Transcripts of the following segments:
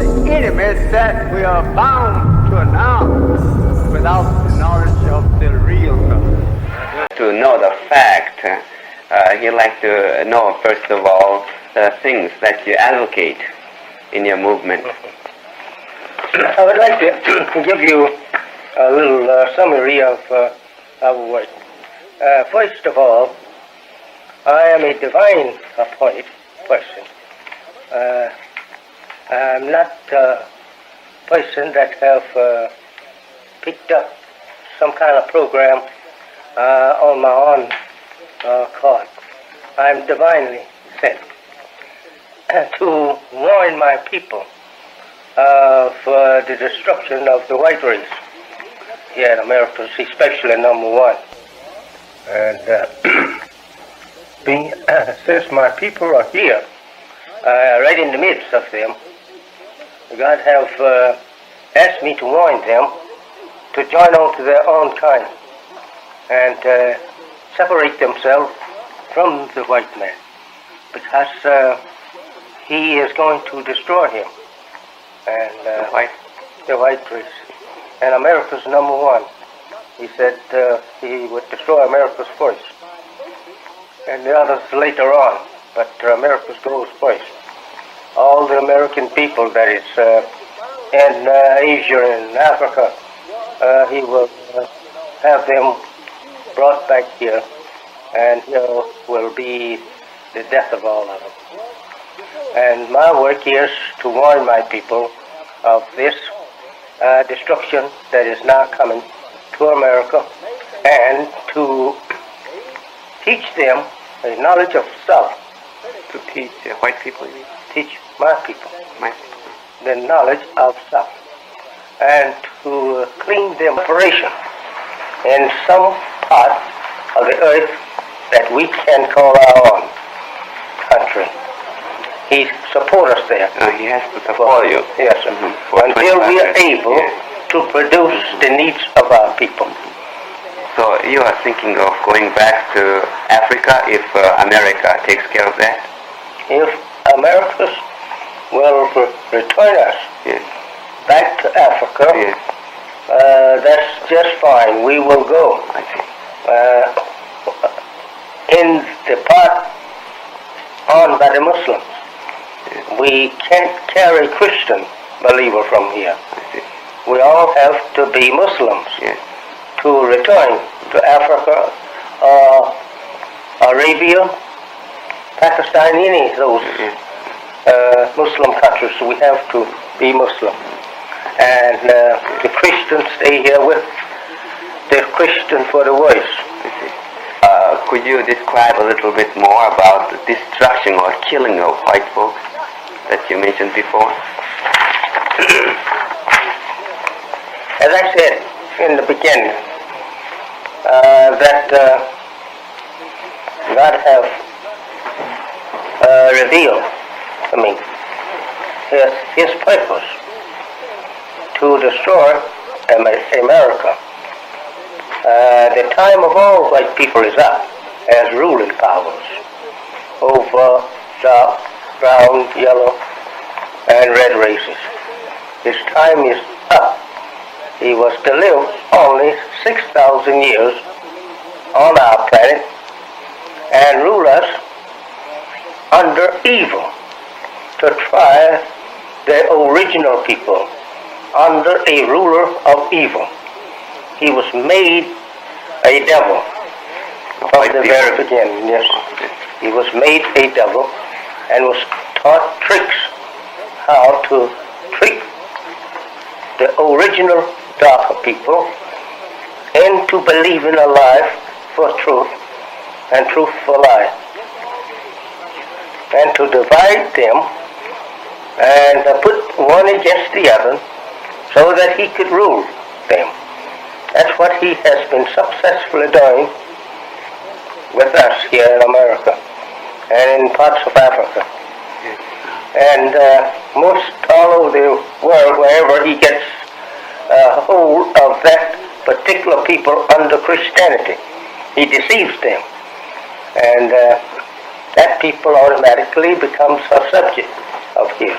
the enemy that we are bound to announce without the knowledge of the real God. To know the fact, he'd like to know, first of all, the things that you advocate in your movement. I would like to give you a little summary of our work. First of all, I am a divine appointed person. I'm not a person that have picked up some kind of program on my own card. I'm divinely sent to warn my people of the destruction of the white race here in America, especially number one. And since my people are here, right in the midst of them, God have asked me to warn them to join on to their own kind and separate themselves from the white man, because he is going to destroy him and the white race. And America's number one. He said he would destroy America's first, and the others later on, but America's goes first. All the American people that is in Asia and Africa, he will have them brought back here, and here will be the death of all of them. And my work is to warn my people of this destruction that is now coming to America, and to teach them the knowledge of self. To teach white people, you mean? Teach my people My people. the knowledge of self, and to clean the operation in some part of the earth that we can call our own country. He supports us there. He has to support you. Yes, sir. Until we are able to produce the needs of our people. So you are thinking of going back to Africa if America takes care of that? If America will return us back to Africa, that's just fine. We will go. I see. In the part on by the Muslims, we can't carry Christian believer from here. I see. We all have to be Muslims to return to Africa, Arabia, Pakistan, any of those Muslim countries. We have to be Muslim. And the Christians stay here with the Christian for the voice. Could you describe a little bit more about the destruction or killing of white folks that you mentioned before? As I said in the beginning, that God have revealed to me His purpose to destroy America. The time of all white people is up as ruling powers over dark, brown, yellow, and red races. His time is up. He was to live only 6,000 years on our planet and rule us under evil, to try the original people under a ruler of evil. He was made a devil from the very beginning. Yes, he was made a devil and was taught tricks how to trick the original darker people into believing a lie for truth and truth for lie, and to divide them and put one against the other so that he could rule them. That's what he has been successfully doing with us here in America and in parts of Africa. And most all over the world, wherever he gets a hold of that particular people under Christianity, he deceives them. And that people automatically becomes a subject of his.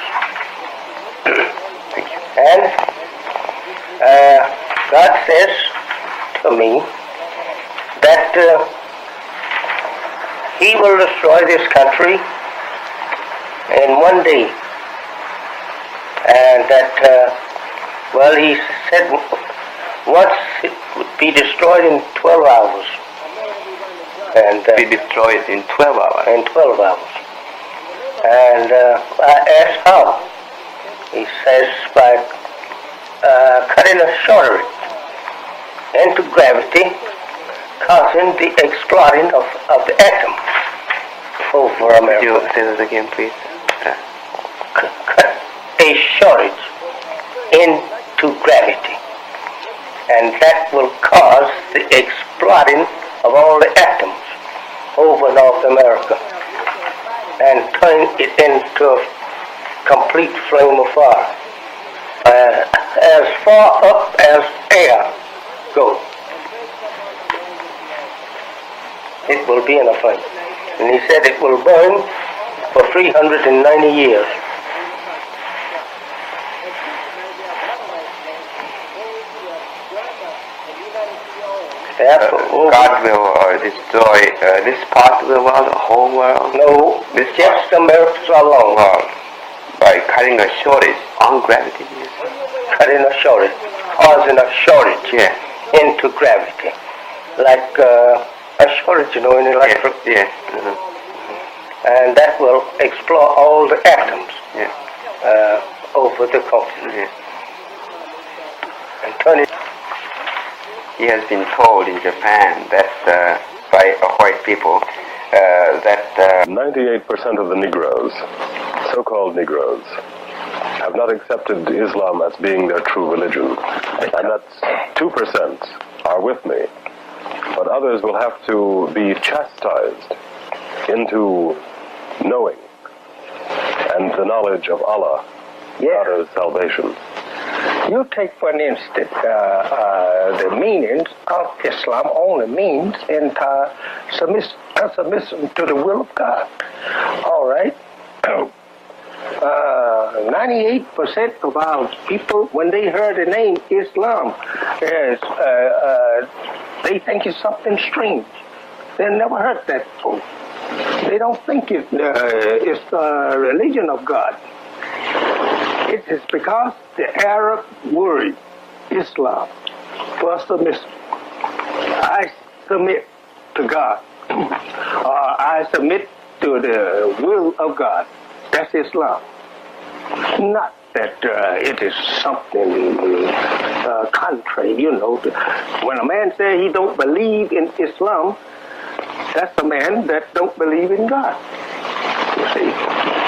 And God says to me that He will destroy this country in one day. And that, He said once it would be destroyed in 12 hours. And Be destroyed in 12 hours. in 12 hours. And I asked how. He says by cutting a short into gravity, causing the exploding of the atom over America. Could you say that again, please? Cut a shortage into gravity, and that will cause the exploding of all the atoms over North America and turn it into a complete flame of fire, as far up as air goes. It will be in a flame. And he said it will burn for 390 years. God will destroy this part of the world, the whole world? No, This just America alone. world. By cutting a shortage on gravity. Cutting a shortage, causing a shortage Yeah. into gravity. Like a shortage, in electric. Yes. And that will explode all the atoms Yeah. over the continent. Yeah. And turn it. He has been told in Japan that by white people that 98% of the Negroes, so-called Negroes, have not accepted Islam as being their true religion. And that's 2% are with me. But others will have to be chastised into knowing and the knowledge of Allah, God of salvation. You take, for an instance, the meanings of Islam only means entire submission to the will of God. All right? 98% of our people, when they heard the name Islam, they think it's something strange. They never heard that before. They don't think it's the religion of God. It is because the Arab word Islam for submission. I submit to God, or I submit to the will of God. That's Islam. Not that it is something contrary, When a man says he don't believe in Islam, that's a man that don't believe in God. You see?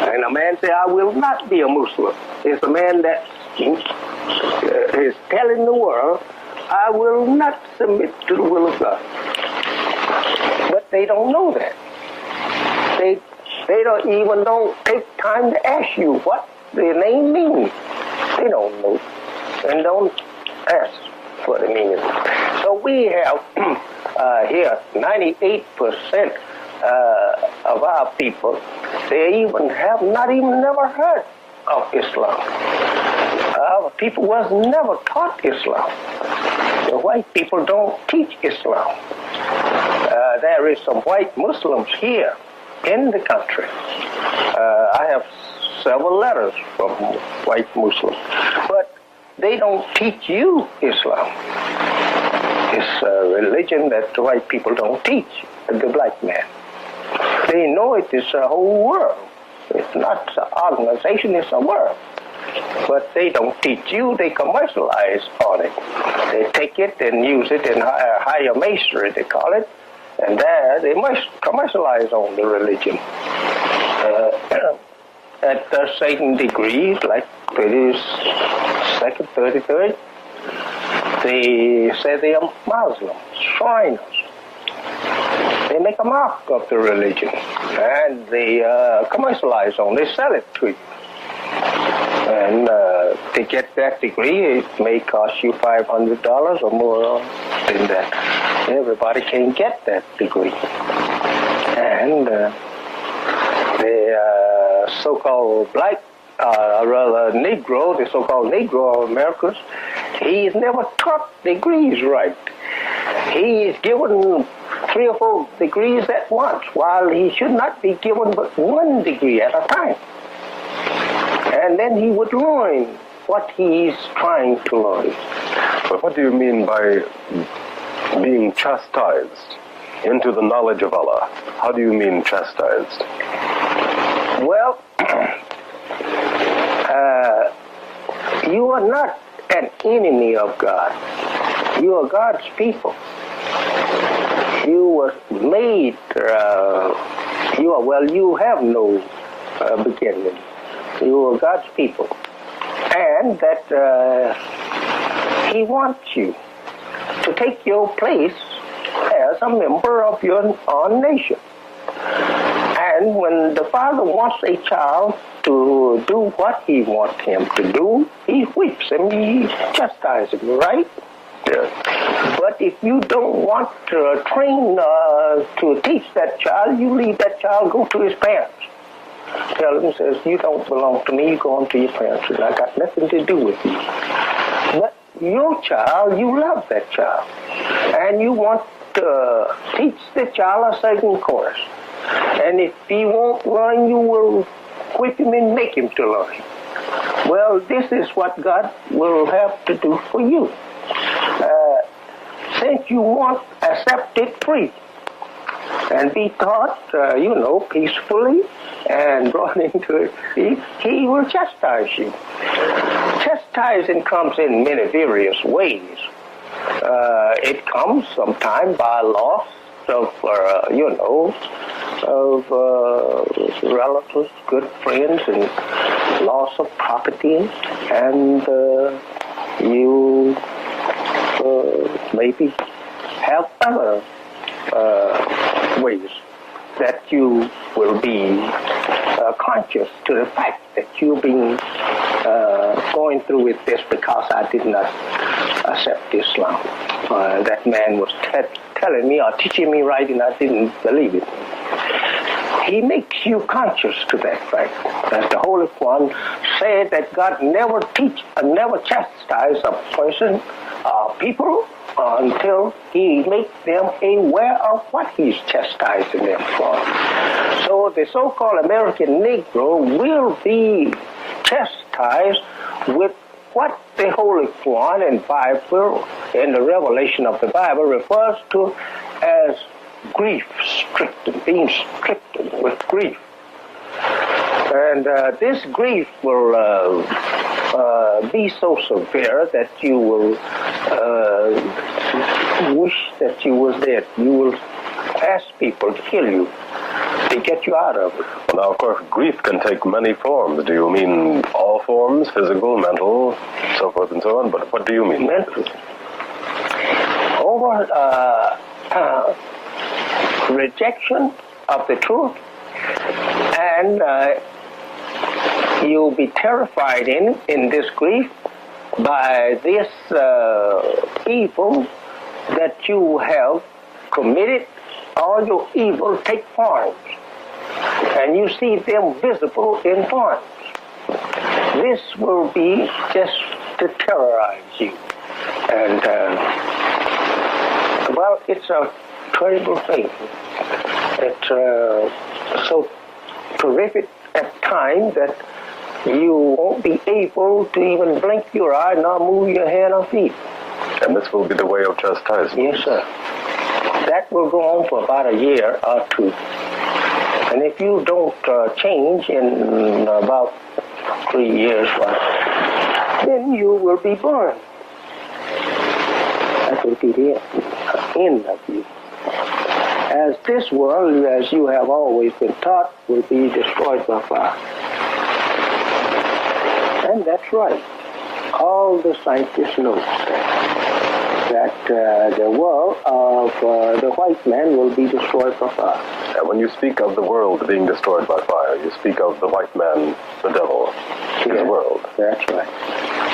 And a man say, I will not be a Muslim. It's a man that is telling the world, I will not submit to the will of God. But they don't know that. They don't even take time to ask you what the name means. They don't know and don't ask for the meaning. So we have here 98% of our people, they have not even never heard of Islam. Our people was never taught Islam. The white people don't teach Islam. There is some white Muslims here in the country. I have several letters from white Muslims, but they don't teach you Islam. It's a religion that the white people don't teach the black man. They know it is a whole world. It's not an organization, it's a world. But they don't teach you, they commercialize on it. They take it and use it in higher masonry, they call it, and there they must commercialize on the religion. At certain degrees, like 32nd, 33rd, they say they are Muslims, Shriners. They make a mark of the religion, and they commercialize on. They sell it to you, and to get that degree, it may cost you $500 or more than that. Everybody can get that degree, and the so-called black rather Negro, the so-called Negro of Americans, he is never taught degrees right. He is given 3 or 4 degrees at once, while he should not be given but 1 degree at a time. And then he would learn what he is trying to learn. But what do you mean by being chastised into the knowledge of Allah? How do you mean chastised? Well, you are not an enemy of God. You are God's people. You were made, you have no beginning. You are God's people. And that He wants you to take your place as a member of your own nation. And when the father wants a child to do what he wants him to do, he whips him, he chastises him, right? Yes. But if you don't want to train to teach that child, you leave that child, go to his parents. Tell him, says, you don't belong to me, you go on to your parents, and I got nothing to do with you. But your child, you love that child, and you want to teach the child a certain course. And if he won't learn, you will whip him and make him to learn. Well, this is what God will have to do for you. Since you want accepted free and be taught, peacefully and brought into it, he will chastise you. Chastising comes in many various ways. It comes sometimes by loss of relatives, good friends, and loss of property, and you maybe have other ways that you will be conscious to the fact that you've been going through with this because I did not accept Islam. That man was telling me or teaching me right, and I didn't believe it. He makes you conscious to that fact. As the Holy One said that God never chastise a person, people, until He makes them aware of what He's chastising them for. So the so-called American Negro will be chastised with what the Holy One and Bible, in the revelation of the Bible, refers to as grief-stricken, being stricken with grief. And this grief will be so severe that you will wish that you was dead. You will ask people to kill you, to get you out of it. Well, now, of course, grief can take many forms. Do you mean all forms, physical, mental, so forth and so on? But what do you mean? Mental. Over rejection of the truth, and you'll be terrified in this grief by this evil that you have committed. All your evil take forms, and you see them visible in forms. This will be just to terrorize you. And, it's a terrible thing. It's so terrific at times that you won't be able to even blink your eye nor move your hand or feet. And this will be the way of chastisement. Yes, sir. That will go on for about a year or 2. And if you don't change in about 3 years, then you will be burned. That will be the end of you. As this world, as you have always been taught, will be destroyed by fire. And that's right. All the scientists know that the world of the white man will be destroyed by fire. And when you speak of the world being destroyed by fire, you speak of the white man, the devil, his world. That's right.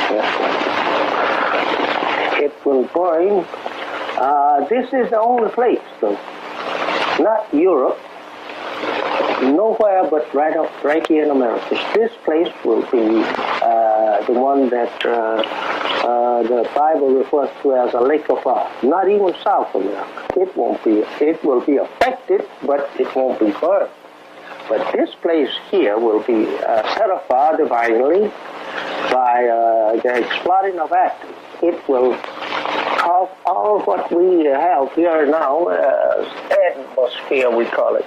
That's right. It will burn. This is the only place, though. Not Europe, Nowhere but right here in America. This place will be the one that the Bible refers to as a lake of fire. Not even South America. It won't be. It will be affected, but it won't be burned. But this place here will be set afire divinely by the exploding of atoms. It will cause all what we have here now as atmosphere, we call it.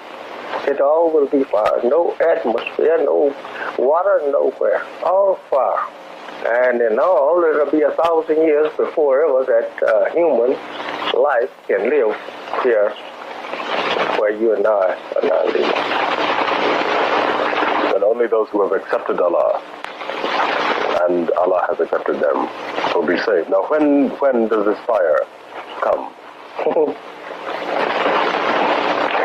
It all will be fire. No atmosphere, no water, nowhere. All fire. And in all, it'll be 1,000 years before ever that human life can live here where you and I are now living. And only those who have accepted Allah, and Allah has accepted them, will be saved. Now, when does this fire come?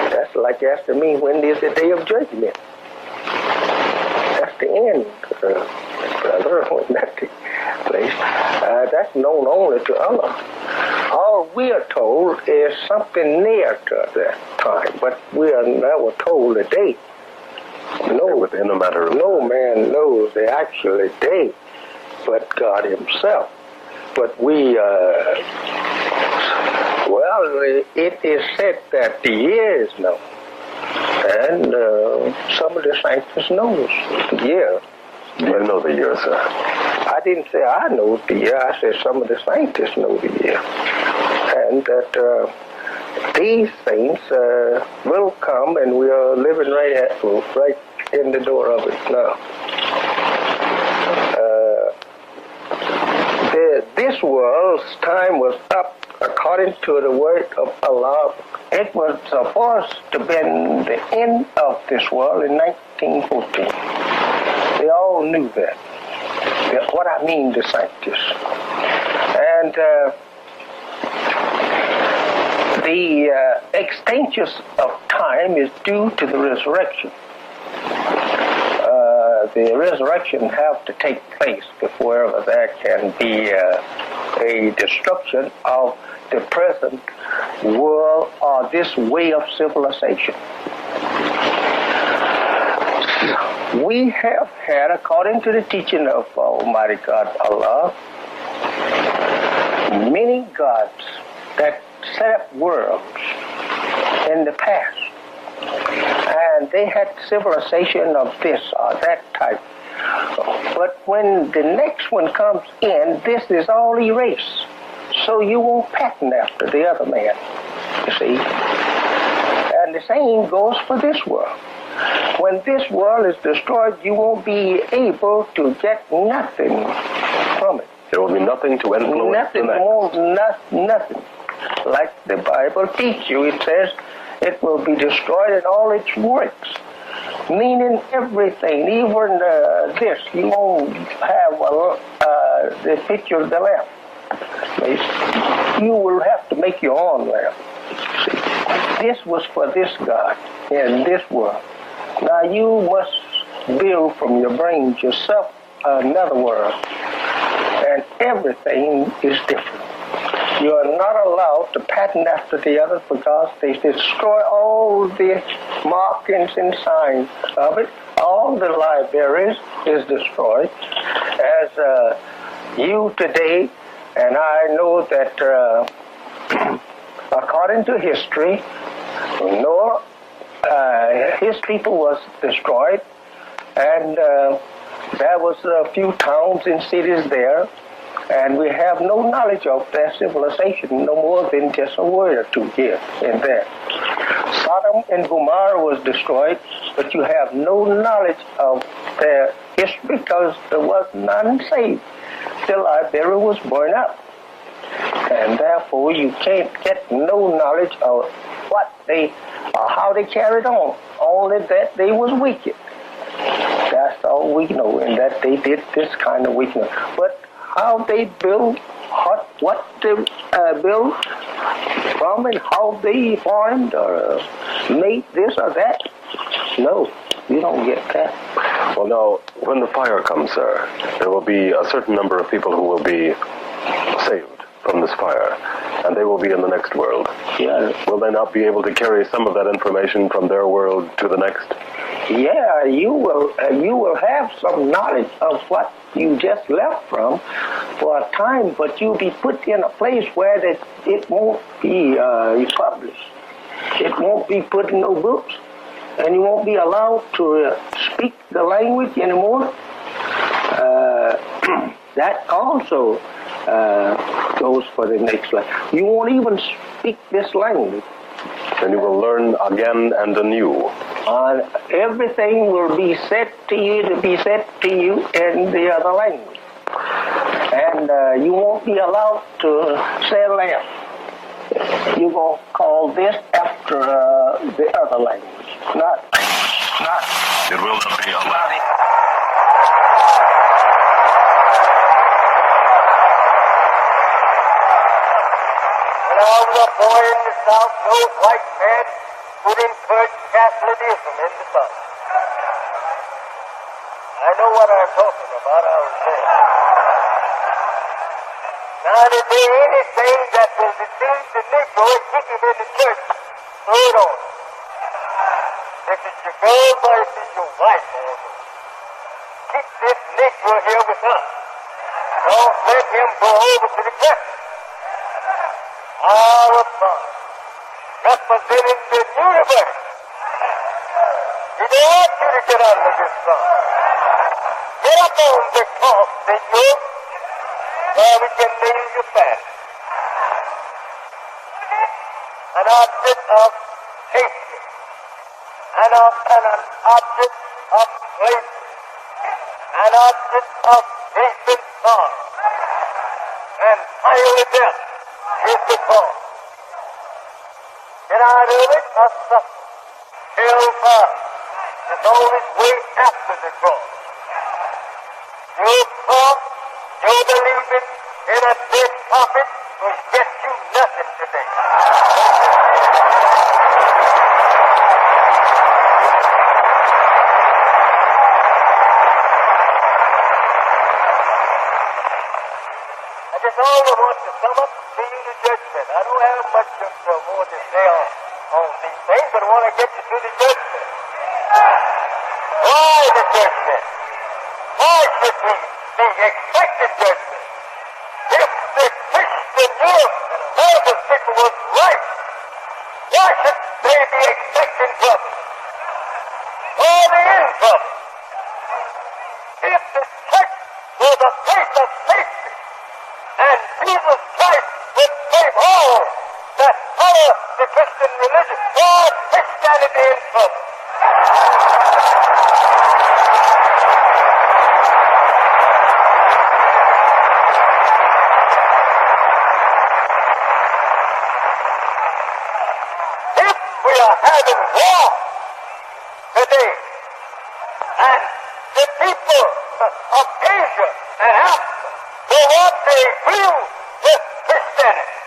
That's like asking me, when is the day of judgment? That's the end, brother. When that takes place, that's known only to Allah. All we are told is something near to that time, but we are never told the date. No, within a matter of no man knows the actual date but God himself. But we, it is said that the year is known. And some of the scientists know the year. Do you know the year, sir? I didn't say I know the year. I said some of the scientists know the year. And that these things will come, and we are living right in the door of it now. This world's time was up according to the word of Allah. It was supposed to be the end of this world in 1914. They all knew that. What I mean, the scientists. And the extension of time is due to the resurrection. The resurrection have to take place before ever there can be a destruction of the present world or this way of civilization. We have had, according to the teaching of Almighty God Allah, many gods that set up worlds in the past. And they had civilization of this or that type. But when the next one comes in, this is all erased. So you won't pattern after the other man, you see. And the same goes for this world. When this world is destroyed, you won't be able to get nothing from it. There will be nothing to influence the next. Nothing. Like the Bible teaches you, it says, it will be destroyed in all its works, meaning everything, even this. You won't have the picture of the lamp. You will have to make your own lamp. See, this was for this God in this world. Now you must build from your brains yourself another world, and everything is different. You are not allowed to pattern after the others because they destroy all the markings and signs of it. All the libraries is destroyed. As you today, and I know that according to history, Noah, his people was destroyed, and there was a few towns and cities there. And we have no knowledge of their civilization, no more than just a word or two here and there. Sodom and Gomorrah was destroyed, but you have no knowledge of their history because there was none saved. The library was burned up. And therefore you can't get no knowledge of what they, or how they carried on. Only that they was wicked. That's all we know, and that they did this kind of wickedness. But how they build, what they build from, and how they formed or made this or that. No, you don't get that. Well, now, when the fire comes, sir, there will be a certain number of people who will be saved from this fire. and they will be in the next world. Yeah. Will they not be able to carry some of that information from their world to the next? Yeah, you will have some knowledge of what you just left from for a time, but you'll be put in a place where it won't be published. It won't be put in no books, and you won't be allowed to speak the language anymore. That also goes for the next life. You won't even speak this language. And you will learn again and anew. Everything will be said to you in the other language. And you won't be allowed to say less. You're going to call this after the other language. Not. It will not be allowed. When I was a boy in the South, no white man would encourage Catholicism in the South. I know what I'm talking about, I was there. Now, if there's anything that will deceive the Negro and keep him in the church, throw it on. If it's your girl or if it's your wife, keep this Negro here with us. Don't let him go over to the church. Our Father, representing the universe. He don't want you to get under this sun. Get up on the cross, Senor, where we can nail you fast. An object of hatred, an object of slavery, an object of infant sorrow, and finally death is the cause. Get out of it or suffer. Hellfire is always way after the cross. Your cross, your believing in a dead prophet will get you nothing today. I just only want to sum up to you the judgment. I don't have much more to say on these things, but I want to get you to the judgment. Why the judgment? Why should we be expecting judgment? If the Christian Europe and American people was right, why should they be expecting trouble? Or the in trouble? If the church was a place of safety, and Jesus Christ would save all that follow the Christian religion, or Christianity in trouble. If we are having war today, and the people of Asia and Africa will want to agree with Christianity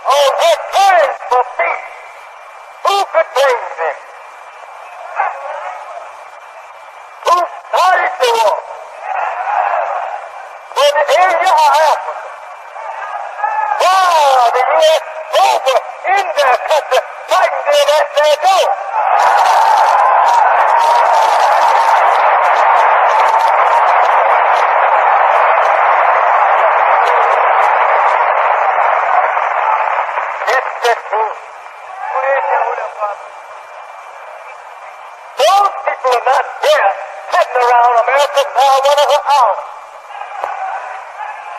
on her terms for peace, who could blame them? Who started the war? Was it Asia or Africa? Wow, the U.S. over in their country fighting them as they go. It's the truth. Those people are not there heading around America now 1 hour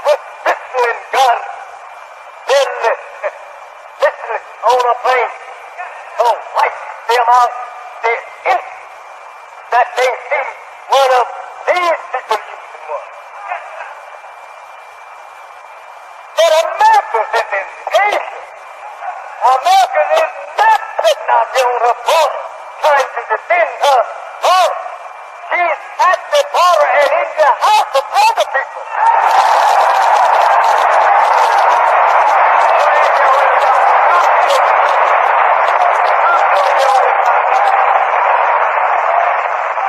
with pistol and gun, then listening on a plane to wipe them out the instant that they see one of these people using one. But America is in Asia. America is not sitting out there on her border trying to defend her border. She's at the border and in the house of other people.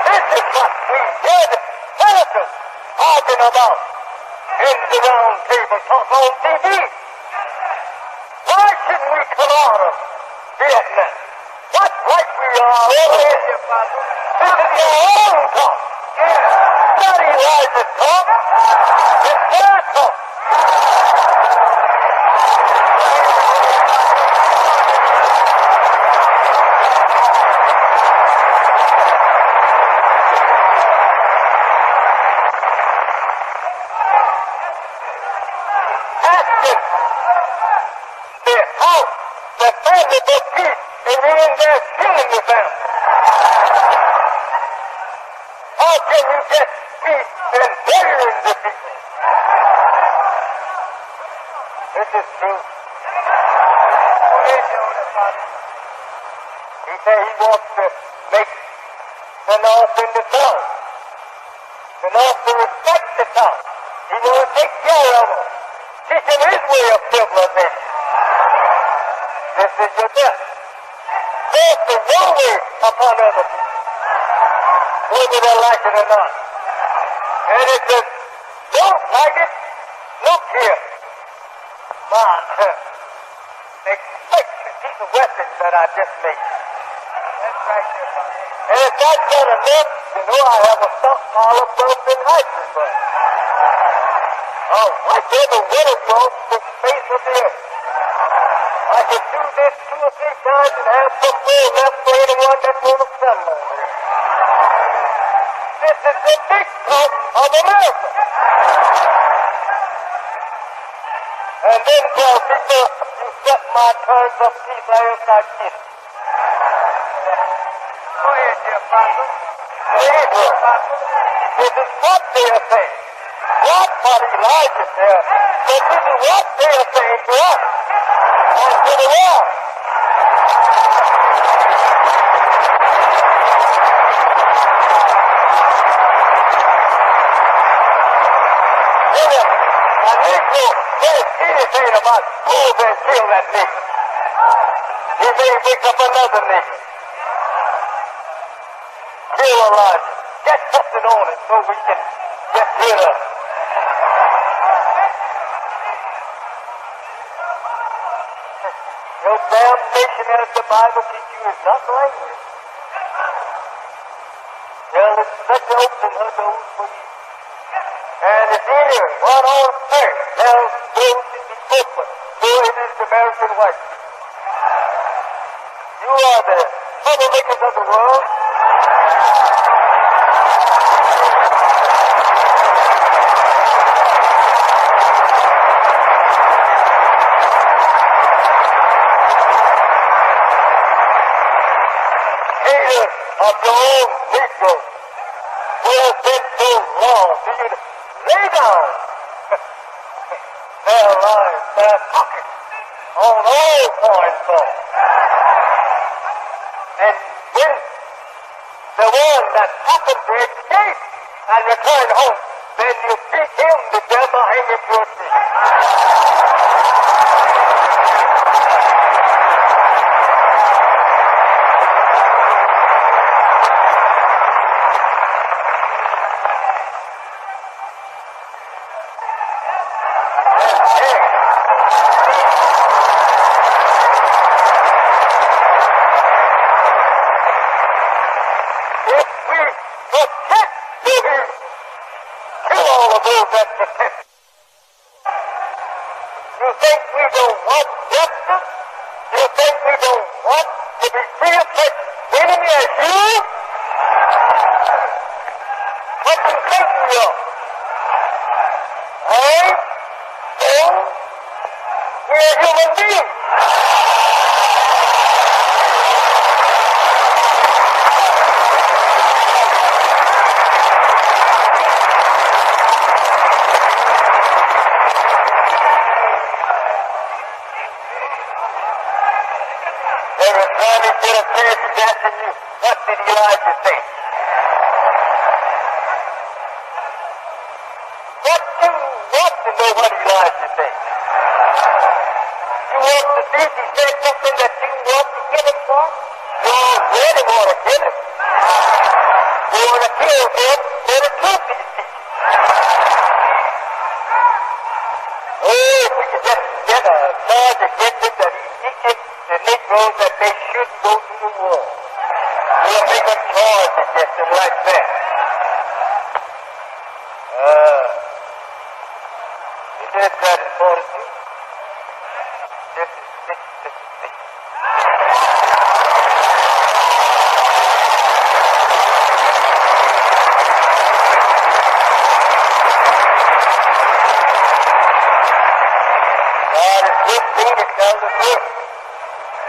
This is what we hear the senators talking about in the round table talk on TV. didn't we come out of Vietnam? What right we are over here, Father? This is your own talk. Not Elijah's talk. It's their talk. Asking their house, their family, their peace, and we're in there killing the family. How can you get peace and burying the people? This is true. He said he wants to make the North in the South. The North to respect the South. He wants to take care of them. Teach them his way of civilization. This is your death. Force the one way upon other people, whether they like it or not. And if they don't like it, look here. My expect to see the weapons that I just made. That's right there, Father. And if that's not enough, you know I have a stockpile of broken Heisenberg. Oh, right there, the winter drove the face of the earth. I could do this 2 or 3 times and have some more left for anyone that won't assemble. This is the big talk of America. And then tell people, you set my terms of peace, I am not kidding. Go ahead, dear Father. This is what they are saying. Not what Elijah said, but this is what they are saying to us and to the world. A Negro says anything about move and kill that nigger. He may wake up another nigger. Kill Elijah. Get something on it so we can get rid of it. Your damnation, as the Bible teaches you, is not language. Well, it's such an open her doors for you. And if anyone on earth tells those to be open, so it is the American white people. You are the troublemakers of the world. Of your own people who have been so wrong to you to lay down their lives, their pockets on all points of. And when the one that happened to escape and return home, then you beat him to death or hang him to a tree. You think we don't want justice? You think we don't want to be free of such enemy as you? What do you think we are? We are human beings. Every time he did a prayer to death in you, what did Elijah say? What do you want to know what Elijah said? You want to see if he said something that you want to kill him for? You already want to kill him. You want to kill him for the truth he's teaching. Oh, if we could just get a charge against him that he voice is getting like that. It is that important. This is 666. God is with me to tell the truth.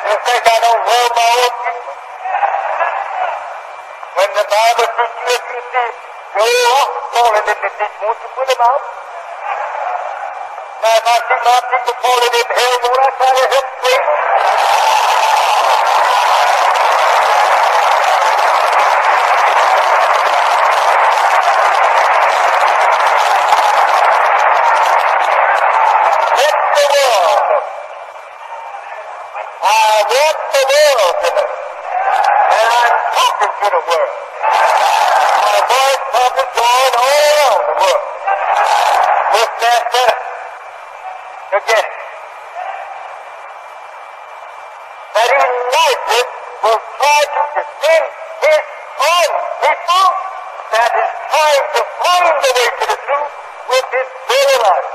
You think I don't love my own people? When the Bible says if you see your off falling in the ditch, won't you put them out? Now if I see my people falling in hell, won't I try to help save them? Let the world know. I want the world to know. And I'm talking to the world. My voice is going all around the world. With that to get it. That Elijah will try to defend his own people that is trying to find the way to the truth with his very life.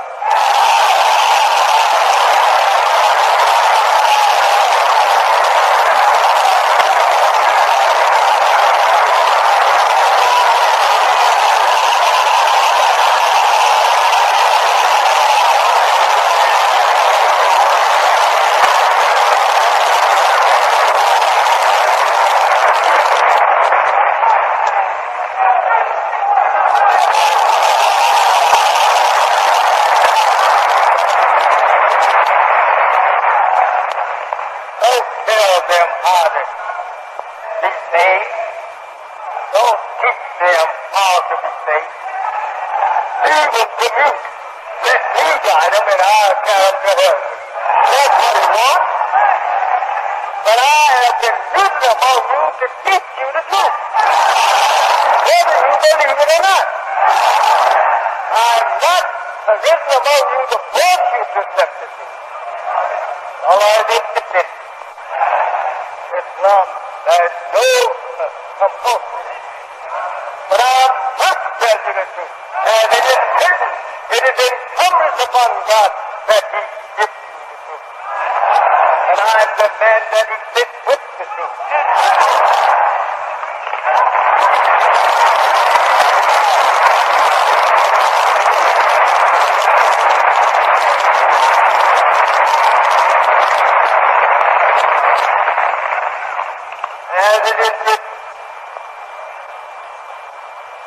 Don't tell them how to be saved. Don't teach them how to be saved. Leave them to me. Let me guide them and I'll carry them to heaven. That's what he wants. But I have been written among you to teach you the truth. Whether you believe it or not. I'm not written among you to force you to accept the truth. All I did to teach. Islam, there is no compulsion. But I must tell you the truth. And it is written, it is incumbent upon God that He gives you the truth. And I'm the man that exists with the truth. As it is written,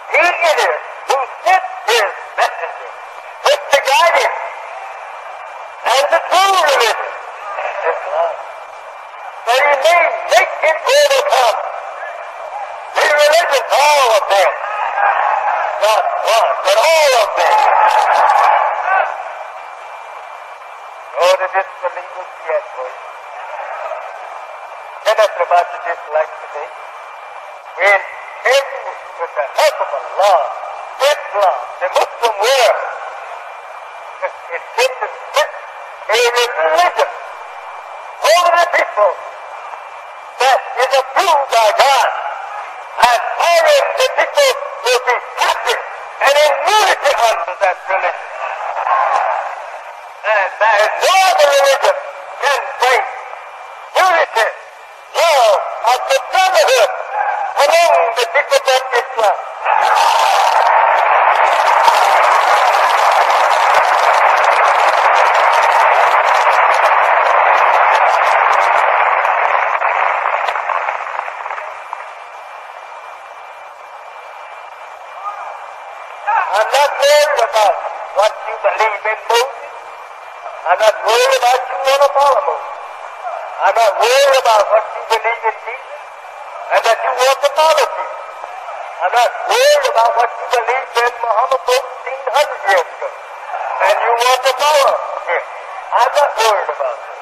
He it is who sent His messenger with to guide him, and the true religion, Islam, that He may make it overcome. The religions, all of them, not one, but all of them. Oh, the disbelief was yet for you. Tell us about the dislike today. We intend with the help of Allah, Islam, the Muslim world, intend to set a religion over the people that is approved by God, and following the people will be happy and in unity under that religion. And there is no other religion can bring unity, love, of the brotherhood among the people of Islam. I'm not worried about what you believe in Moses. I'm not worried about you want to follow Moses. I'm not worried about what you believe in Jesus and that you want to follow Jesus. I'm not worried about what you believe in Muhammad 1400 years ago and you want to follow him. I'm not worried about that.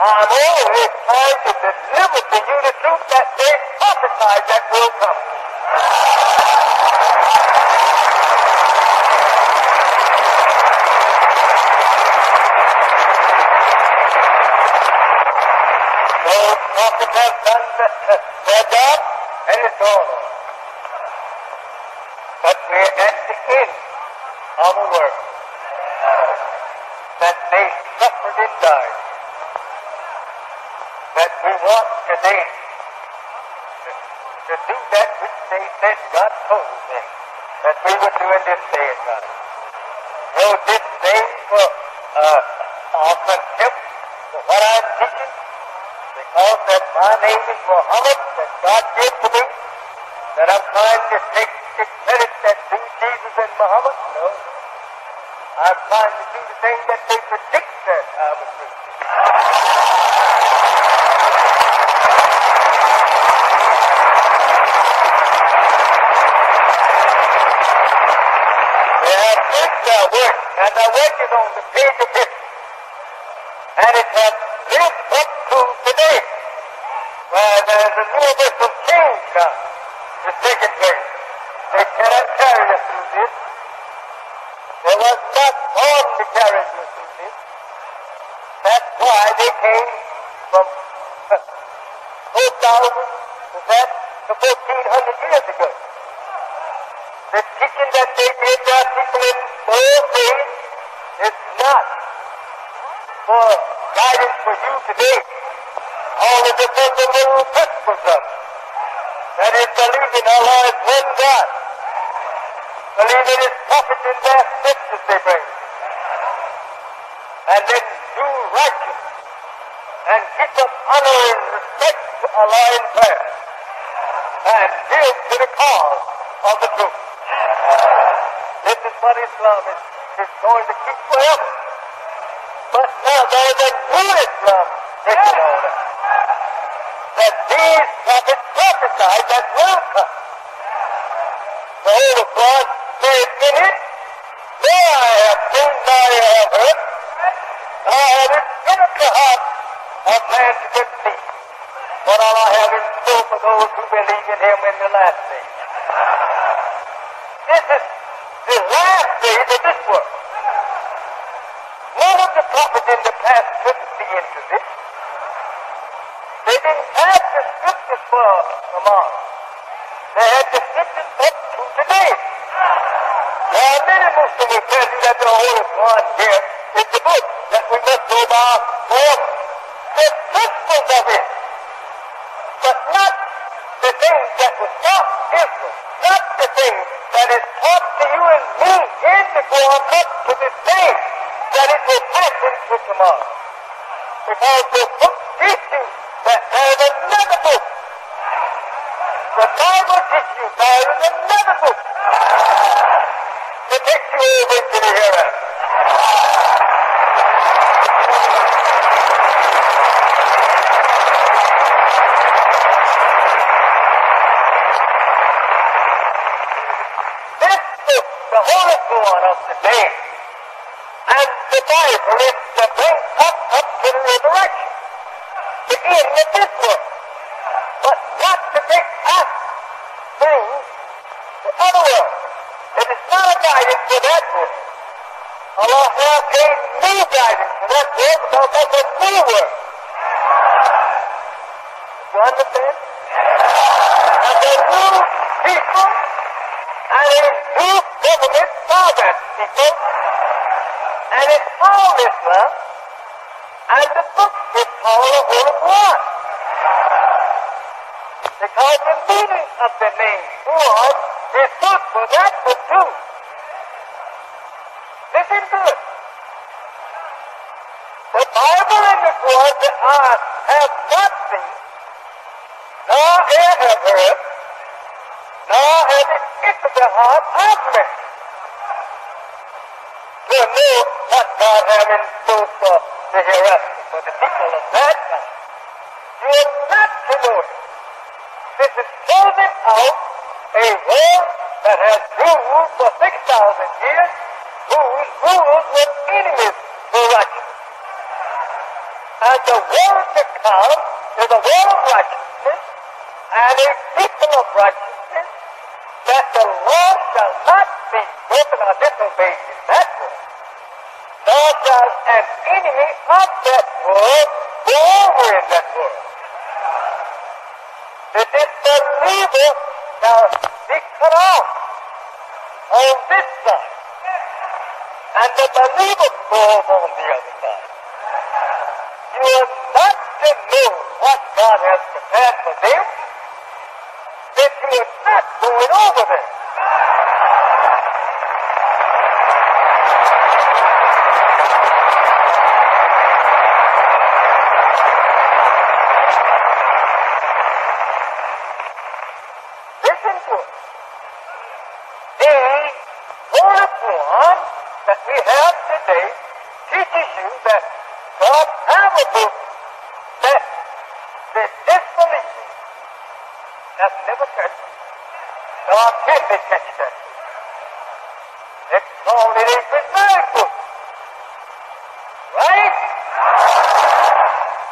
I'm only trying to deliver to you the truth that they prophesied that will come. Those prophets have done their job. and it's all over. But we're at the end of a work that they suffered and died, that we want today to do that which they said God told them that we would do in this day and time. No disdain for or contempt for what I'm teaching, because that my name is Muhammad, that God gave to me, that I'm trying to take the credit that due Jesus and Muhammad. No. I'm trying to do the thing that they predict that I would do. They have finished their work, and their work is on the page of history. And it has lived up to today, where there's a universal change now is taking place. They cannot carry us through this. They was not born to carry us through this. That's why they came from 4,000 to 1,400 years ago. The teaching that they gave their people in those days is not for guidance for you today. All of the fundamental principles of it. That is, believing Allah is one God. Believing His prophets in their scriptures they bring. And then do righteousness. And keep up honor and respect to Allah in prayer. And give to the cause of the truth. This is what Islam is going to keep forever. But now there is a new Islam taking on us. That these prophets prophesied that will come. The Holy Quran says in it, "Though I have seen, nor I have heard, nor have it entered the heart of man to conceive what Allah have in store for those who believe in Him in the last day." This is the last days of this world. None of the prophets in the past couldn't see into this. They didn't have the scriptures for tomorrow. They had the scriptures up to today. There are many Muslims who tell you that the Holy Quran here is the book that we must go by forever. The principles of it, but not the things that was taught Israel, not the things that is taught to you and me in the Quran up to this day, that it will pass into tomorrow. Because the book teaches you that there is another book. The Bible teaches you there is another book to take you over into the hereafter. This book, the Holy Quran of the day, and the Bible is to bring us up to the resurrection, the end of this world, but not to take us through the other world. It is not a guidance for that world. Allah has gave me guidance for that world because that's a new world. You understand? And the new people and a new government for that people, and it's all Islam, and the book is called the Holy Quran. Because the meaning of the name Quran is good for that for two. Listen to it. The Bible and the Quran that I have not seen, nor ear have heard, nor have it entered the heart of man. To know what God has in store for the hereafter, for the people of that time. You are not to know it. This is closing out a world that has ruled for 6,000 years, whose rulers were enemies for righteousness. And the world to come is a world of righteousness and a people of righteousness, that the law shall not be broken or disobeyed in that world, nor shall an enemy of that world go over in that world. the disbeliever shall be cut off on this side, and the believer falls on the other side. You are not to know what God has prepared for them, then you are not going over there. Listen to it. The Holy Quran that we have today teaches you that God has a book that the disbeliever has never touched. God can be touched that book. It's called it a preserved book. Right?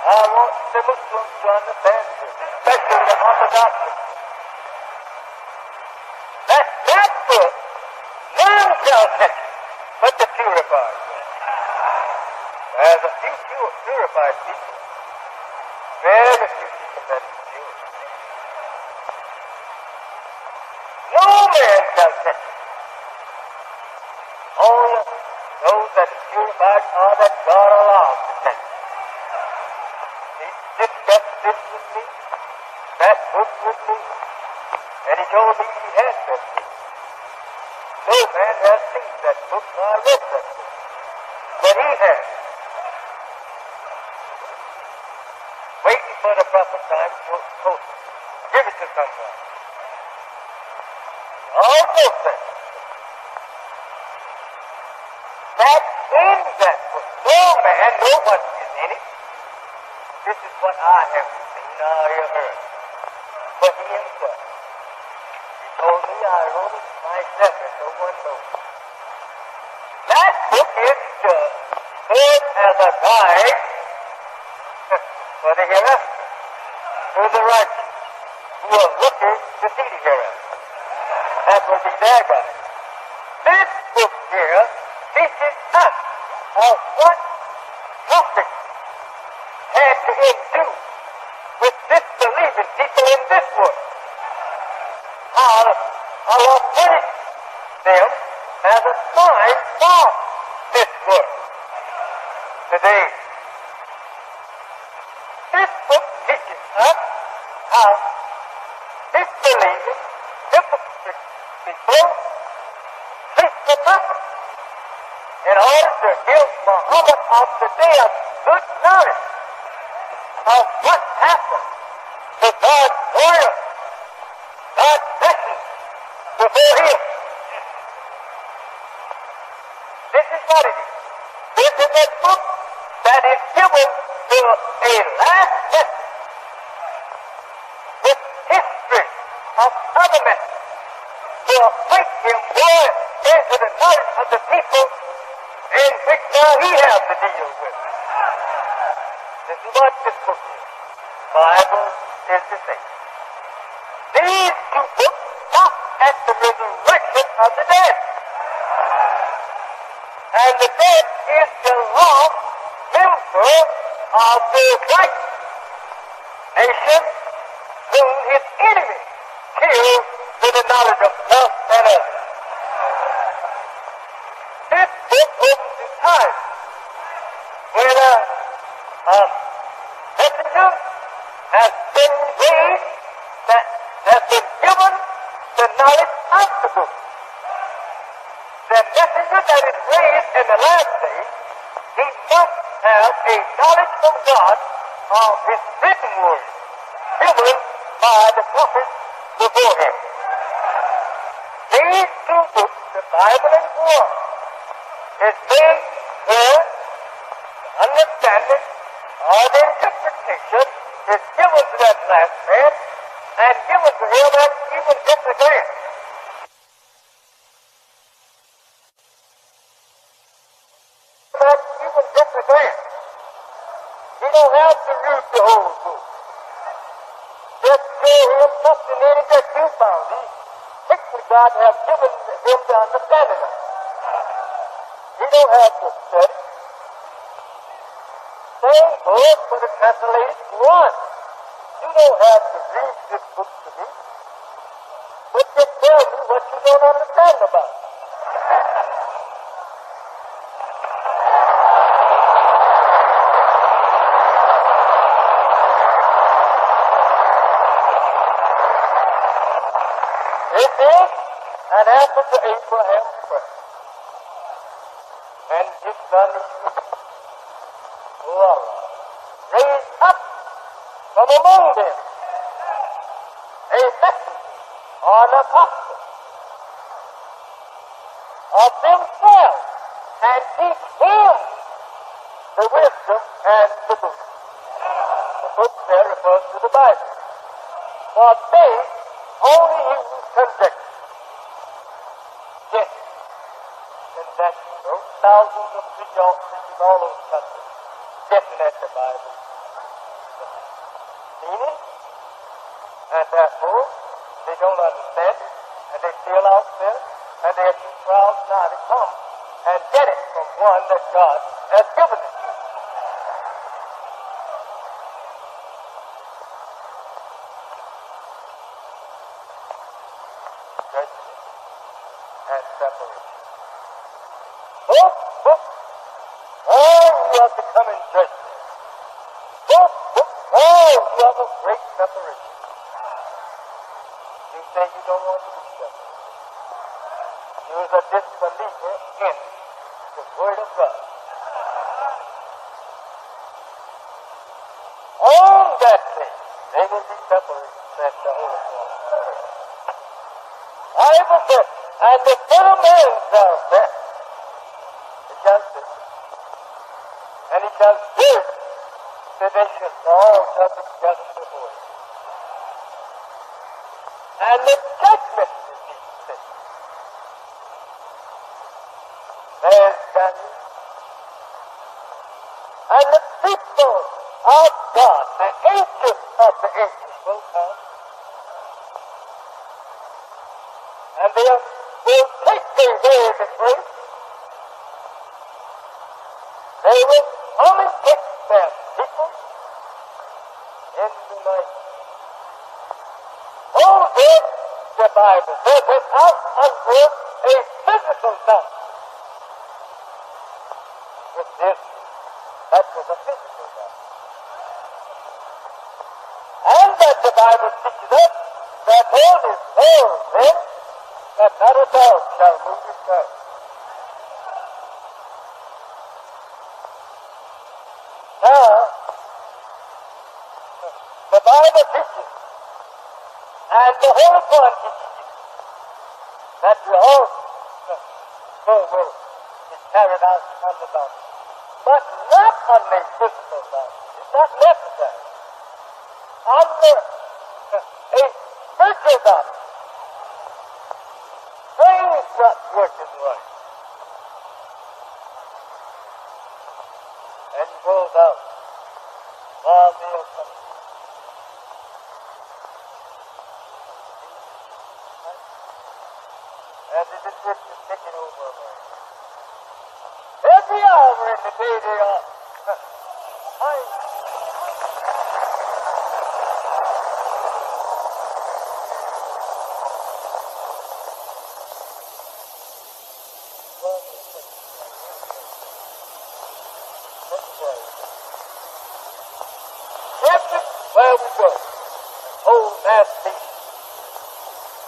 I want the Muslims to understand this, especially the Orthodox Muslims. That book, none shall touch it, but the purified will. There's a few purified people. Very few people that is pure. No man shall touch it. Only those that are purified are that God allows to touch it. He discussed this with me, that book with me, and he told me he had that book. No man has seen that book nor read that book, but he has. Waiting for the proper time to post it. Give it to someone. Also said that in that book, no man, no one is in it. This is what I have seen, I have heard. But he himself, he told me I wrote it myself and no one knows. That book is just served as a guide for the hereafter, to the righteous, who are looking to see the hereafter. That will be their guide. This book here teaches us of what Prophetic had to endure with disbelieving people in this world. How Allah punished them as a sign for this world today. This book teaches us how disbelieving, hypocrite people treat the prophet in order to give Muhammad of the day a good knowledge of what happened to God's royal, God's blessings before him. This is what it is. This is a book that is given to a last message with history of other messages to place him more into the knowledge of the people in which now he has to deal with. This is what this book is. Bible is the same. These two books stop at the resurrection of the dead. And the dead is the lost member of the white nation whom his enemy killed to the knowledge of self and others. This book opens the time when a messenger has been raised that has been given the knowledge of the book. The messenger that is raised in the last day, he must have a knowledge from God of his written word, given by the prophets before him. These two books, the Bible and Quran, is made clear, the understanding, or the interpretation is given to that last man and given to him at even just a glance. Even just a glance. He don't have to read the whole book. Just show him something in it that you found. Picture God has given him the understanding of it. He don't have to study. Same goes for the translated Quran. You don't have to read this book to me, but just tell me what you don't understand about it. It is an answer to Abraham's prayer. And his son was raised up from among them a messenger or an apostle of themselves and teach him the wisdom and the book. The book there refers to the Bible. For they only use conjecture. Yes, conjecture. Those thousands of preachers all over the country guessing at the Bible. Meaning, and therefore they don't understand it, and they feel out there, and they are too proud now to come and get it from one that God has given it to. Judgment and separation. Both books, all who are to come in judgment. Both books, all who have a great separation. You say you don't want to be separated. You're a disbeliever in the Word of God. On that day, they will be separated, says the Holy One. Bible says, and the Son of Man shall stand. He shall sit. And he shall judge the nations, all shall be judged before him. And the judgment will be set. There's Daniel. And the people of God, the angels of the angels will come. And they will take their way of the place. They will come and take their people into night. Oh, this, the Bible says, without under a physical doubt. With this, that was a physical doubt. And that the Bible teaches us that hold is hold, then, that not a dog shall move his mouth. Now, the Bible teaches, and the Holy One teaches, that we all will be carried out on the mountain, but not on a physical mountain. It's not necessary. Under a spiritual mountain. Things not working right. And he goes out while they are coming. And the description is taking over a man. Every hour in the day they are hiding. Everywhere we go, hold that peace.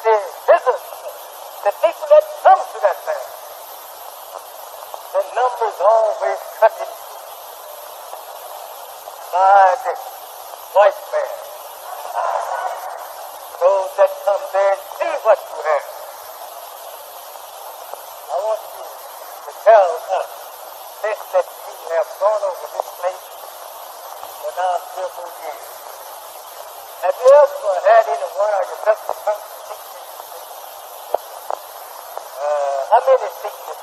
The visitors, the people that come to that land, the numbers always cut in by the white man. Those that come there and see what you have. I want you to tell us this, that you have gone over this place for now several years. Have you ever had anyone or yourself to come to teach you? How many teachers?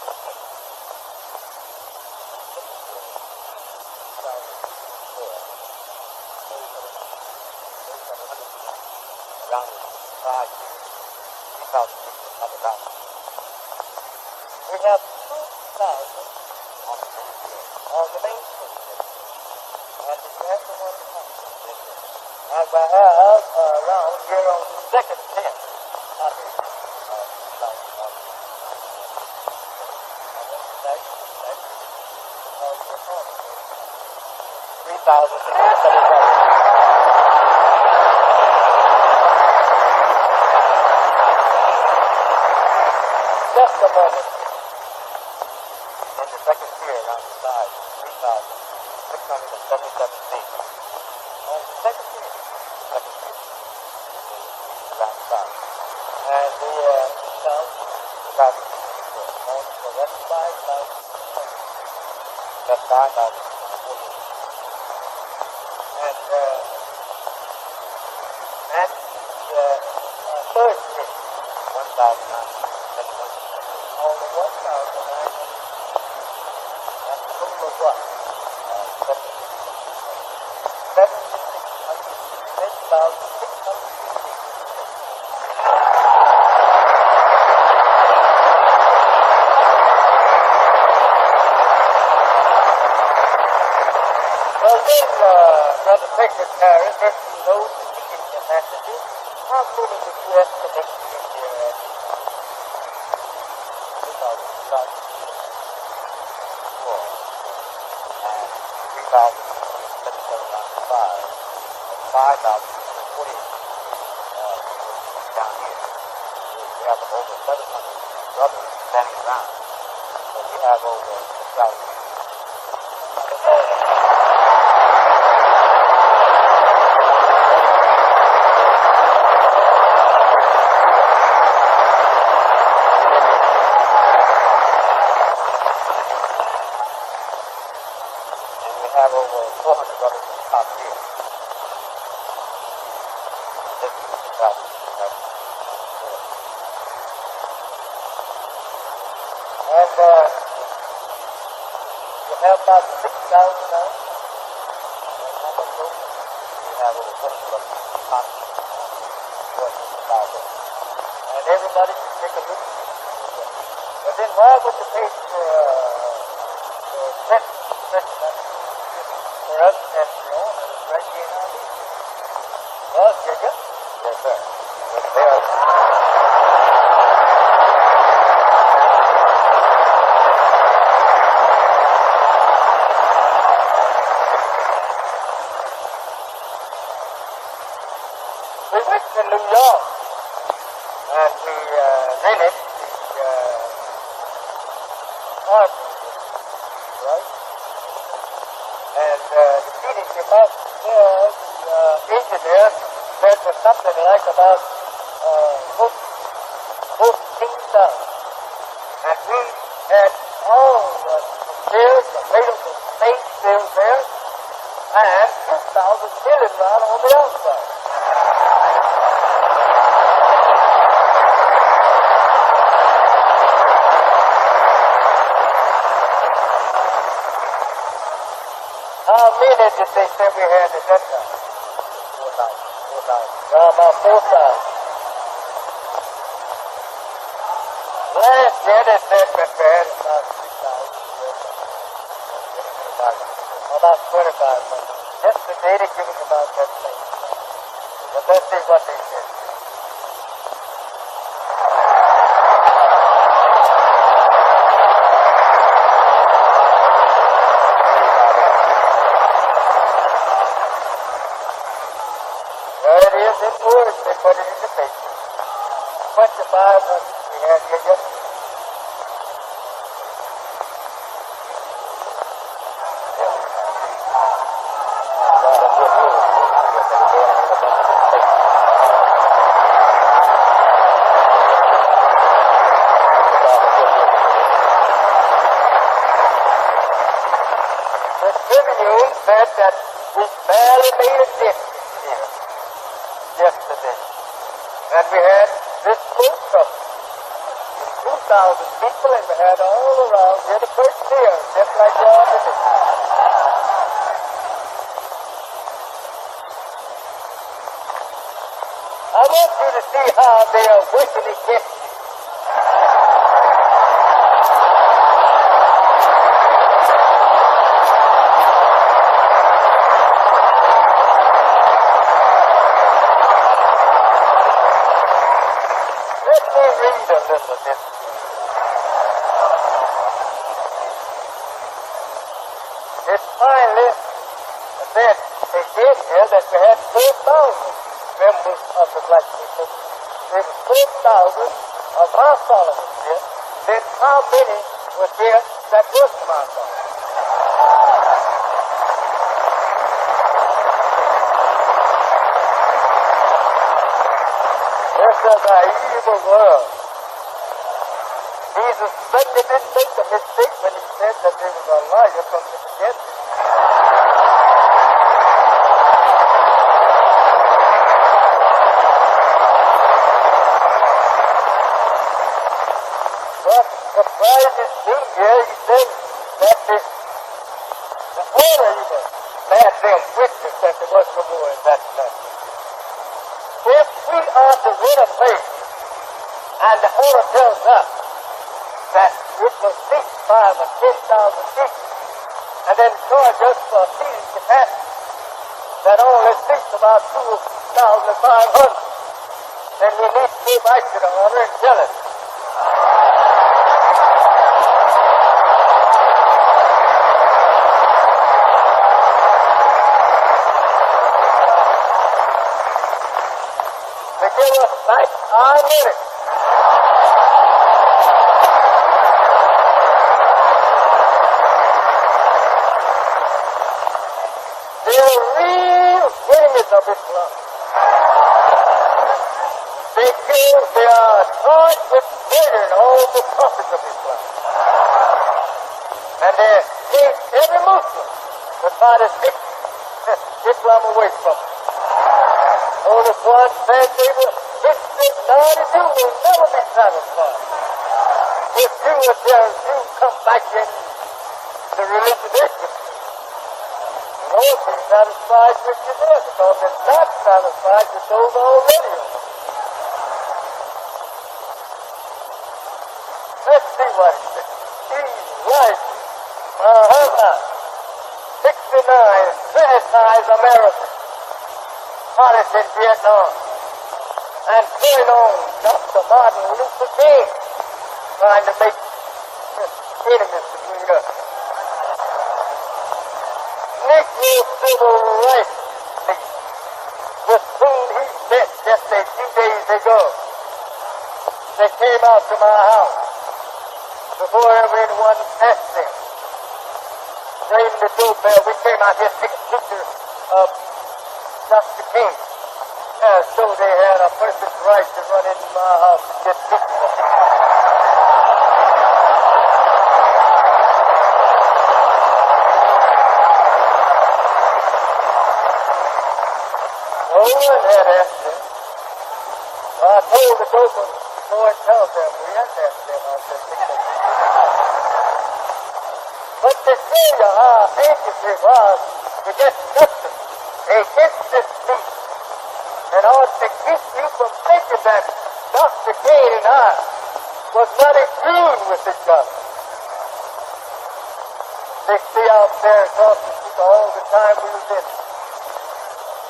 Around 5 years, 3,000 people come around. We have 2,000 on the main stage. And if you have the one to come, And we have around here on the second tent. Out here. Just a moment. In the second tier around the side, 3,677 feet. On the second tier. Around the side. And the sound about on the left side, about left side, about 40. And at the third tier, 1,971. On the 1,900, that's a total of what? 7,600. Well then, Brother Secretary, if you know the seating capacity, how many would you estimate to be here at? 5,040 down here. We have over 700 brothers standing around. So we have over 6,000. And we have over 400 brothers in the top here. And you have about 6,000 now. And how much more? You have over 400 of them. And everybody can take a look. But then why would you pay for for us and the owner right here in our meeting? Well, did you? Yes, sir. But they are. We went to New York and we rented the art, right? And the seating capacity there, the engineer said was something like about 14,000. And we had all the chairs available space still there, and 2,000 children around on the outside. How many did they say we had at that time? 4,000. About 4,000. Last year they said that we had about 3,000. About 2,500. Yesterday they gave us about that same. But let's see what they said. They put it in the paper. 2,500 we had here yesterday. The Tribune said that we barely made a dent here yesterday. And we had this full truck. 2,000 people, and we had all around here the first year, just like you all did. I want you to see how they are working against you. Let me read a little of this. It finally said again here that we had 4,000 members of the black people. There was 4,000 of our followers here. Then how many were here that wasn't my followers? This is an evil world. Jesus certainly didn't make a mistake when he said that there was a liar from the beginning. But surprising thing here, he said that the water even bad them witness that there was no more in that time. If we are to win a place, and the order tells us that it will seat 5,000 or 10,000 people, and then charge us for seating capacity that only seats about 2,500, then we need to go back to the order and tell it. To give us back our money. They're real enemies of Islam. They are charged with murdering all the prophets of Islam. And they hate every Muslim to try to take Islam away from them. Only one said they will, his Christianity will never be satisfied. If you would tell you come back in the religion Islam, you won't be satisfied with your death because they're not satisfied with those already. Let's see what he said. He's right. Muhammad, 69, criticized America. Hottest in Vietnam, and putting on Dr. Martin Luther King, trying to make enemies between us. Negro civil rights league, with whom he met just a few days ago. They came out to my house before everyone asked them. Ringing the doorbell, we came out here to take a picture of Dr. King, as though they had a perfect right to run into my house and get pictures. No one had asked them. So I told the chauffeur, go and tell them we hadn't asked them out there to take pictures. But to show you how anxious it was to get justice against this peace, in order to keep you from thinking that Dr. King and I was not agreeing with each other. They stay out there across the street all the time we was in,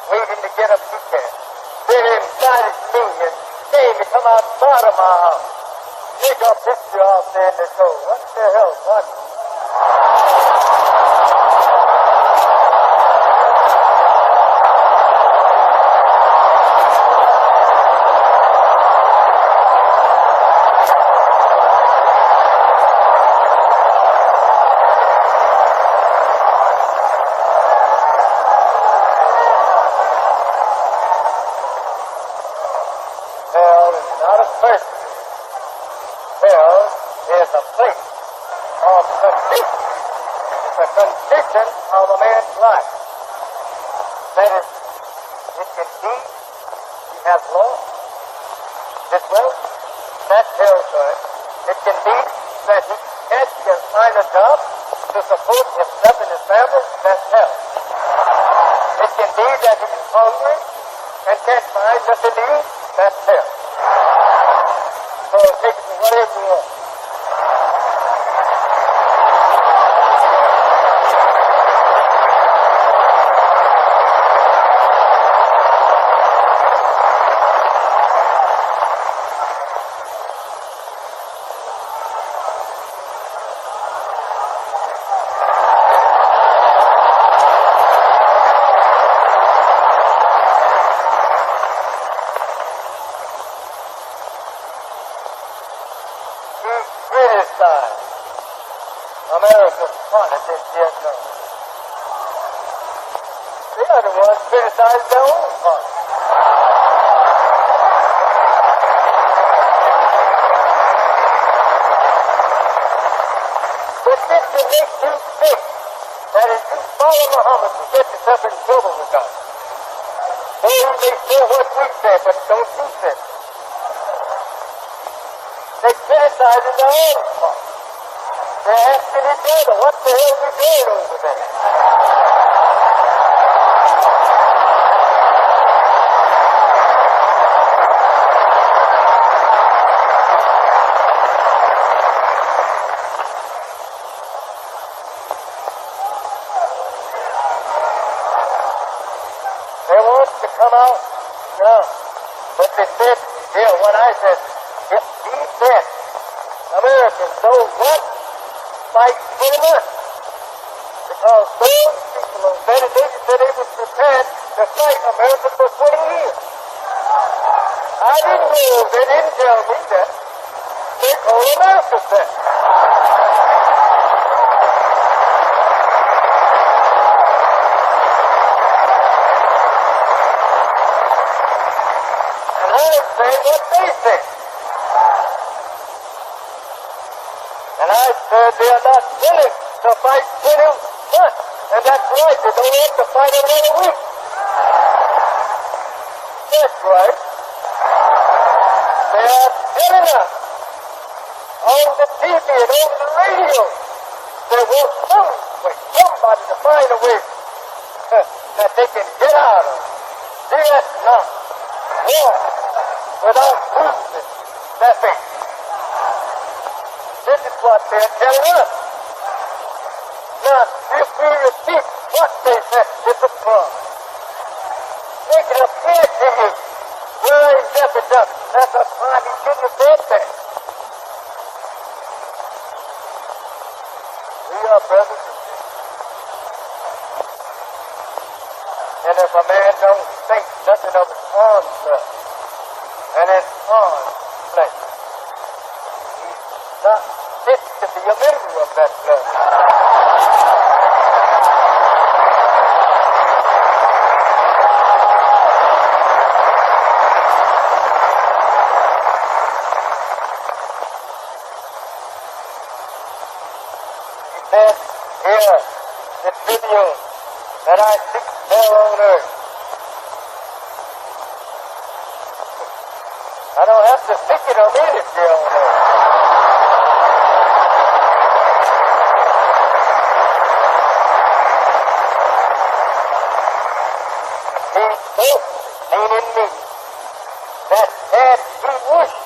waiting to get a peekaboo. Then invited me and came to come outside of my house, take a picture out there in the door. What the hell, what? Hell is not a person. Hell is a place of condition. It's a condition of a man's life. That is, it can be, he has lost his wealth, that's hell for him. It can be that he can find a job to support himself and his family, that's hell. It can be that he's hungry and can't find nothing to eat, that's hell. So take it to whatever you want. criticize America's part in Vietnam. They are the ones criticizing their own part. But this can make you think that if you follow Muhammad, you get yourself in trouble with God. They may say what we say, but don't you say it. They criticize their own part. They're asking each other, what the hell are we doing over there? They want to come out, yeah. But they said, here, what I said, he said, Americans don't what? Fight for us. Because those people on better days said they were prepared to fight America for 20 years. I didn't know, they didn't tell me that. They call America that. And I'm saying what they say. And I said they are not willing to fight 20 months. And that's right, they don't have to fight another week. That's right. They are telling us on the TV and over the radio they want somebody to find a way that they can get out of Vietnam war without losing their faith. This is what they're telling us. Now, if we repeat what they said, it's a promise. They can appear to you. We're in jeopardy. That's a crime. He shouldn't have said that. We are brothers and sisters. And if a man don't think nothing of his own blood and his own flesh, he's not fit to be a member of that blood. Said here, the Tribune, that I seek hell on earth. I don't have to seek it on any hell on earth. He spoke, meaning me, that had he wished,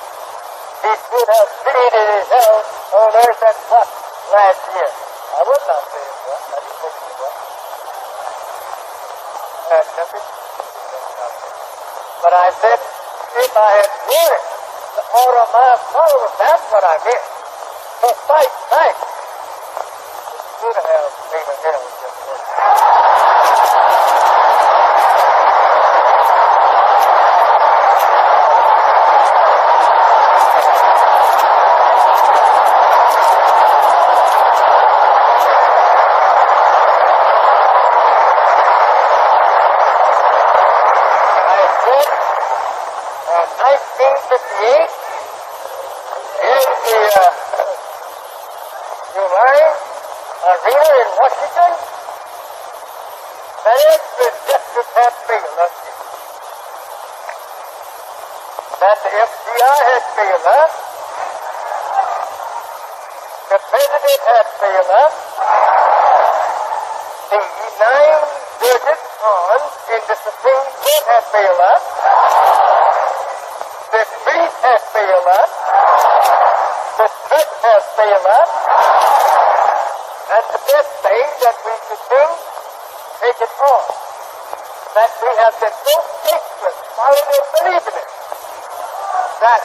he could have created his hell on earth at what last year. I would not say it was. I didn't think it was. Nothing. But I said, if I had wanted to order my followers, that's what I meant. To fight back. It should have made a hell just once. That the FBI had failed us, the President had failed us, the 9 judges on in the Supreme Court had failed us, the priest has failed us, the church has failed us, and the best thing that we could do, take it on, that we have been so faithless, following and believing it, that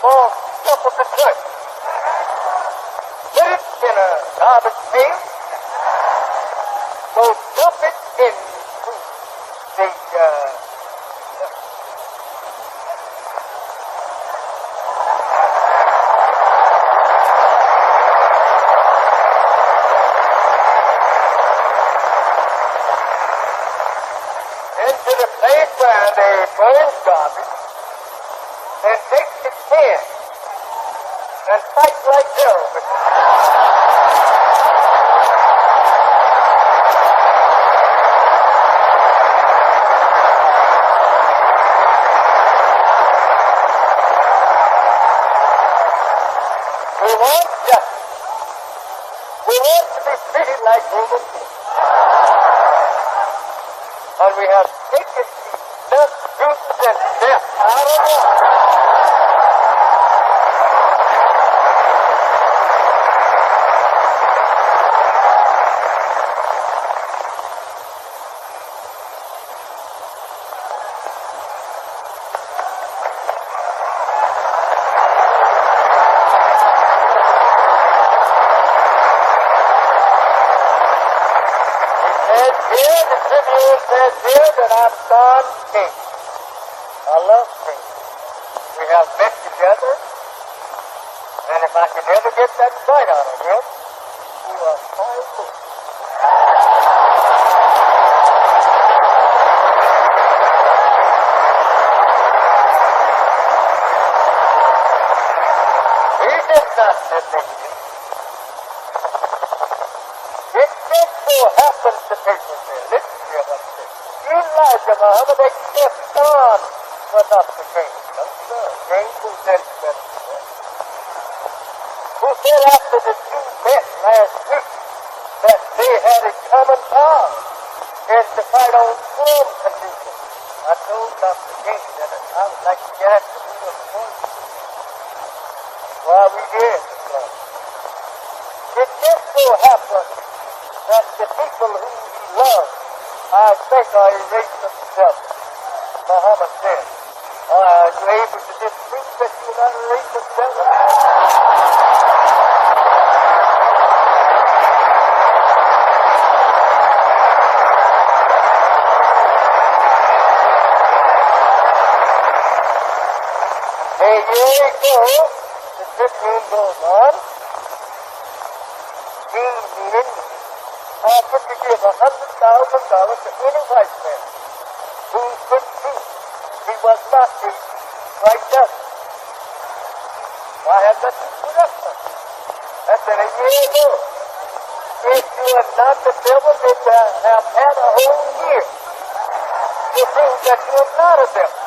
false stuff of the church, put it in a garbage bin, so dump it into the and they burn garbage, then take the pen and fight like hell with it. We want justice. We want to be treated like human beings. And we have taken these death, truth, and death out of life. Here, the Tribune says here that I'm Don King. I love King. We have met together, and if I could ever get that sight out of him, we are fine food. He did not defeat me. It just so happens the people say, listen to what it says. Elijah Muhammad accepts God was not the king. No, sir. King who said better than that. Who said after the two met last week that they had a common power and to fight on firm conditions. I told Dr. King that I would like to get after me of course. Why we did, Lord. It just so happens that the people who he loves, I think, are a race of devils. Muhammad said, are you able to disprove that you're not a race of devils? Here you go. The Tribune goes on. King Indian offered to give $100,000 to any white man who could prove he was not a white devil. Why have that to put up with? That's been a year ago. If you are not the devil, then you have had a whole year to prove that you are not a devil.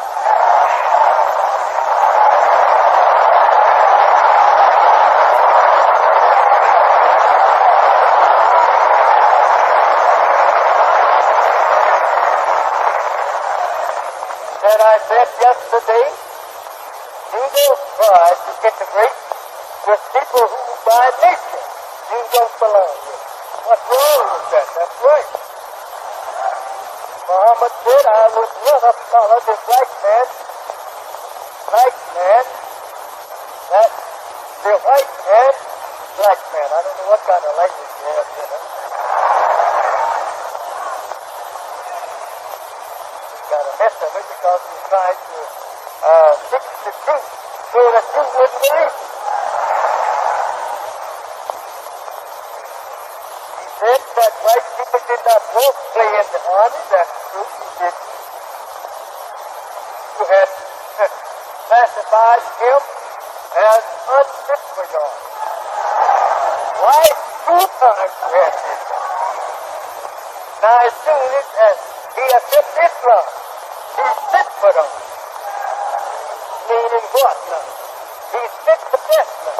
And I said yesterday, you don't try to integrate with people who by nature you don't belong with. What's wrong with that? That's right. Muhammad said, I would rather follow the black man, that the white man, black man. I don't know what kind of language you have, you know. Got a mess of it because he's trying to fix the truth so that you wouldn't believe it. He said that white people did not want to play in the army. That's true. He didn't. You had classified him as unfit for your army. White 2 times you had this. Now as soon as he accepts Islam, he's fit for them. Meaning what now? He's fit for death now.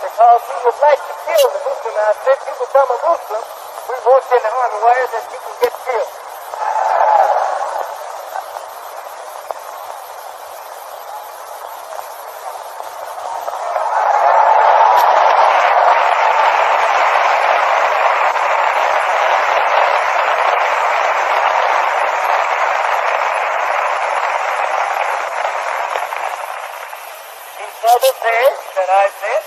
Because he would like to kill the Muslim. Now, if you become a Muslim, we want you in the army where that you can get killed. Other things that I said,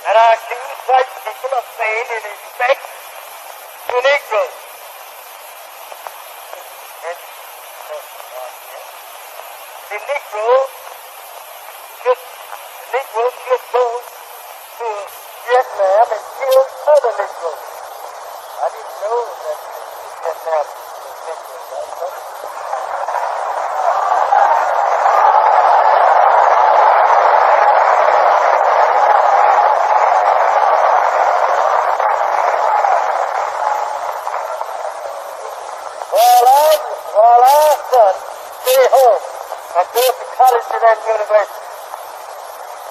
and I accuse white people of saying in respect to Negroes. The Negroes should go to Vietnam and kill other Negroes. I didn't know that Vietnam was Negroes. While our son stay home and go to college and university.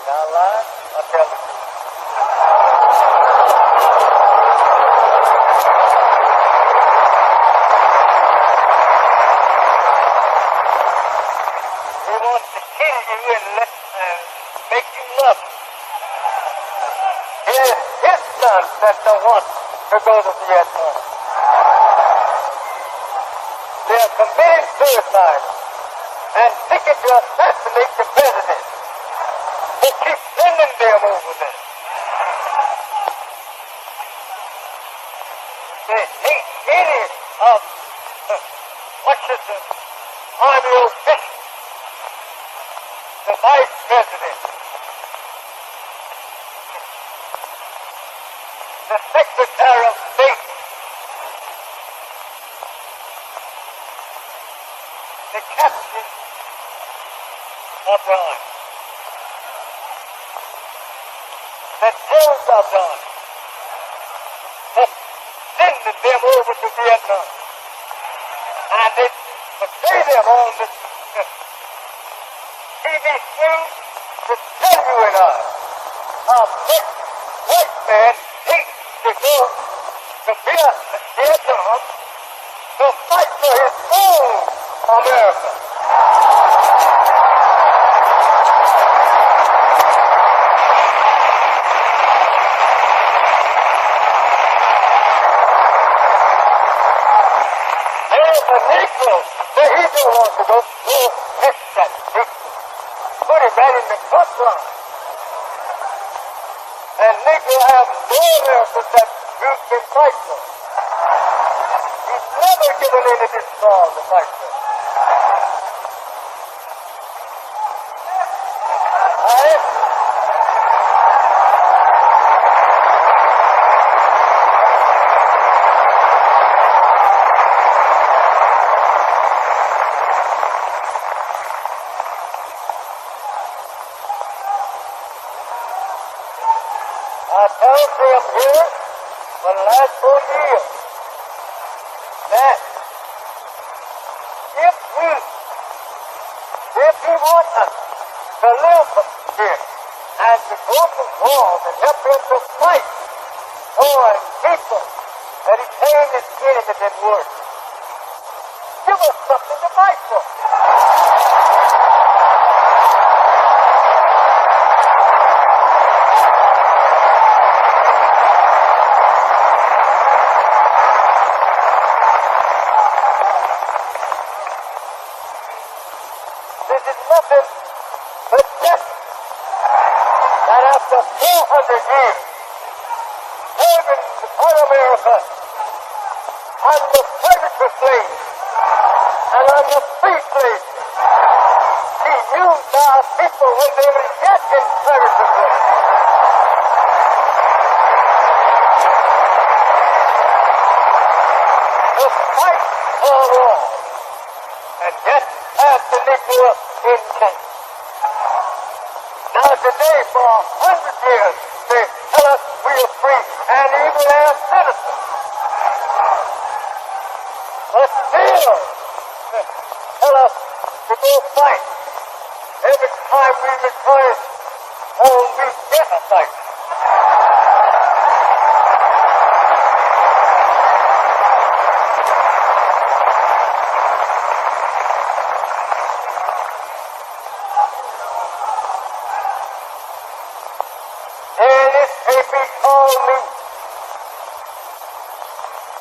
Now, lie, I'll tell the truth. He wants to kill you and make you love him. Here's his son that don't want to go to Vietnam. They are committing suicide and seeking to assassinate the president. They keep sending them over there. They hate any of Washington Army officials, the vice president, the secretary of state, the captain of the army, the generals of the army, for sending them over to Vietnam. And they portray them on the TV screen to tell you and I how much white man hates to go to Vietnam to fight for his own America. There's a Negro that he don't want to go. So catch that Negro. Put him right in the front line. And Negro have no Americans that you can fight for. He's never given any of this law to fight for. I told them here for the last 4 years that if we want us to live here and to go to war and help him to fight for people that he's saying his enemy didn't work, give us something to fight for. This is nothing but death that after 400 years, serving upon America under predatory slaves and under free slaves, he used our people when they were yet in predatory slaves. To fight for war, and yet have the Negro in chains. Now today, for 100 years, they tell us we are free and even as citizens. But still, they tell us to go fight. Every time we return home, we get a fight. They call me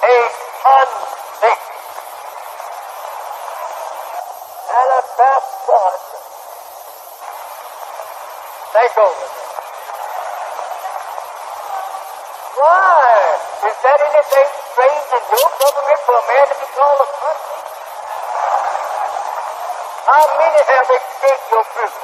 a convict and a bastard. Think over it. Why? Is that anything strange in your government for a man to be called a convict? How many have escaped your prison?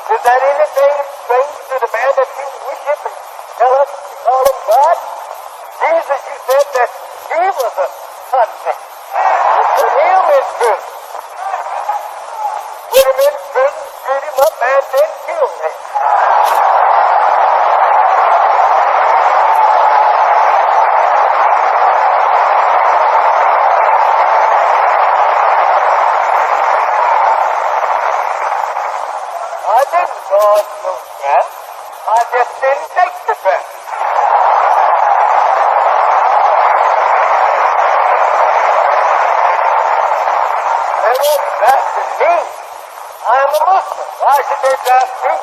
Is that anything strange to the man that you worship and tell us to call him God? Jesus, you said that killed him. Put him in prison, beat him up, and then killed him. I didn't cause no trap. I just didn't take the trap. They won't draft me. I'm a Muslim. Why should they draft me?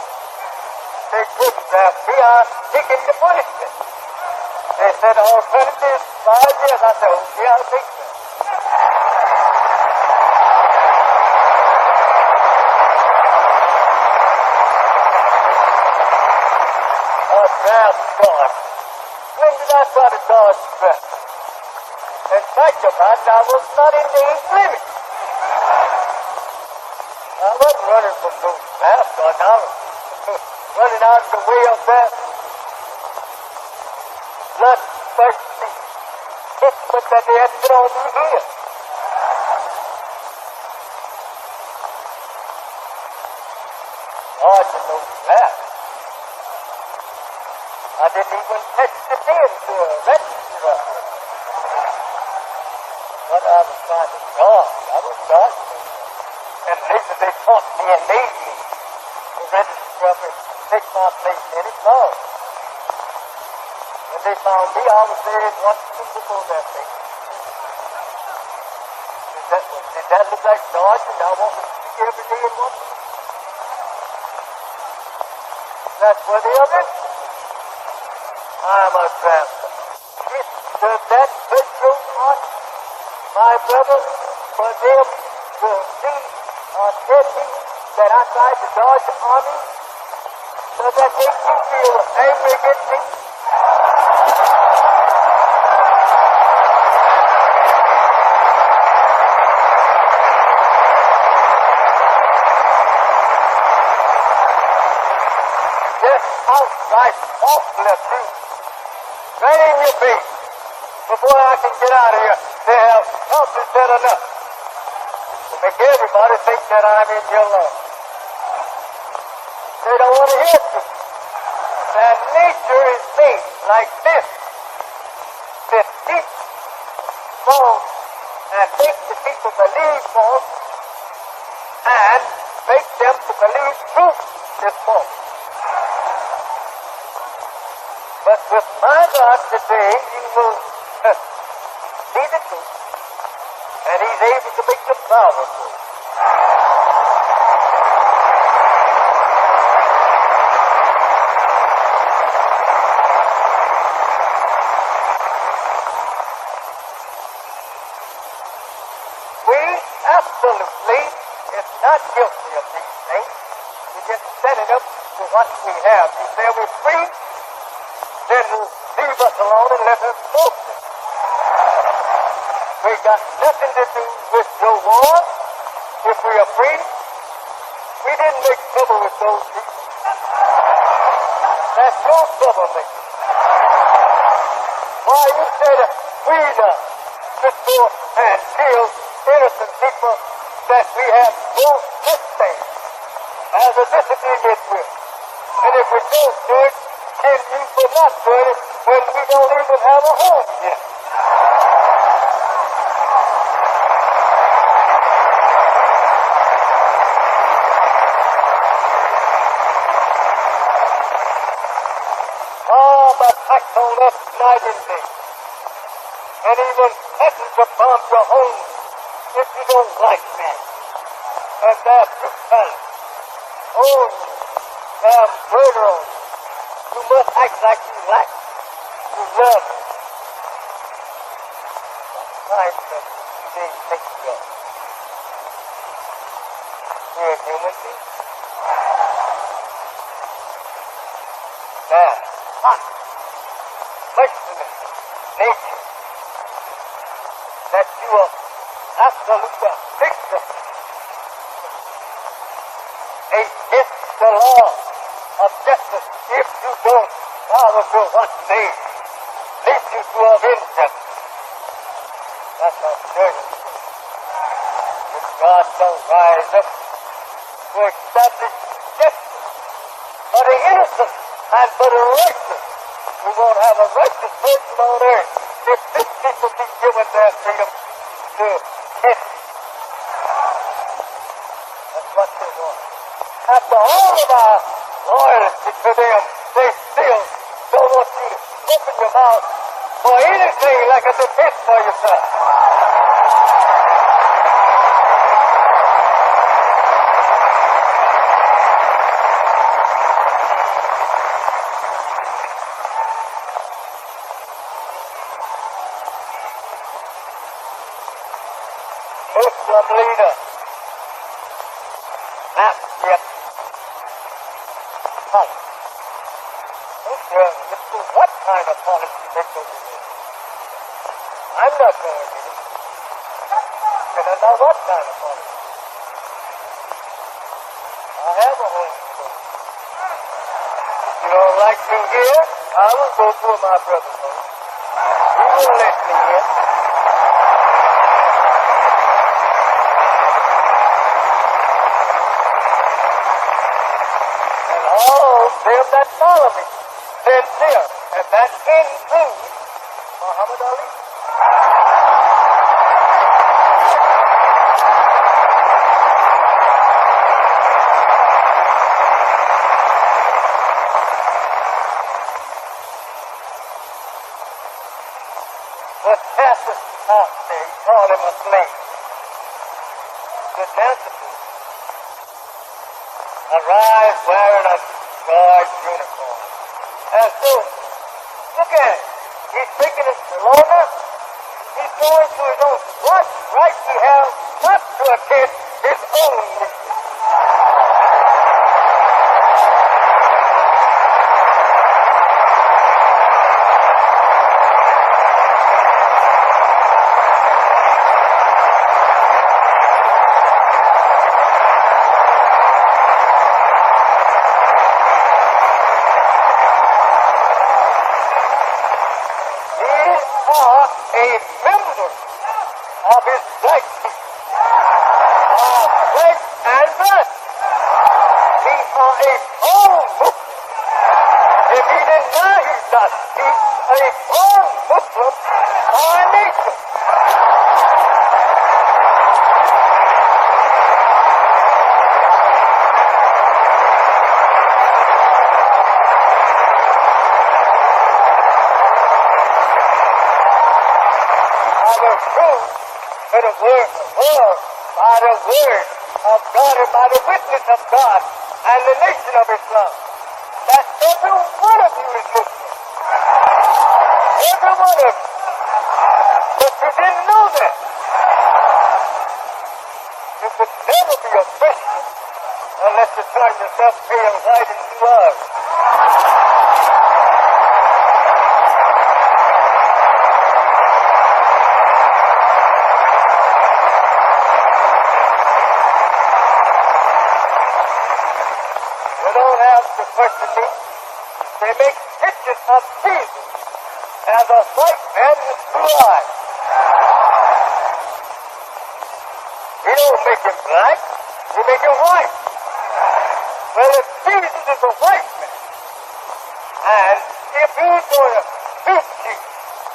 They couldn't draft me. I'm taking the punishment. They said alternative is 5 years. I said, okay, I'll take that. Draft God. When did I try to dodge draft? In fact, I was not in the age limit. I wasn't running from no draft God. I was running out of the way of that bloodthirsty judgment that they had put on me here. Dodging no draft. I didn't even touch the pin to a register of it. But I was trying to dodge. I was dodging it. And later they taught me and made me to register of it, take my place in it. No. When they found me, I was there in one before that thing. Did that look like dodging? I wanted to see every day in one. That's where the other. I'm a traveler. Does that touch your heart, my brother, for them to see or tell me that I tried to dodge the army? Does that make you feel angry against me? Just outright awful of you. Right in your face. Before I can get out of here, they have something said enough to make everybody think that I'm in your love. They don't want to hear it. That nature is made like this. To teach false and make the people believe false and make them to believe truth is false. But with my God today, He will see the truth, and He's able to make them powerful. We absolutely is not guilty of these things. We just set it up to what we have. You say we're free, then leave us alone and let us smoke them. We got nothing to do with your war. If we are free, we didn't make trouble with those people. That's your troublemaker. Why, you said we done just go and kill innocent people that we have no such thing as a discipline gets with. And if we don't do it, kill you for not doing it when we don't even have a home yet. Attacks on us night and day, and even threatens upon your home if you don't like that. And their brutality. Oh, their murder on you. You must act like you like it. You love it. Sometimes you didn't think you are. We're human beings. Now, questioning nature that you are absolutely victim against the law of justice if you don't follow to what they lead you to of injustice. That's not good. You God shall rise up to establish justice for the innocent and for the righteous. We won't have a righteous person on earth if this people be given their freedom to test. That's what they want. After all of our loyalty to them, they still don't want you to open your mouth for anything like a defense for yourself. Muslim leader, not yet policy. What kind of policy they go to do? I'm not going to do it. And I know what kind of policy. I have a home school. If you don't like me here, I will go to my brother's home. He will let me in. And all them that follow me, sincere, and that includes Muhammad Ali. The Chastisement, they call him a slave. The Chastisement arrived wearing a George uniform. And so, look at it. He's taking his longer. He's going to his own. What right he has not to attend his own meeting? A member of his black people, flesh and blood. He are a born Muslim. If he denies he's not, he's a born Muslim by nature. By the word of God and by the witness of God and the nation of Islam, that every one of you is Muslim. Every one of you. But you didn't know that. You could never be a Christian unless you turn yourself pale, white, and blue eyes. Question me. They make pictures of Jesus as a white man with blue eyes. You don't make him black, you make him white. Well, if Jesus is a white man, and if he's going to beat you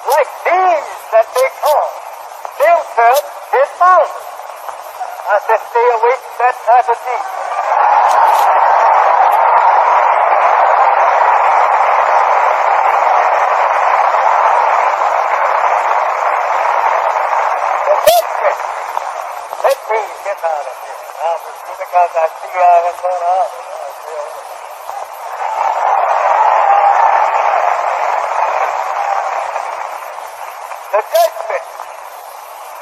like these that they call themselves his followers, I said stay away from that type of Jesus. Let me get out of here. Now, because I see I haven't gone out. The judgment.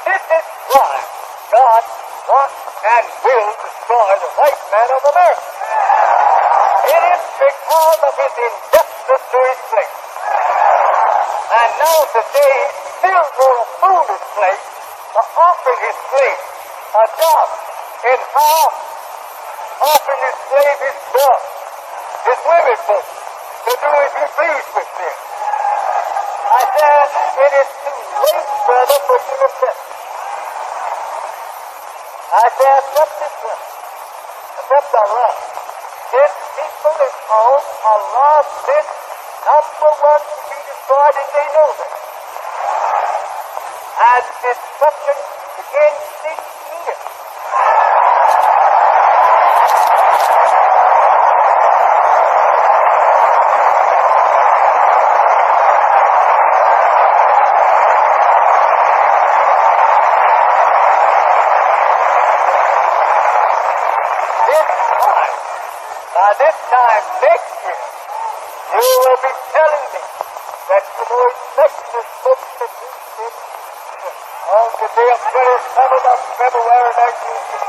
This is why God wants and will destroy the white man of America. It is because of his injustice to his place. And now today, still more a foolish place to offer his slave a job in how offering his slave his job, his women folk, to do as he pleased with them. I said, it is too late, brother, for you to set. I say accept this one. Accept Allah. This people is on Allah's list, number one to be destroyed, and they know that. And destruction begins this year. By this time next year, you will be telling me that the Lord expects is supposed to do this on the day of 27th of February 1960.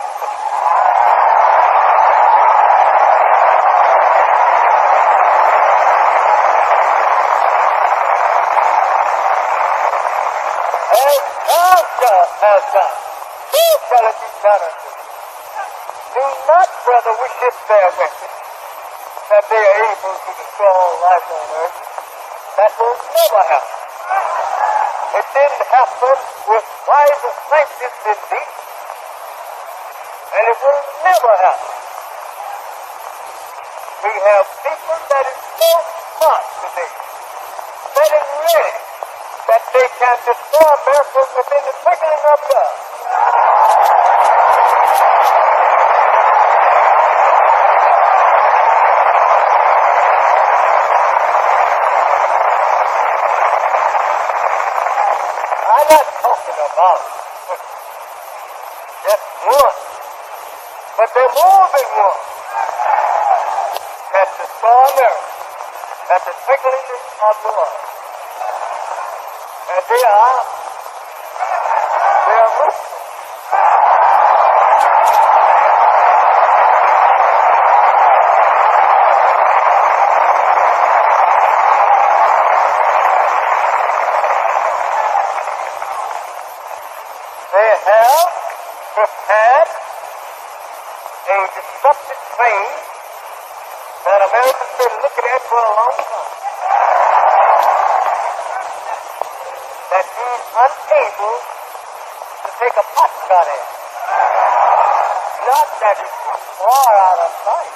As God has done, so shall it be done unto you. Do not, brother, wish it their weapons, that they are able to destroy all life on earth. That will never happen. It didn't happen with wise scientists indeed, and it will never happen. We have people that is so smart today, getting ready that they can destroy America within the twinkling of an eye. I'm not talking about just one, but they're more than one that destroy America at the twinkling of the eye. And they are Muslims. They have prepared a destructive plan that Americans have been looking at for a long time. That he's unable to take a pot shot at. Not that he's too far out of sight,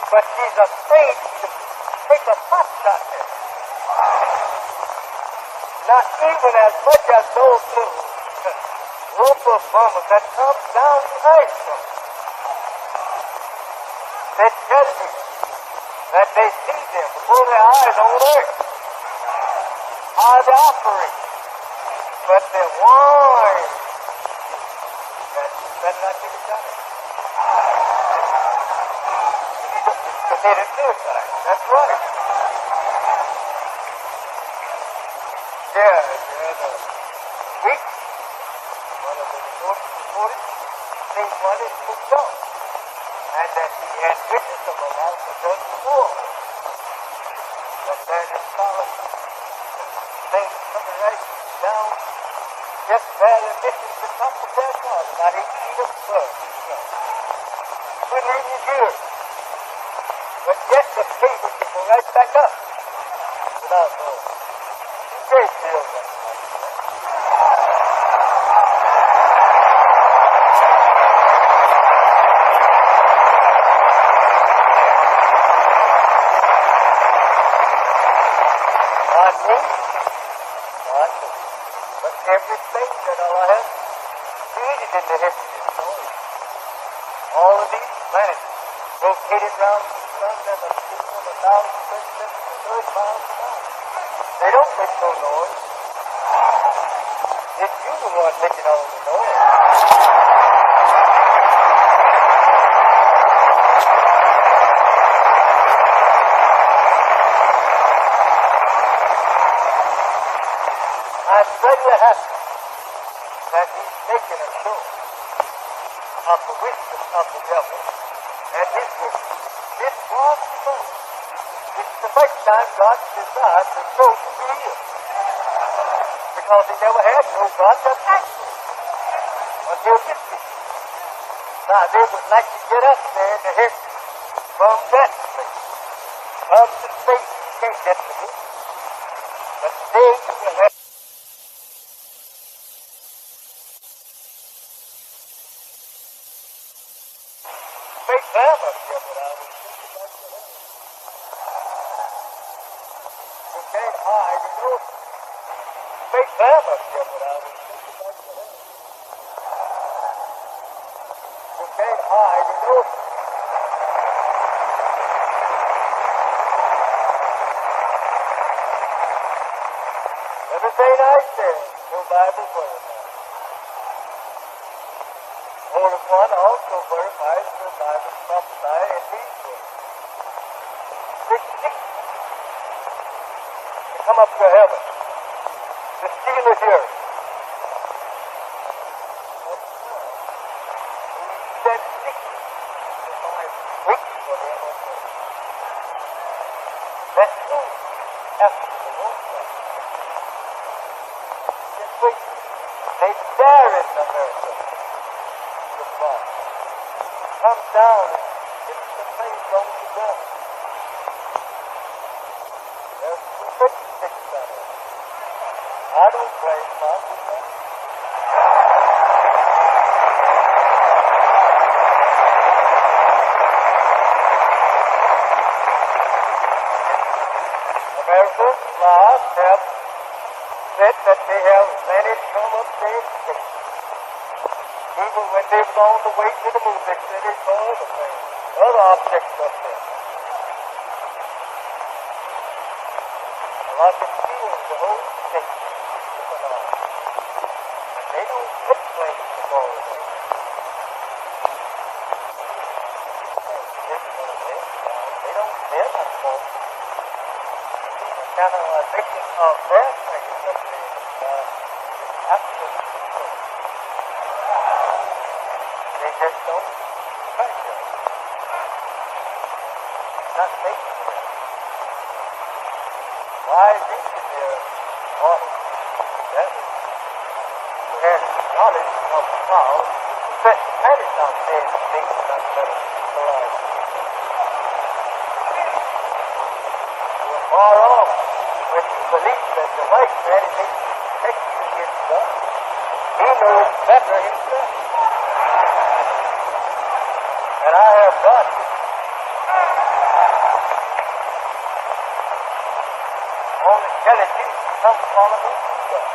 but he's afraid to take a pot shot at. Not even as much as those little local bombers that come down the iceberg. They tell you that they see them before their eyes on earth. How they operate. But they're warned that you better not get it done. Committed suicide. That's right. The week, one of the reported, think one is moved on. And that he had witnessed of a lot of the done before. But then it's solid. Things coming right down, just barely missing the top of their car, about 8 feet of blood. Couldn't even hear it. But yet the cable can go right back up without noise. Great deal of that. But everything that Allah has created in the heavens is noise. All of these planets rotated around the sun at a speed of 1,037 miles an hour. They don't make no noise. It's you the one making all the noise. I'm very happy that he's making a show of the wisdom of the devil and his wisdom. This was so. It's the first time God desired to show to real. Because he never had no God that acted until this week. Now they would like to get up there in the heavens from that place. From the space you can't get to me. But they will have Big famine here, but I was thinking about the hell. You can't hide your nose. Big famine here, but I was thinking about the hell. You can't hide your nose. Everything I said, no Bible word. Holy One also verifies the Bible prophesy in these words. 6:6. To come up to heaven. The seal is here. He said 6. Wait for them on earth. That soon after the Lord comes. Just wait. They dare in America. Come down and get the place on the ground. There's some big sticks on it. I don't blame Mom. Americans last have said that they have managed to come up there and stay. Even when they've gone the way to the moon, they said they saw other things, other objects up there. Well, I can feel the whole state moving on. And they don't put things to go away. They don't live on both. The canonization of their things simply is absolutely true. They just don't pressure. Not making it. Why reach in their audience together? Who has knowledge of how to set many not saying things not better for life. You're far off when you believe that the right man is able to protect you against God. He knows better himself. And I have done. I'm only telling you to come follow me to God.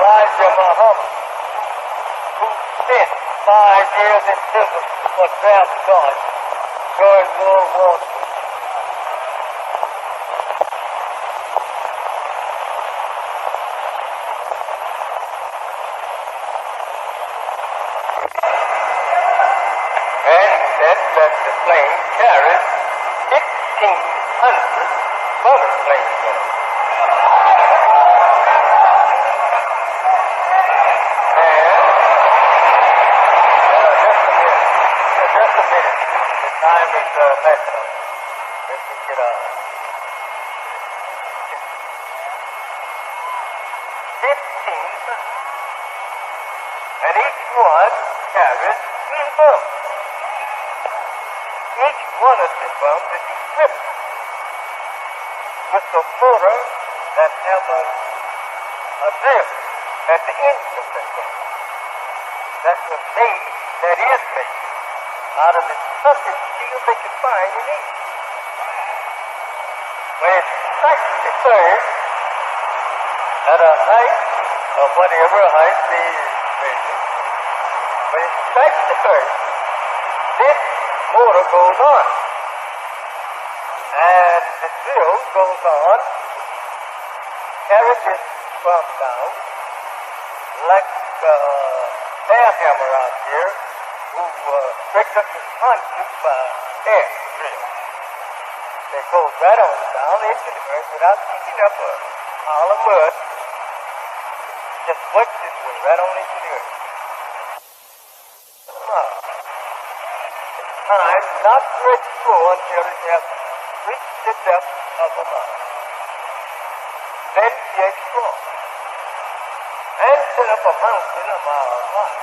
Elijah Muhammad, who spent 5 years in prison for theft God during World War II. That the plane carries 1,500 bonus planes in it. And just a minute. The time is messing up. Let me get on. 1,500. And each one carries 3 bombs. Each one of the bombs is equipped with a motor that has a drill at the end of the thing. That was made, that is made, out of the toughest steel they could find in Egypt. When it strikes the earth at a height of whatever height they measure, when it strikes the earth, this motor goes on, and the drill goes on, carries this bomb down, like the bear hammer out here, who breaks up his concrete by air drill. They go right on down into the earth without picking up a pile of mud, just works its way right on into the earth. Time not to explore until it has reached the depth of a mile. Then she explored and set up a mountain a mile high.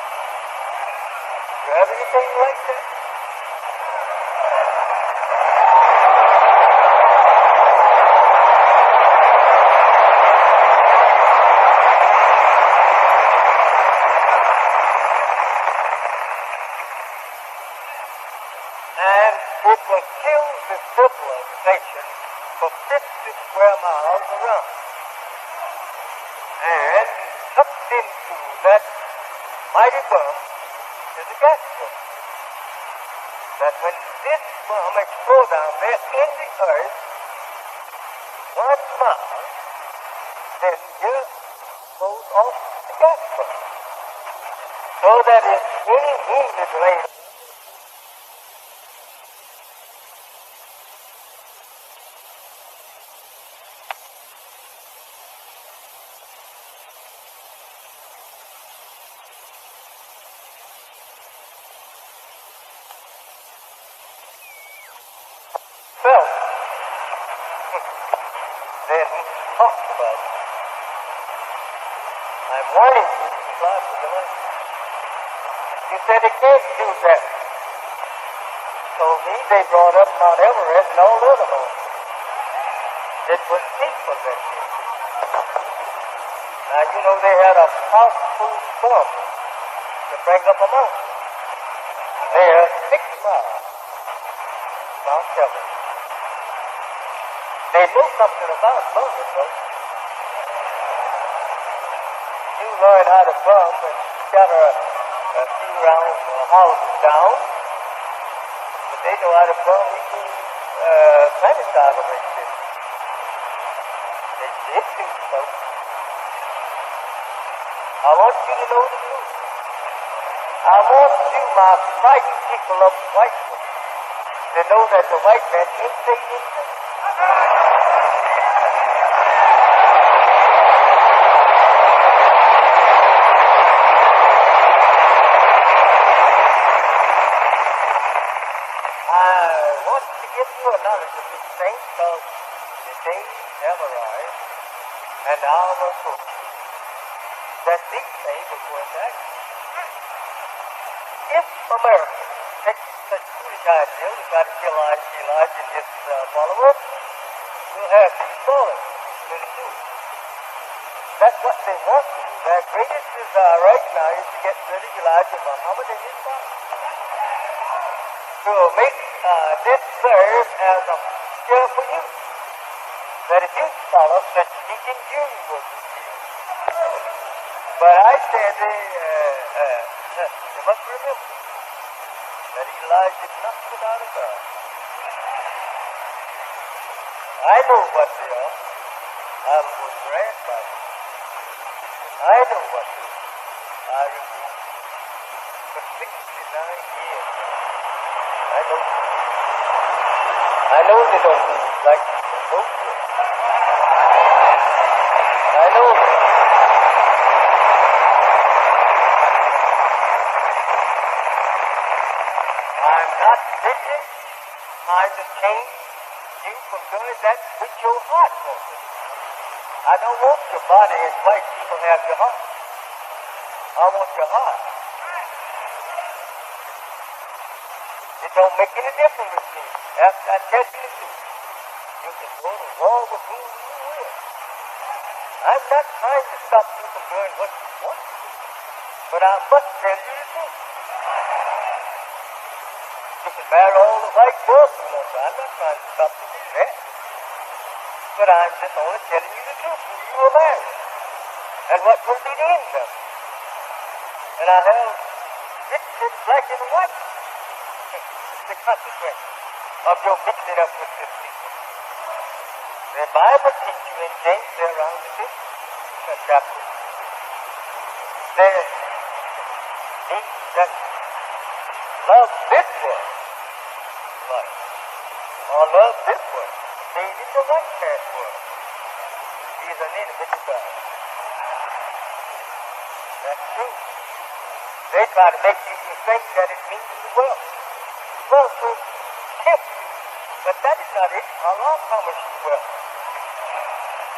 You have anything like that? it will kill the civilization for 50 square miles around. And tucked into that mighty bomb is a gas bomb. That when this bomb explodes down there in the earth, 1 mile, then here goes off the gas bomb. So that if any wounded lady felt, then talked about it. I'm warning you to fly for your life. You said it can't do that. Told me they brought up Mount Everest and all the other mountains. It was people that did. Now, you know they had a powerful storm to bring up a mountain. They're 6 miles from Mount Everest. They know something about bumping, though. You learn how to bump and scatter a few rounds or houses down, but they know how to bump even planet operation. They did do so. I want you to know the truth. I want you, my frightened people of white men, to know that the white man ain't saying anything. Knowledge of these things, because the days have arrived and hour approaching that these things are going to happen. If America takes such foolish idea to try to kill Elijah and his followers, we'll have to install it to the truth. That's what they want to do. Their greatest desire right now is to get rid of Elijah Muhammad and his followers. To make this serve as a cure for you. That if you follow such teaching, you will be healed. But I said you must remember that Elijah is not without a God. I know what they are. I was raised by them. I know what they are. I repeat, for 69 years, I know. I know they don't move like people both do. I know that. I'm not thinking trying to change you from doing that which your heart wants to do. I don't want your body as white people have your heart. I want your heart. It don't make any difference with me. After I tell you the truth, you can go to war with whom you will. I'm not trying to stop you from doing what you want to do, but I must tell you the truth. You can marry all the white girls you want to. I'm not trying to stop you from that. But I'm just only telling you the truth. You will marry. And what will be the end of it? And I have it black and white. The consequence of your mixing up with this people. The Bible teaches you in James there around the 5th chapter. Says, he that loves this world, life, or loves this world, stayed in the right hand world. He is an enemy to God. That's true. They try to make you think that it means the world. Well, to tempt you. But that is not it. Allah promised you wealth.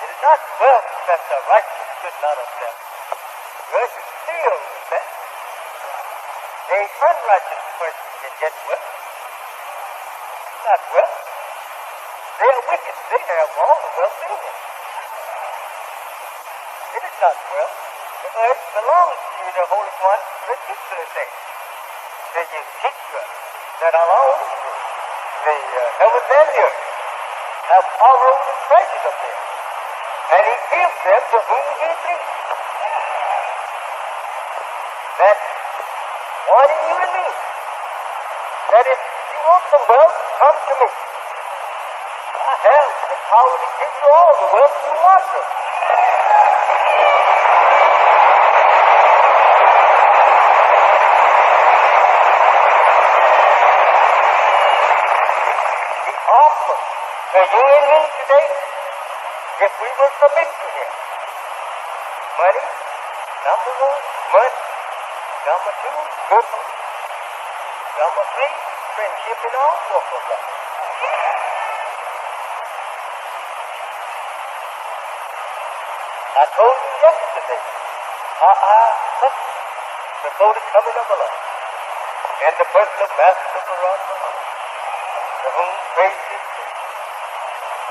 It is not wealth that the righteous should not accept. Wealth is still that. A unrighteous person can get wealth. It's not wealth. They are wicked. They have all the wealth in them. It is not wealth. The earth belongs to you, the Holy One, particular thing. They just teach you that Allah owns you. the heavens and the earth have borrowed the treasures of them, and he gives them to whom he pleases. That's one in you and me. That if you want some wealth, come to me. I have the power to give you all the wealth you want to. He offers to you and me today, if we will submit to him. Money, number one, money. Number two, goodness. Number three, friendship in all walks of life. I told you yesterday how I suffered before the coming of the Lord, and the person of Master Barak, to whom praise is due.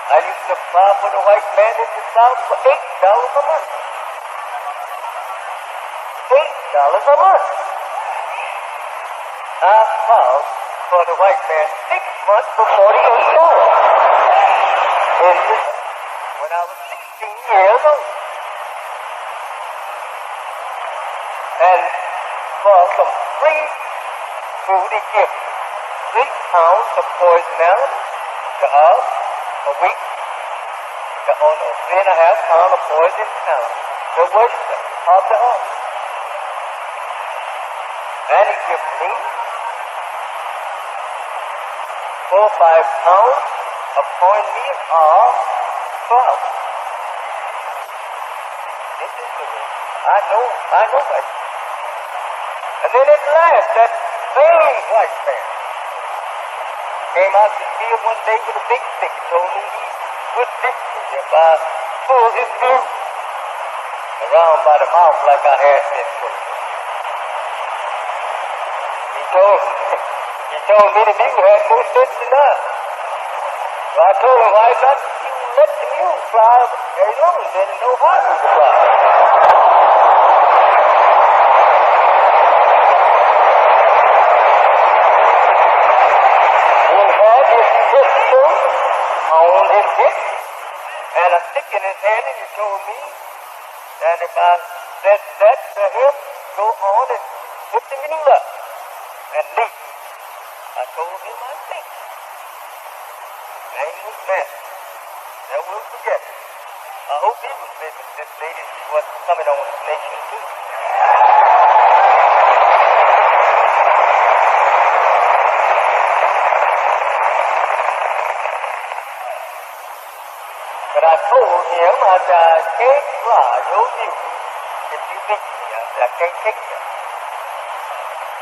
I used to fly for the white man in the South for $8 a month. $8 a month. I filed for the white man 6 months for $48. When I was 16 years old. And for some free food, he gave 3 pounds of poison arrow to us a week. Oh no, 3.5 pounds of poison arrow to worship of the altar. And he gave me 4 or 5 pounds of cornmeal or flour. This is the way. I know that. And then at last, that same white man came out to field one day with a big stick and told me he would fix me if I pulled his beard around by the mouth like I had been pulling. He told me the mule had no sense in that. So I told him, why not you let the mule fly alone, then no harm to fly. He had his pistol on his hip and a stick in his hand, and he told me that if I said that to him, go on and put the mule up and leave. I told him I think. Name was Matt. Never will forget it. I hope he was living this day to see what's coming on his nation too. But I told him, I said, I can't fly your mule if you beat me. I said, I can't take that.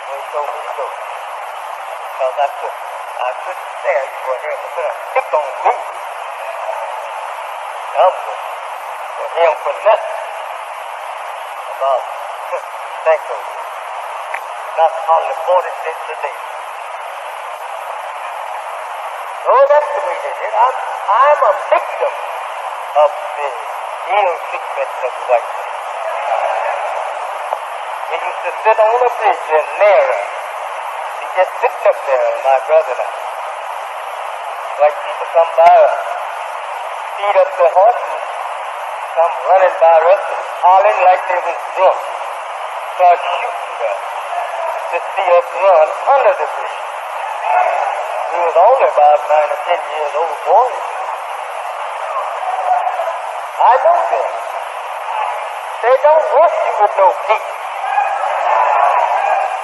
So he told me to go. Because I couldn't stand for him to put a stick on me. For him for nothing. About, thank you. Not only 40 cents a day. So that's the way they did. I'm a victim of the ill treatment of the white man. We used to sit on a bridge in Nara. Just sitting up there, my brother and I. White people come by us, speed up the horse and come running by us and hollering like they was drunk. Start shooting us to see us run under the bridge. We was only about 9 or 10 years old boys. I know them. They don't rush you with no peace.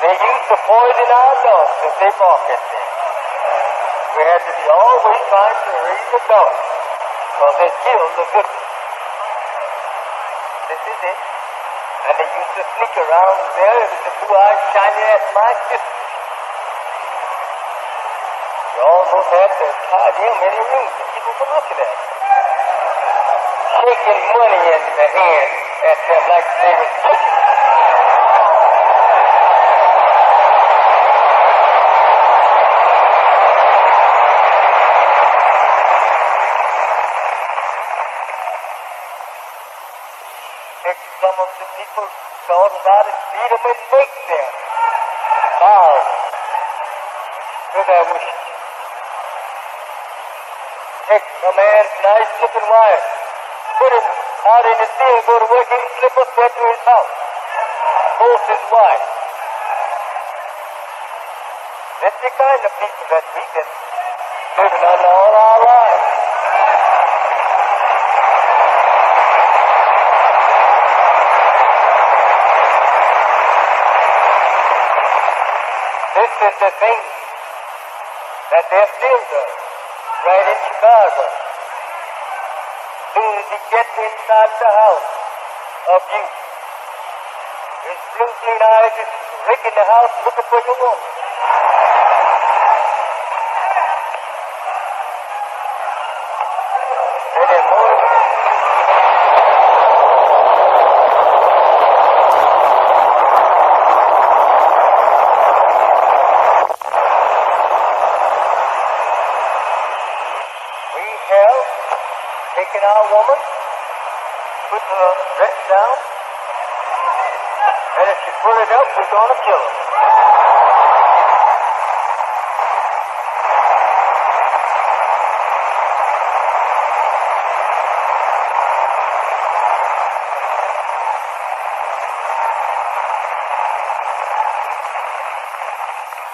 They used to poison our dogs if they bark at them. We had to be always trying to raise the dogs, because they killed the victim. This is it. And they used to sneak around there with the blue eyes shining at my sister. We almost had to tie them in a room to keep them from looking at them. Shaking money in the hand at them like they were chickens. Some of the people thought about it, beat them and make them bow to their wishes. take a man's nice-looking wife, put him out in the sea and go to work in slippers, get to his house, force his wife. That's the kind of people that we can live under all our lives. This is the thing that they're still doing right in Chicago. As soon as he gets inside the house of you, his blue clean eyes is raking the house looking for your woman. Taking our woman, put her dress down, and if she pull it up, we're going to kill her.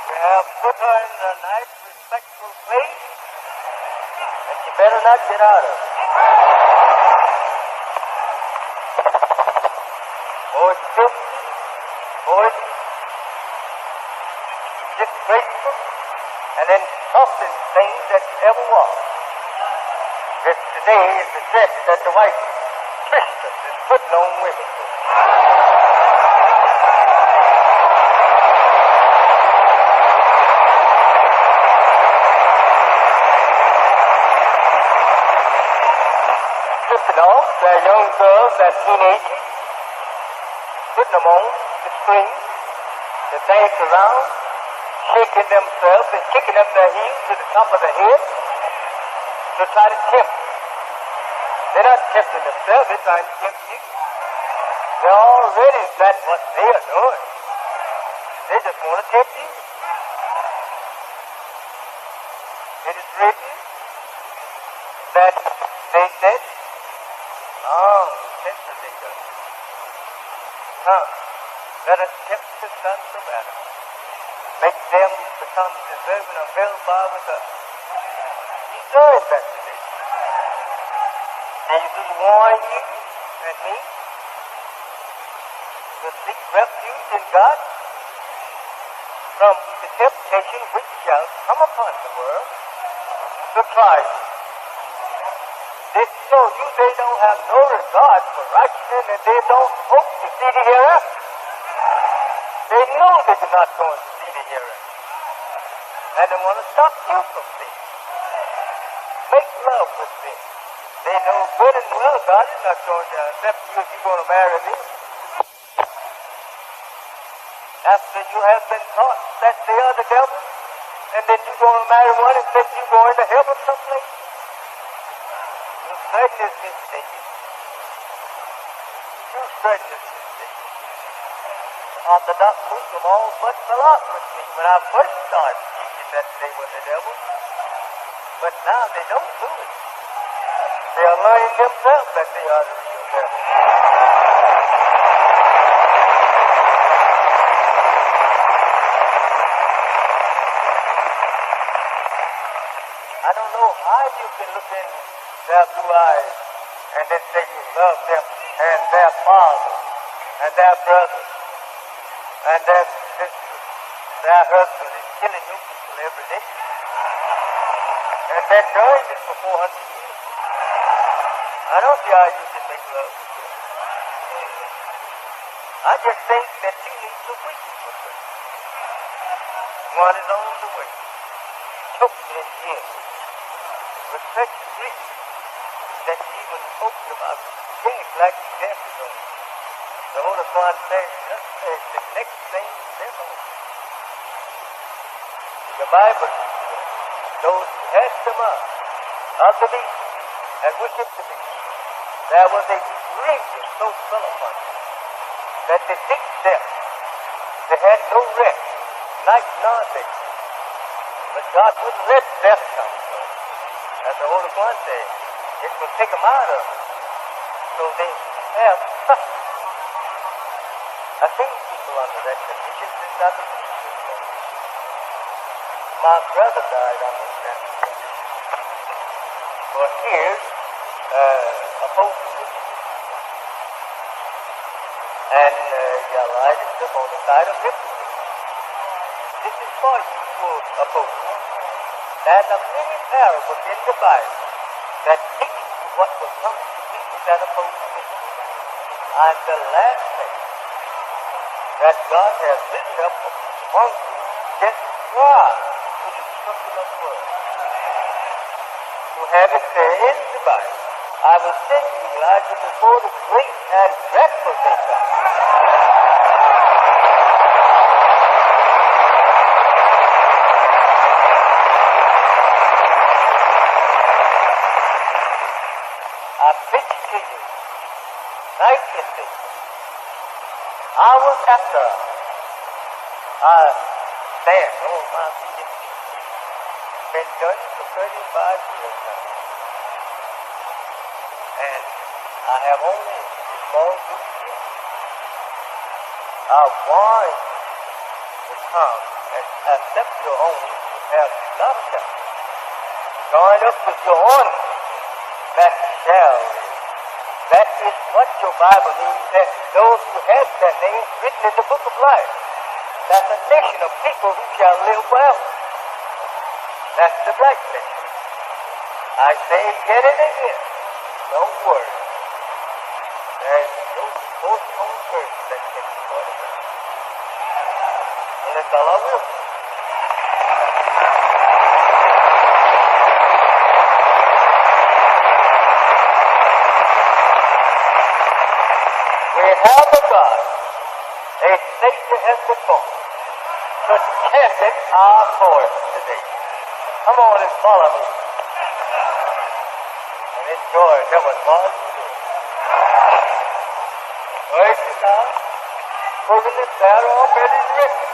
We have put her in a nice, respectful place, and she better not get out of it. Or it's filthy, or it's disgraceful, and then toughest thing that ever was. This today is the dress that the white Christians is putting on women. Stripping off their young girls, their teenagers, putting them on the string, to dance around, shaking themselves and kicking up their heels to the top of the head to try to tempt you. They're not tempting themselves, they're trying to tempt you. They're already, that's what they're doing. They just want to tempt you. It is written that they said, tempt the victor. Come, let us tempt the sons of Adam. Make them become deserving of hellfire with us. He does that today. Jesus warned you and me to seek refuge in God from the temptation which shall come upon the world to try you. They show you they don't have no regard for righteousness and they don't hope to see the hereafter. They know that you're not going to see the hereafter. And they want to stop you from seeing. Make love with them. They know good and well God is not going to accept you if you're going to marry me. After you have been taught that they are the devil, and then you're going to marry one and think you're going to heaven someplace. Your search is mistaken. Your search is mistaken. Orthodox Muslim all but fell out with me when I first started teaching that they were the devil. But now they don't do it. They are learning themselves that they are the real devil. I don't know how you can look in their blue eyes and then say you love them and their father and their brother and their sister, their husband is killing your people every day. And they're doing this for 400 years. I don't see how you can make love with them. I just think that you need to wait for them. One is on the way, choked in him with such grief that he was spoken about things like death zone. The Holy Quran says the next thing they're on. The Bible, those who had them up of the beast and worshipped the beast, there was a grief so fell upon them that they seeked death. They had no rest, night nor day. But God wouldn't let death come to them. as the Holy One said, it will take them out of it. So they have suffering. I've seen people under that condition since I've been teaching them. My brother died under that condition. But here's a post and you lighted them on the side of victory. This is for you, opposers. There's a many parables in the Bible that teach you what will come to people that oppose me. And the last thing that God has written up among you just prior to the destruction of the world. To have it there in the Bible, I will send you, Elijah, before the great and dreadful day comes. I preach to you, night and day, hours after I stand on my feet and feet. Been done for 35 years now. And I have only a small group here. I want to come and accept your own who have not accepted. Join up with your own that shall. That is what your Bible means, that those who have their names written in the book of life. That's a nation of people who shall live forever. That's the black nation. I say again and again, don't worry. There's no force on earth that can destroy the earth. And that's all I will. We have a God, a Savior has been born, to chasten our cause today. Come on and follow me. And enjoy never more than you. Praise to God, for the matter already written.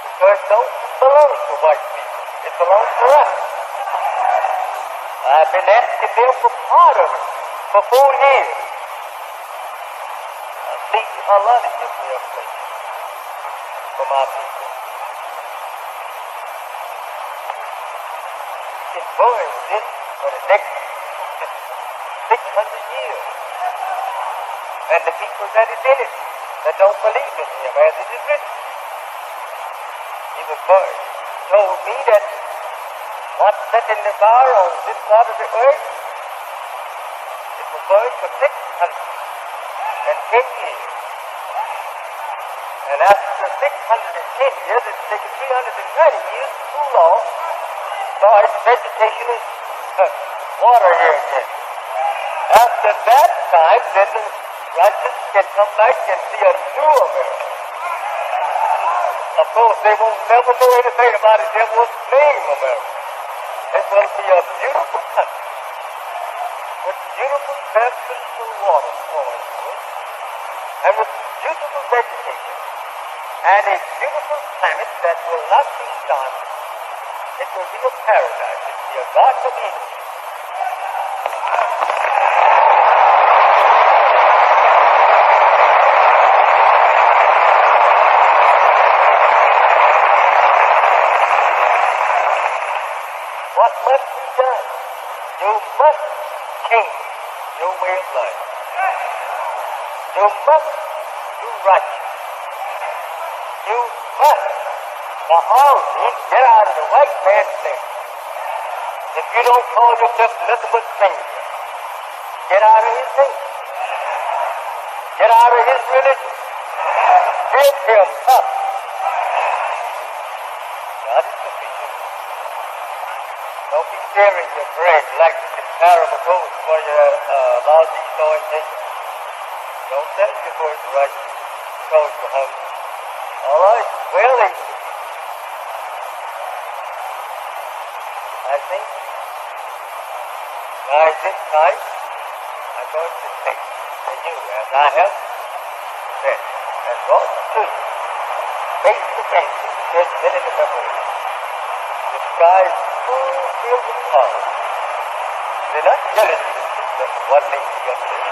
Because it don't belong to white people. It belongs to us. I've been asking them for part of it for 4 years. See, Allah gives me a place for my people. It's going this for the next 600 years. And the people that is in it, that don't believe in him as it is written. He was burned. He told me that what's set in the fire on this part of the earth, it was burned for 610 years. And after 610 years, it's taken 390 years to cool off, start vegetation and water here again. After that time, then the righteous can come back and see a new America. Of course, they won't never know anything about it. They will claim America. It will be a beautiful country with beautiful transcendental water flowing through it, and with beautiful vegetation, and a beautiful planet that will not be starved. It will be a paradise. It will be a garden of Eden. What must be done? You must change your way of life. You must do right. You must, for all these, get out of the white man's name. If you don't call yourself nothing but stranger, get out of his name. Get out of his religion. Give him up. God is sufficient. Don't be sharing your bread like the parable goes for your lousy sowing things. Don't sell your birthright because you're hungry. All right, well, I think by this time I'm going to say to you, as I have said, and brought to you, face to face, this minute of memory. The sky is full fields of power. They're not jealous of one nation up there.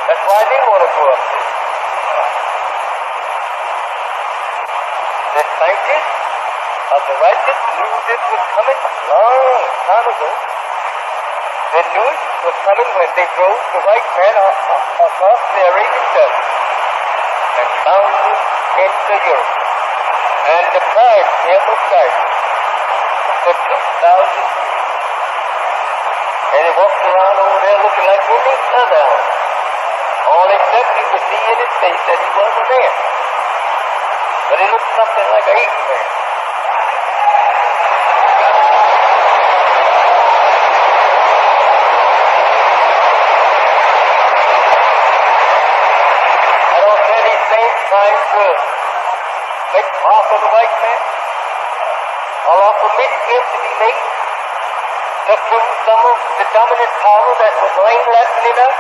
That's why they want to go up there. The scientists of the righteous knew this was coming a long time ago. They knew it was coming when they drove the white man across the Arabian Desert and found him into Europe and deprived him of sight for 2,000 years. And he walked around over there looking like any other animal, all except you could see in his face that he was a man. But he looked something like an ape man. I don't say these things trying to make off of the white man, or permitted him to be made to prove some of the dominant power that was laying lesson in us,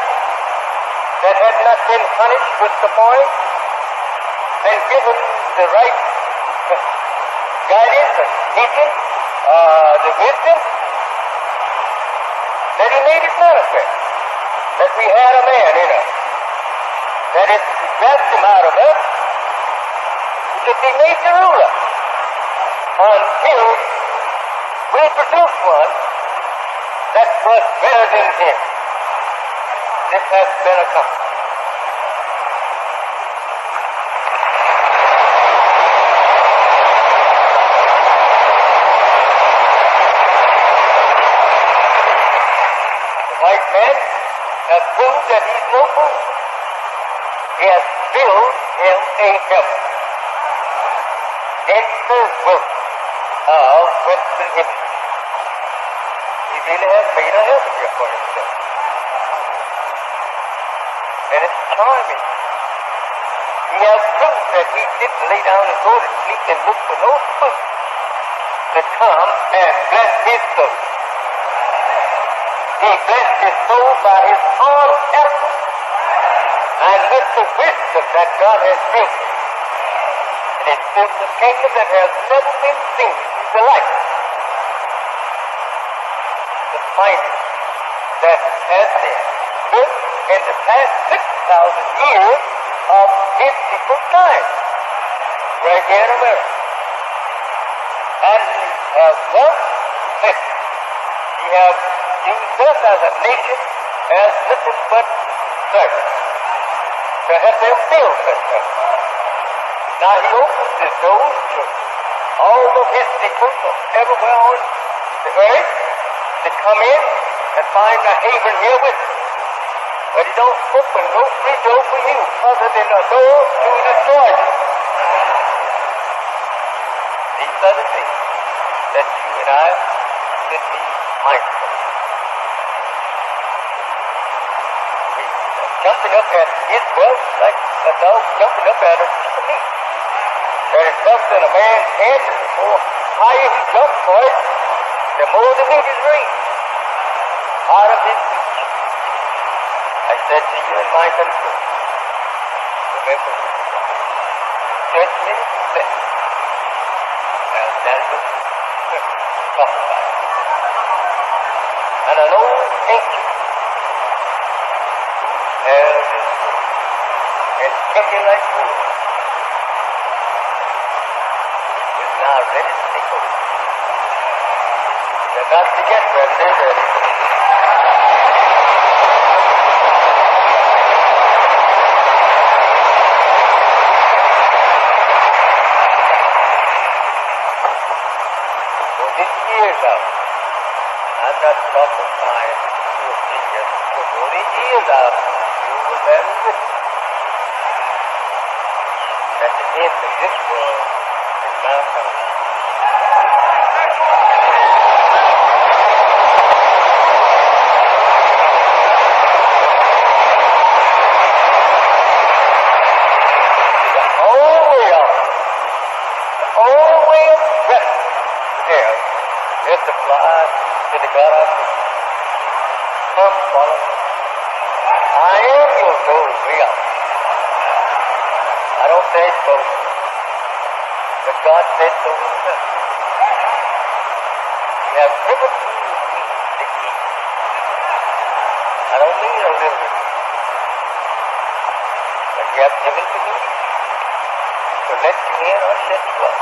that had not been punished with the point and given the right guidance and teaching, the wisdom, that he made it manifest that we had a man in us, that if we grabbed him out of us, he could be made to rule us until we produced one that was better than him. This has been accomplished. The white man has proved that he's no fool. He has built him a heaven in the work of Western history. He really has made a heaven here for himself. And it's charming. He has proved that he didn't lay down and go to sleep and look for no food to come and bless his soul. He blessed his soul by his own effort and with the wisdom that God has given him. And it's built a kingdom that has never been seen in the life. The finest that has been built in the past 6,000 years of his people's time, right here in America. And he has once said, he has used us as a nation as nothing but servants to help them build themselves. Now he opens his doors to all of his people from everywhere on the earth to come in and find a haven here with him. But he don't open no free door for you other than a door to destroy you. These are the things that you and I should be mindful of. We are jumping up at his wealth like a dog jumping up at a piece of meat. There is dust in a man's head, and the more higher he jumps for it, the more the meat is raised out of his reach. I said to you in my concern, remember, judgment is left, as Daniel prophesied. And an old ancient has and kicking like wood is now ready to take over. They're not to get ready, they're ready. I'm not prophesying to a period for 40 years out. You will bear witness that the end of this world is now coming. The only way of rest there is to fly to the God of peace. Come follow me. I am your way out. I don't say so, but God said so himself. have given to me the key. I don't mean a little bit, but you have given to me to let you in or shut you up.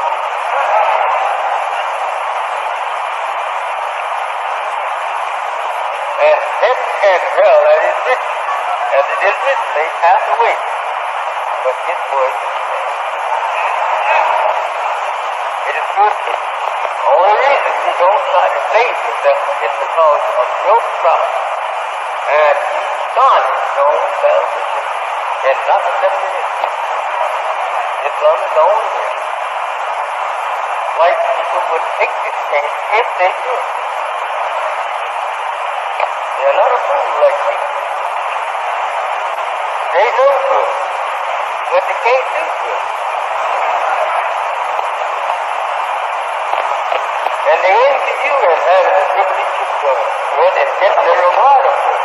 And death and hell, as it is written, they pass away, but his word is faith. It is good. The only reason you don't try to save yourself is because of your pride. And you start your own salvation and not accepting it. Islam is the only way. White people would take this chance if they could. They are not a fool like me. They know good, but they can't do good. And they envy you and having the privilege of God, when it's getting their reward of it.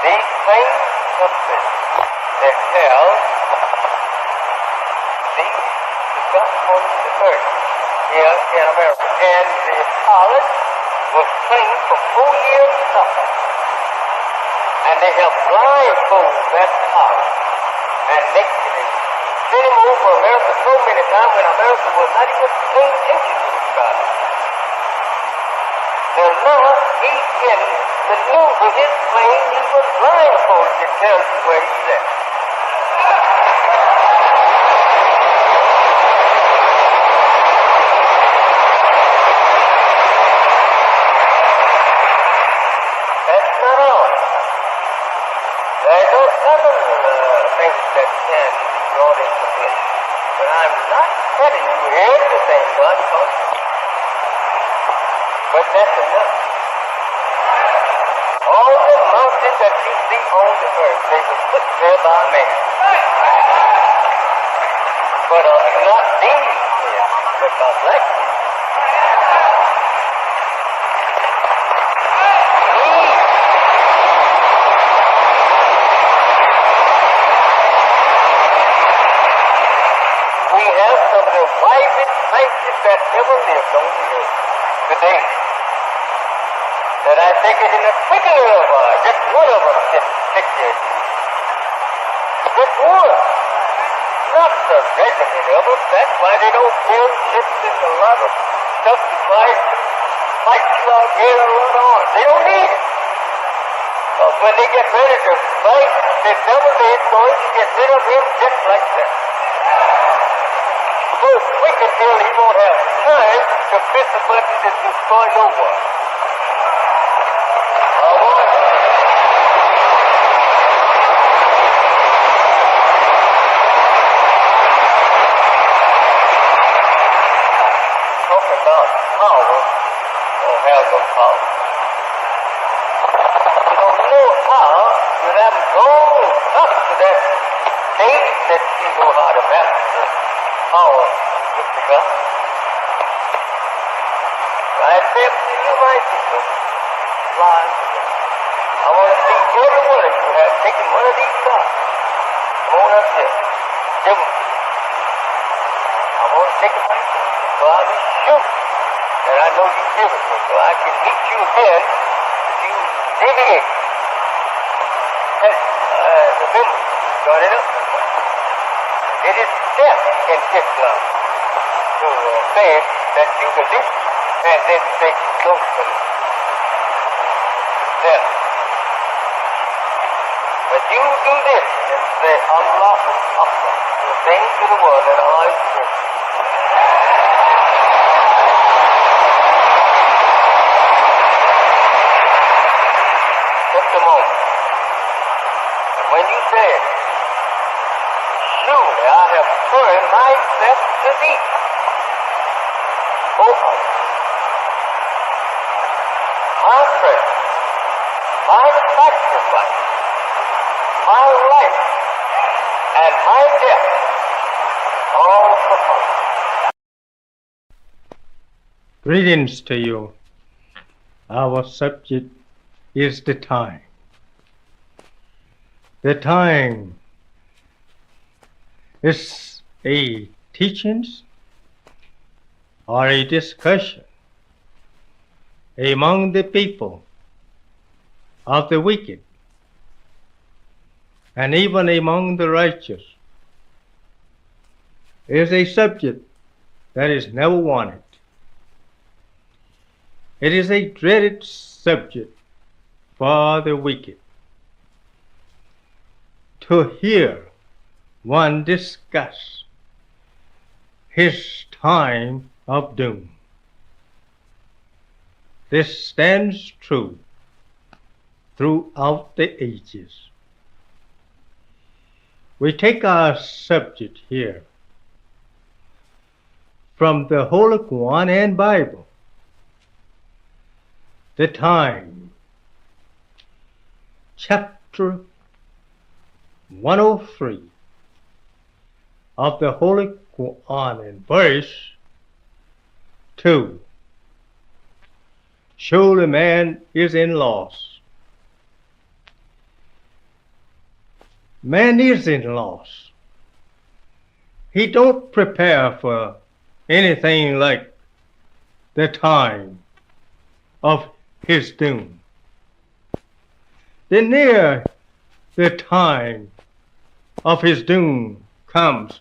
These things of this, that hell, the gospel of the earth here in America, and the college was trained for 4 years summer. And they have blindfolded that college and naked sent him over America so many times when America was not even paying attention to this guy. Now he can maneuver his plane even blindfolded to tell you where he's at. That's not all. There's no other things that can be brought into place. But I'm not telling you everything God taught you. But that's enough. All the mountains that you see on the earth, they were put there by man. But not these men, but by black men. We have some of the wisest scientists that ever lived on the earth today. That I think is in the twinkling of an eye, just one of them can take care of you. Just one. Not the regiment of them. That's why they don't build ships and a lot of stuff to fight you out here and run on. They don't need it. When they get ready to fight, the devil is going to get rid of him just like that. So quick until he won't have time to press the button and destroy no one. Talking about power or have no power. You don't know how you have gone up to that stage that you know how to master power with the God. I said to you, my people, fly together. I want to see every one of you have taken one of these stars. Come on up here. Give them to me. I want to take them myself. So I will shoot. And I know you give it to me. So I can meet you again if you deviate. Remember, start it up. It is death in Islam to say that you believe and then say you don't believe. Death. But you do this and say Allah, Allah, you sing to the one that Allah is good. Just a moment. When you say it, surely I have turned myself to thee. Oh, my prayer, my sacrifice, my life, and my death, all for fun. Greetings to you. Our subject is the time. The time is a teachings or a discussion among the people of the wicked and even among the righteous is a subject that is never wanted. It is a dreaded subject for the wicked to hear one discuss his time of doom. This stands true throughout the ages. We take our subject here from the Holy Quran and Bible. The time, chapter 103 of the Holy Quran and verse 2. Surely man is in loss. Man is in loss. He don't prepare for anything like the time of his doom. The nearer the time of his doom comes,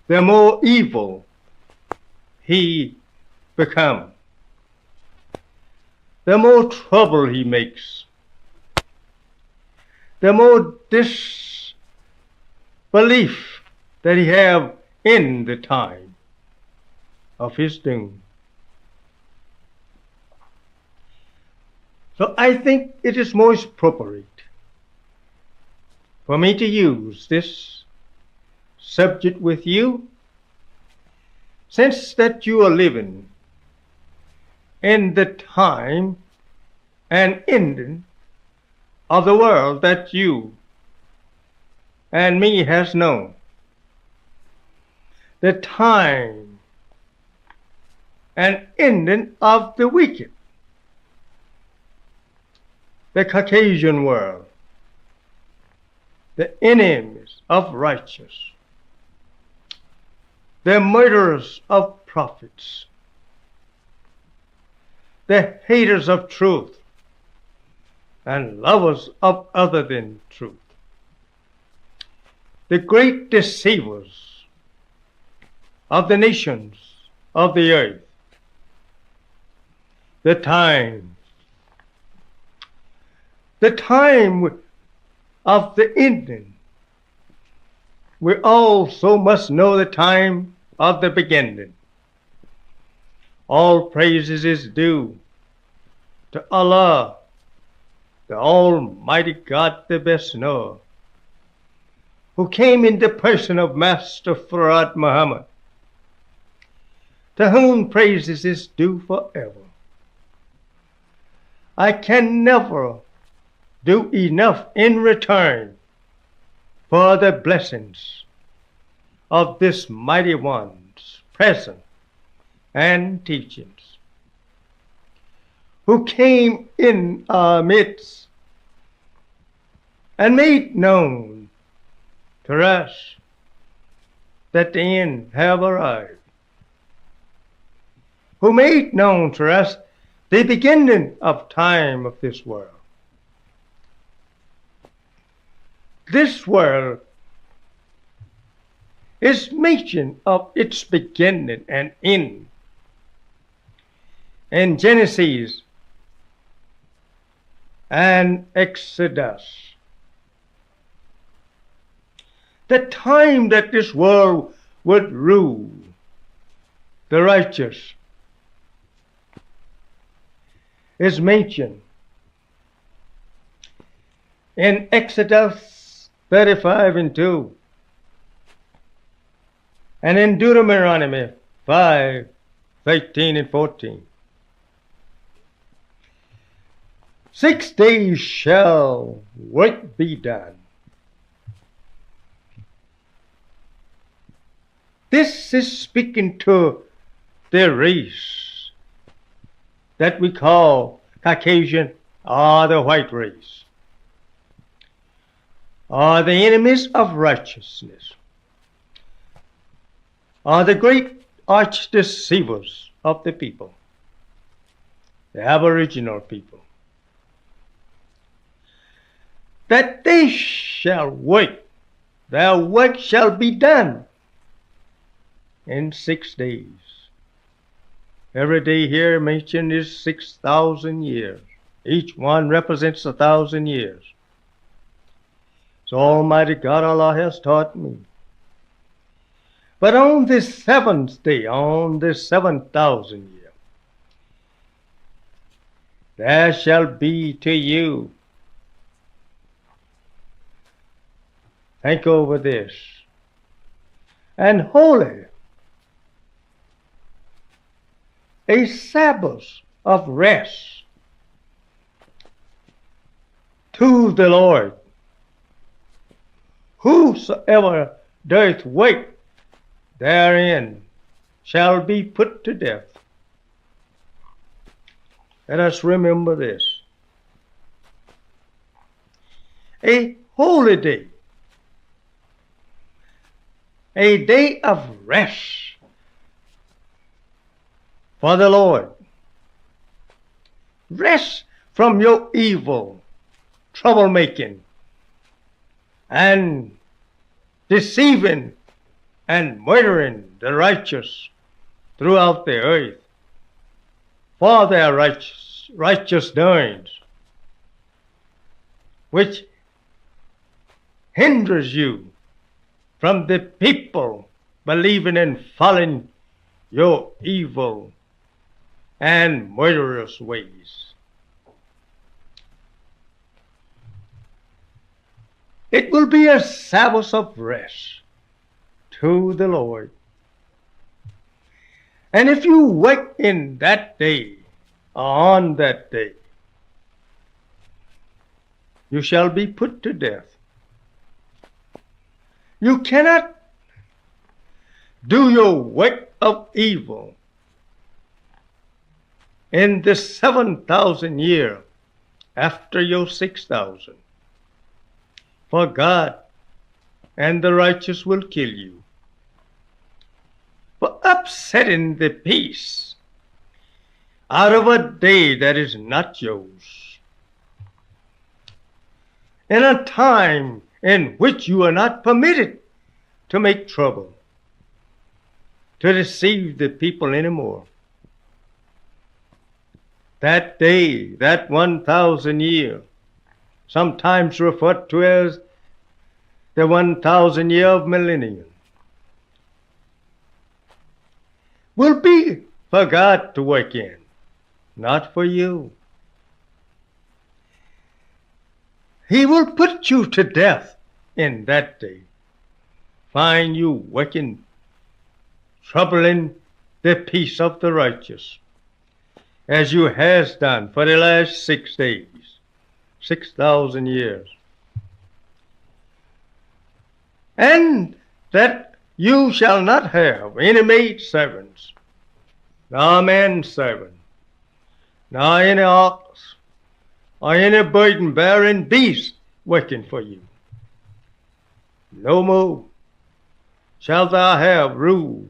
the more evil he becomes, the more trouble he makes, the more disbelief that he have in the time of his doom. So I think it is most appropriate for me to use this subject with you, since that you are living in the time and ending of the world that you and me has known. The time and ending of the wicked, the Caucasian world, the enemies of righteous, the murderers of prophets, the haters of truth, and lovers of other than truth, the great deceivers of the nations of the earth, the time of the ending. We also must know the time of the beginning. All praises is due to Allah, the Almighty God, the best knower, who came in the person of Master Farad Muhammad, to whom praises is due forever. I can never do enough in return for the blessings of this mighty one's presence and teachings, who came in our midst and made known to us that the end have arrived, who made known to us the beginning of time of this world. This world is mention of its beginning and end in Genesis and Exodus. The time that this world would rule the righteous is mentioned in Exodus 35 and 2, and in Deuteronomy 5, 13 and 14. 6 days shall work be done. This is speaking to the race that we call Caucasian, or the white race, or the enemies of righteousness, or the great arch deceivers of the people, the Aboriginal people, that they shall work, their work shall be done in 6 days. Every day here mentioned is 6,000 years. Each one represents 1,000 years. So Almighty God Allah has taught me. But on this 7th day, on this 7,000 year, there shall be to you, think over this, and holy, a Sabbath of rest to the Lord. Whosoever doth work therein shall be put to death. Let us remember this. A holy day, a day of rest for the Lord. Rest from your evil, troublemaking, and deceiving and murdering the righteous throughout the earth for their righteous doings, which hinders you from the people believing and following your evil and murderous ways. It will be a Sabbath of rest to the Lord. And if you work in that day, or on that day, you shall be put to death. You cannot do your work of evil in the 7,000 year after your 6,000. For God and the righteous will kill you for upsetting the peace out of a day that is not yours, in a time in which you are not permitted to make trouble, to deceive the people anymore. That day, that 1,000 year, sometimes referred to as the 1,000 year of millennium, will be for God to work in, not for you. He will put you to death in that day, find you working, troubling the peace of the righteous, as you has done for the last 6 days, 6,000 years. And that you shall not have any maid servants, nor man servant, nor any ox, or any burden-bearing beast working for you. No more shalt thou have rule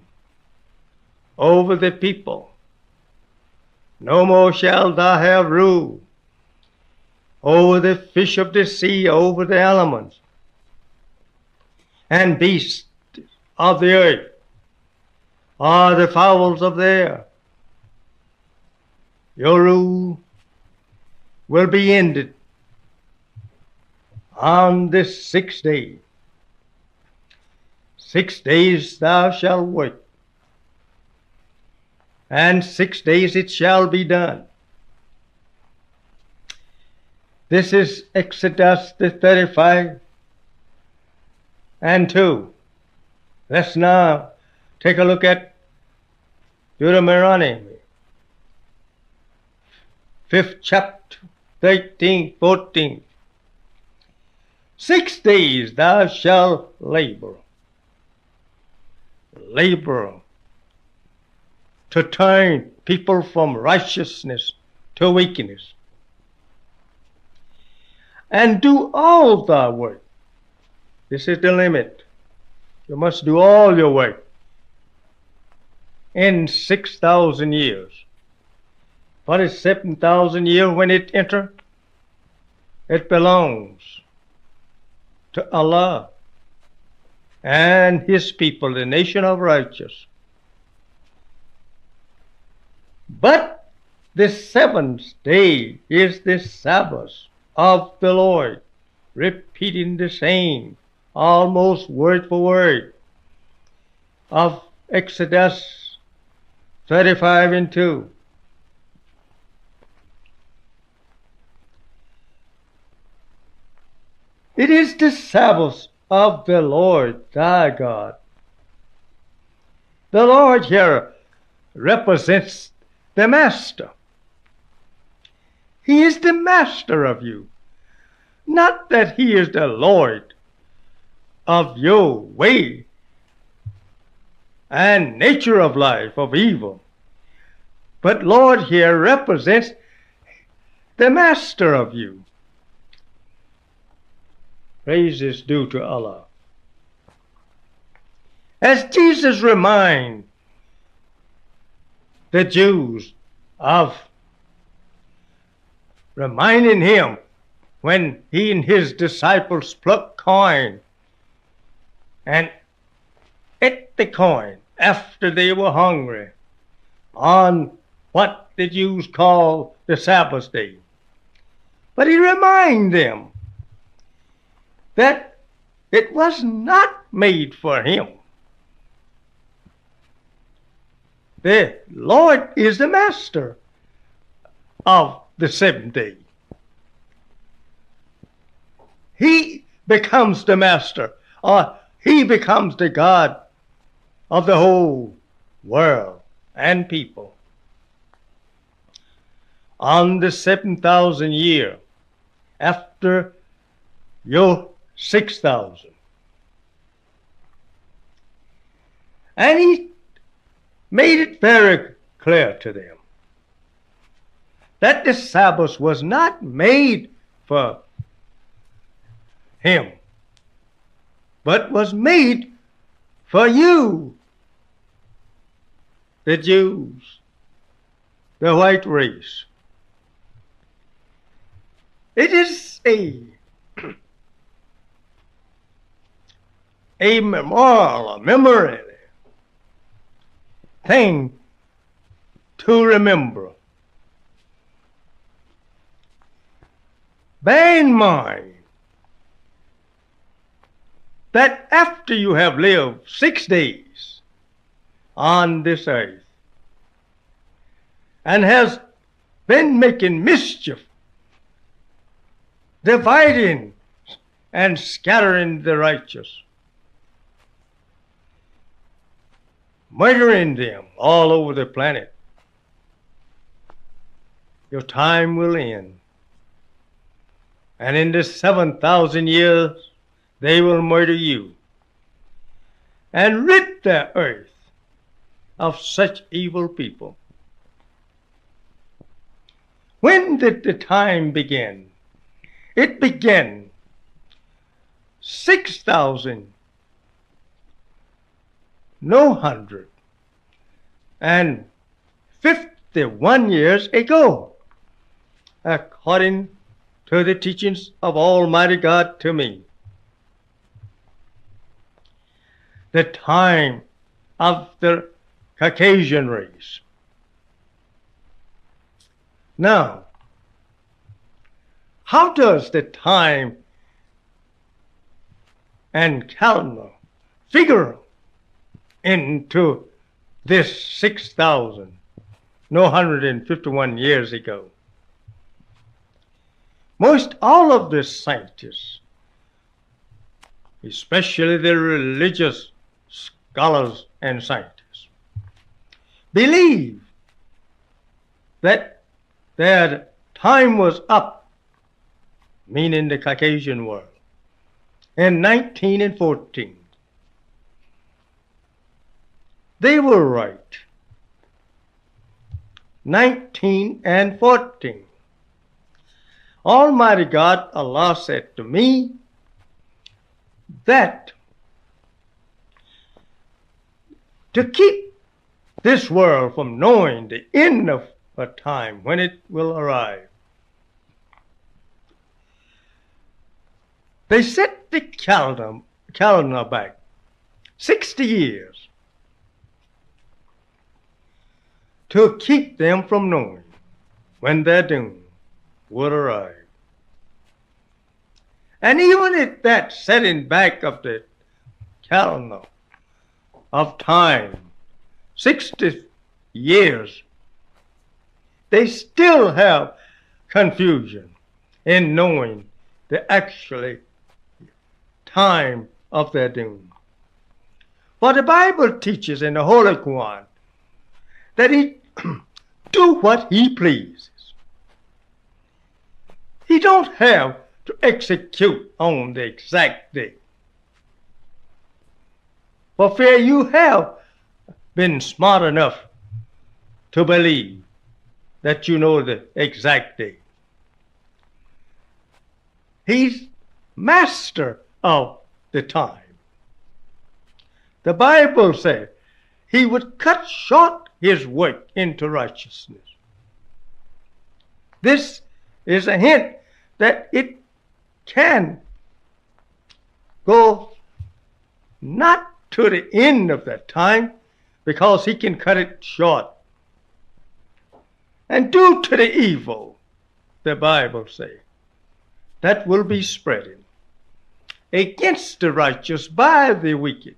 over the people. No more shalt thou have rule over the fish of the sea, over the elements, and beasts of the earth, or the fowls of the air. Your rule will be ended on this 6th day. 6 days thou shalt work, and 6 days it shall be done. This is Exodus the 35 and 2. Let's now take a look at Deuteronomy, 5th chapter, 13, 14. 6 days thou shalt labor to turn people from righteousness to wickedness, and do all thy work. This is the limit. You must do all your work in 6,000 years. For the 7,000 years when it enters, it belongs to Allah and His people, the nation of righteous. But the seventh day is the Sabbath of the Lord, repeating the same, almost word for word, of Exodus 35:2. It is the Sabbath of the Lord thy God. The Lord here represents the Master. He is the Master of you. Not that He is the Lord of your way and nature of life, of evil. But Lord here represents the Master of you. Praise is due to Allah. As Jesus reminds the Jews of reminding Him when He and His disciples plucked coin and ate the coin after they were hungry on what the Jews call the Sabbath day. But He reminded them that it was not made for Him. The Lord is the Master of the seventh day. He becomes the Master, or He becomes the God of the whole world and people. On the 7,000 year after your 6,000. And He made it very clear to them that the Sabbath was not made for Him, but was made for you, the Jews, the white race. It is a memorial, a memory thing to remember. Bear in mind that after you have lived 6 days on this earth and has been making mischief, dividing and scattering the righteous, murdering them all over the planet, your time will end. And in the 7,000 years, they will murder you and rid the earth of such evil people. When did the time begin? It began 6,951 years ago, according to the teachings of Almighty God to me. The time of the Caucasian race. Now, how does the time and calendar figure into this 6,951 years ago? Most all of the scientists, especially the religious scholars and scientists, believe that their time was up, meaning the Caucasian world, in 1914. They were right. 1914. Almighty God, Allah, said to me that to keep this world from knowing the end of a time when it will arrive. They set the calendar back 60 years to keep them from knowing when their doom would arrive. And even at that setting back of the calendar of time, 60 years, they still have confusion in knowing the actually time of their doom. For the Bible teaches in the Holy Quran that he do what he pleases. He don't have to execute on the exact day. For fear you have been smart enough to believe that you know the exact day. He's master of the time. The Bible said he would cut short his work into righteousness. This is a hint that it can go not to the end of that time, because he can cut it short. And due to the evil, the Bible says, that will be spreading against the righteous by the wicked,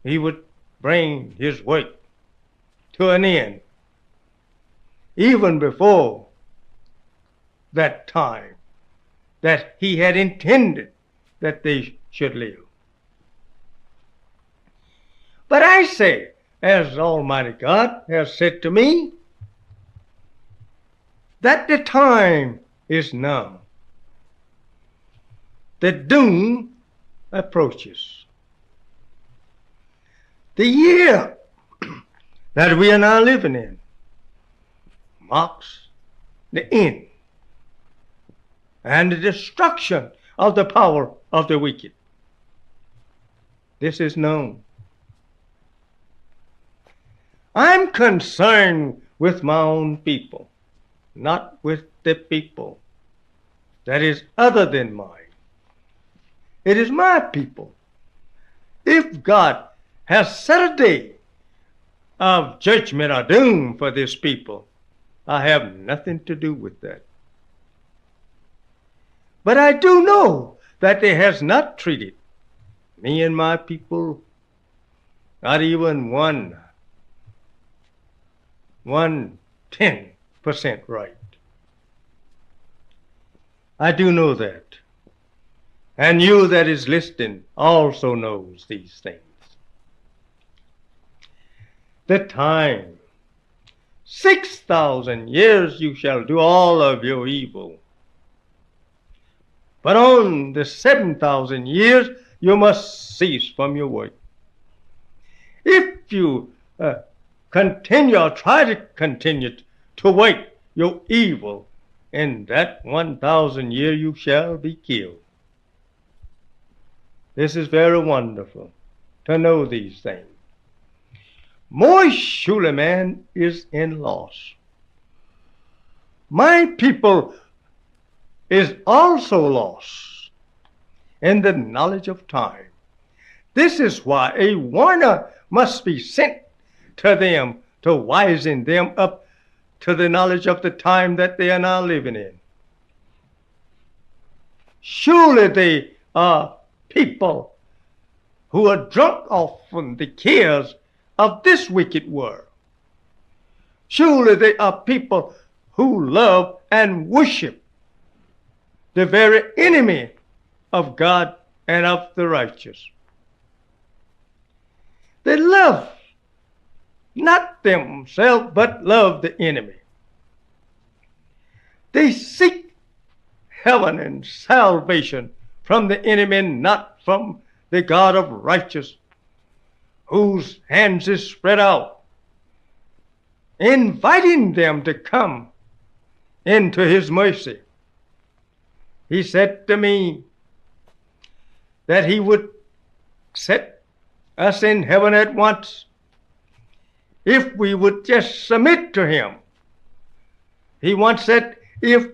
he would bring his work to an end even before that time that he had intended that they should live. But I say, as Almighty God has said to me, that the time is now. The doom approaches. The year that we are now living in marks the end and the destruction of the power of the wicked. This is known. I'm concerned with my own people, not with the people that is other than mine. It is my people. If God has set a day of judgment or doom for this people, I have nothing to do with that. But I do know that it has not treated me and my people not even 1/10% right. I do know that. And you that is listening also knows these things. The time, 6,000 years you shall do all of your evil. But on the 7,000 years you must cease from your work. If you continue or try to continue to work your evil, in that 1,000 year you shall be killed. This is very wonderful to know these things. More surely man is in loss. My people is also lost in the knowledge of time. This is why a warner must be sent to them to wisen them up to the knowledge of the time that they are now living in. Surely they are people who are drunk off from the cares of this wicked world. Surely they are people who love and worship the very enemy of God and of the righteous. They love not themselves, but love the enemy. They seek heaven and salvation from the enemy, not from the God of righteousness, whose hands is spread out, inviting them to come into his mercy. He said to me that he would set us in heaven at once if we would just submit to him. He wants that if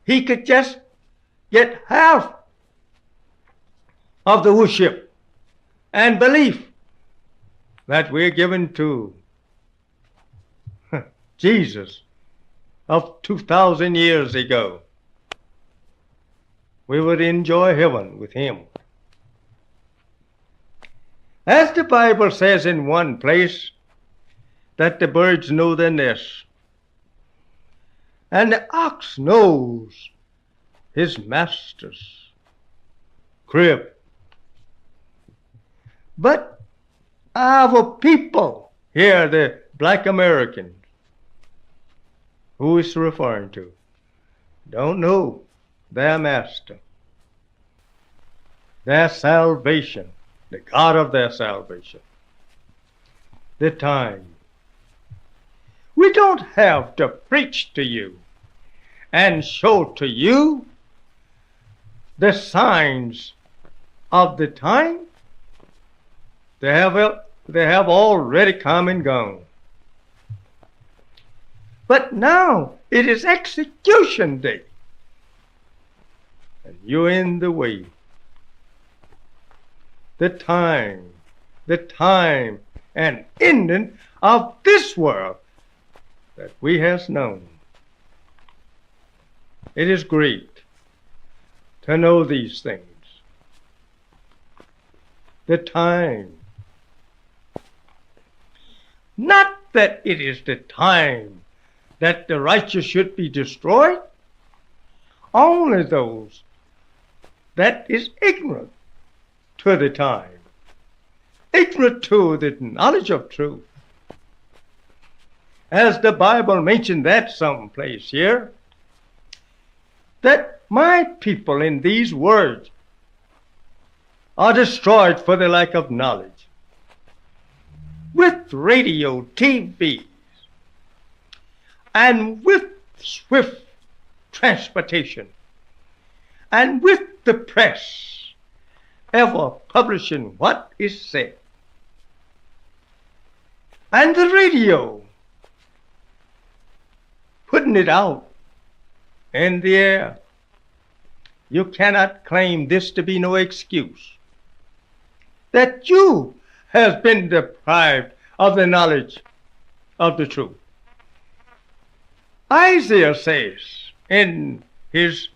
he could just get half of the worship and belief that we're given to Jesus of 2,000 years ago, we would enjoy heaven with him. As the Bible says in one place, that the birds know their nests, and the ox knows his master's crib. But our people here, the black Americans, who is referring to, don't know their master, their salvation, the God of their salvation, the time. We don't have to preach to you and show to you the signs of the time. They have already come and gone. But now it is execution day, and you're in the way. The time and ending of this world that we has known. It is great to know these things. The time. Not that it is the time that the righteous should be destroyed, only those that is ignorant to the time, ignorant to the knowledge of truth. As the Bible mentioned that someplace here, that my people in these words are destroyed for the lack of knowledge. With radio, TVs, and with swift transportation, and with the press ever publishing what is said, and the radio putting it out in the air, you cannot claim this to be no excuse that you have been deprived of the knowledge of the truth. Isaiah says in his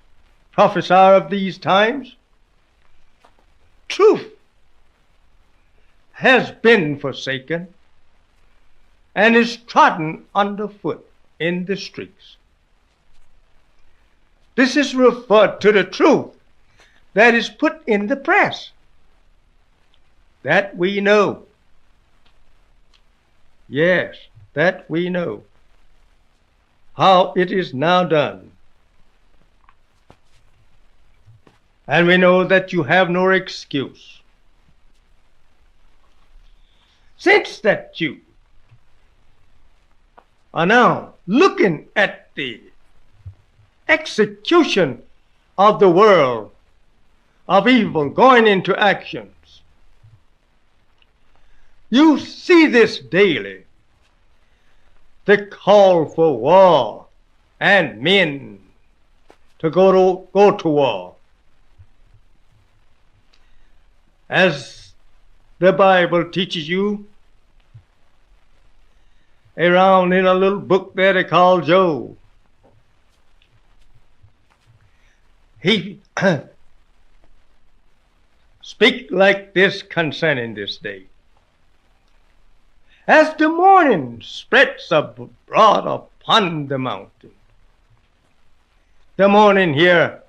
prophecy of these times, truth has been forsaken and is trodden underfoot in the streets. This is referred to the truth that is put in the press, that we know. Yes, that we know how it is now done. And we know that you have no excuse. Since that you are now looking at the execution of the world of evil going into actions, you see this daily, the call for war and men to go to war. As the Bible teaches you, around in a little book there they call Job, he speak like this concerning this day. As the morning spreads abroad upon the mountain. The morning here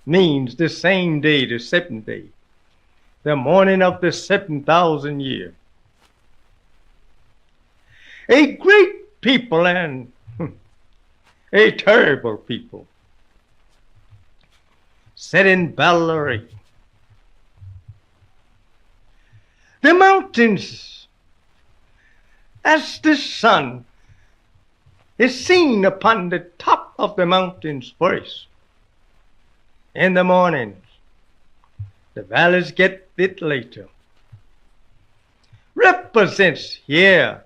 means the same day, the seventh day, the morning of the 7,000 year. A great people and a terrible people set in battle array. The mountains, as the sun is seen upon the top of the mountains first in the mornings, the valleys get it later, represents here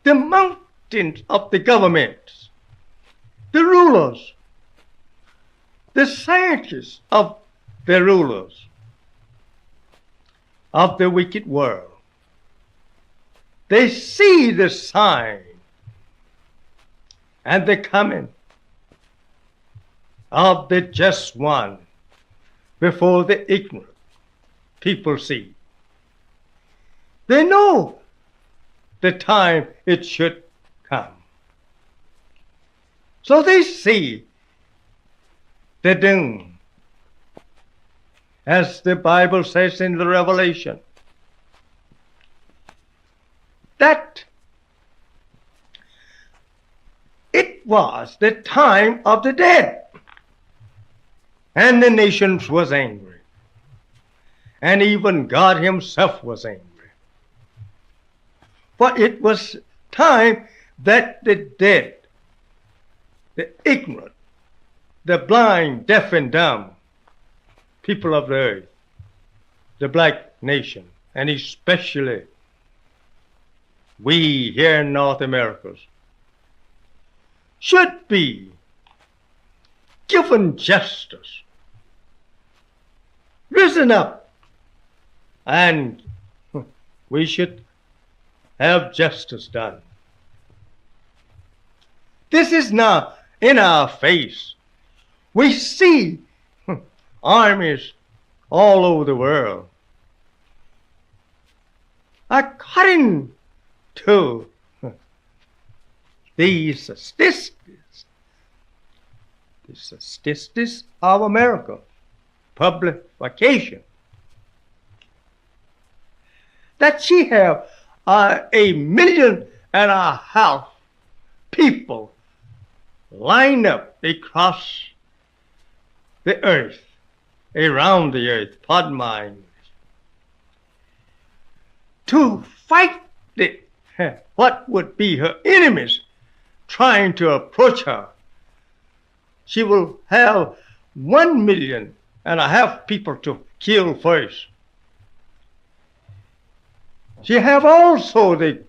the mountains of the governments, the rulers, the scientists of the rulers of the wicked world. They see the sign and the coming of the just one before the ignorant people see. They know the time it should come. So they see the doom, as the Bible says in the Revelation, that it was the time of the dead, and the nations was angry, and even God himself was angry. For it was time that the dead, the ignorant, the blind, deaf, and dumb people of the earth, the black nation, and especially we here in North America, should be given justice, risen up, and we should have justice done. This is now in our face. We see armies all over the world. According to these statistics, the statistics of America, publication, that she have 1.5 million people lined up across the earth, around the earth, pardon my English, to fight what would be her enemies trying to approach her. She will have 1.5 million people to kill first. She have also the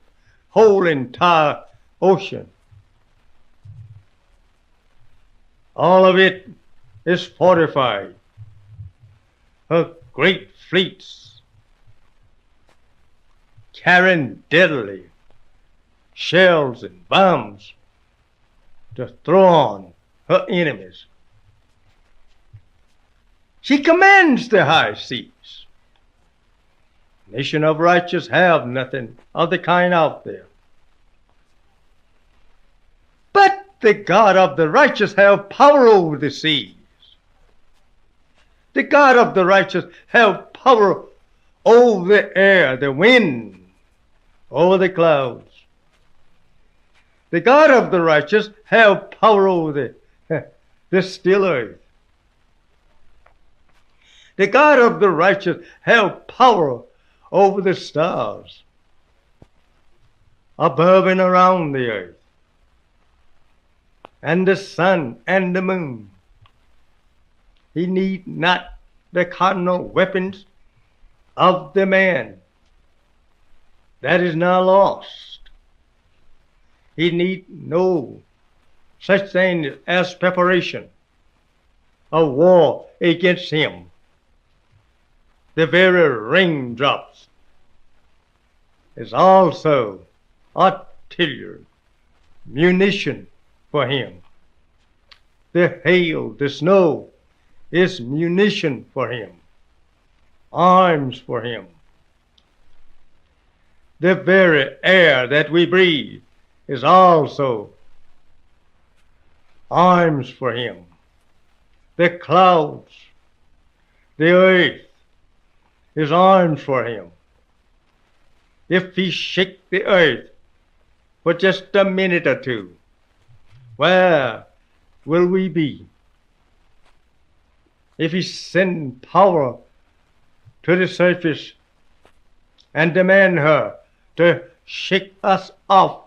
whole entire ocean. All of it is fortified. Her great fleets carrying deadly shells and bombs to throw on her enemies. She commands the high seas. Nation of righteous have nothing of the kind out there. But the God of the righteous have power over the seas. The God of the righteous have power over the air, the wind, over the clouds. The God of the righteous have power over the still earth. The God of the righteous have power over the stars above and around the earth, and the sun and the moon. He need not the carnal weapons of the man that is now lost. He need no such thing as preparation of war against him. The very raindrops is also artillery, munition for him. The hail, the snow is munition for him, arms for him. The very air that we breathe is also arms for him. The clouds, the earth is arms for him. If he shake the earth for just a minute or two, where will we be? If he send power to the surface and demand her to shake us off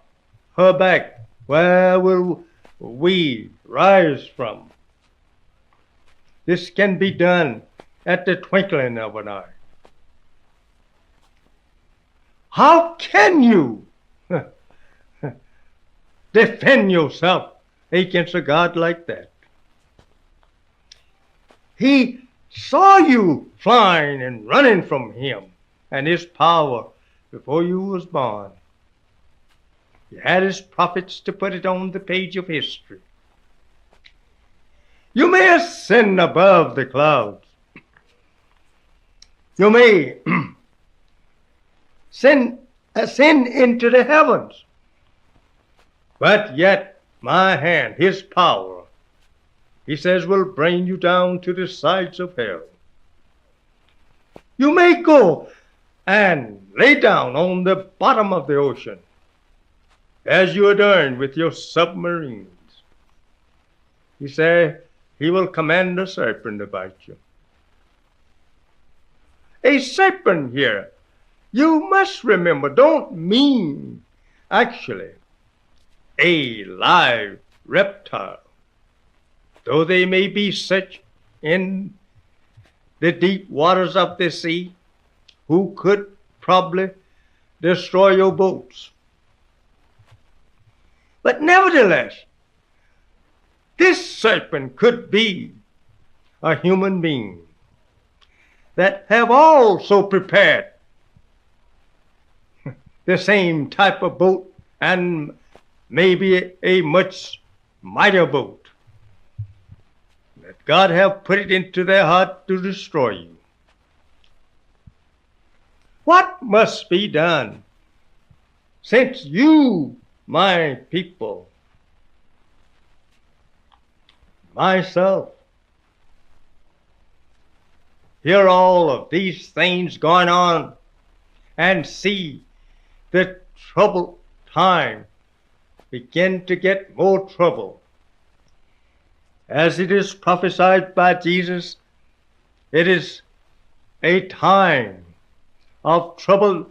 her back, where will we rise from? This can be done at the twinkling of an eye. How can you defend yourself against a God like that. He saw you flying and running from him and his power before you was born. He had his prophets to put it on the page of history. You may ascend above the clouds. You may ascend into the heavens. But yet my hand, his power, he says, will bring you down to the sides of hell. You may go and lay down on the bottom of the ocean, as you are doing with your submarines. He said he will command a serpent to bite you. A serpent here, you must remember, don't mean actually a live reptile, though they may be such in the deep waters of the sea who could probably destroy your boats. But nevertheless, this serpent could be a human being that have also prepared the same type of boat and maybe a much mightier boat, that God have put it into their heart to destroy you. What must be done since you, my people, myself, hear all of these things going on and see the troubled time begin to get more trouble? As it is prophesied by Jesus, it is a time of trouble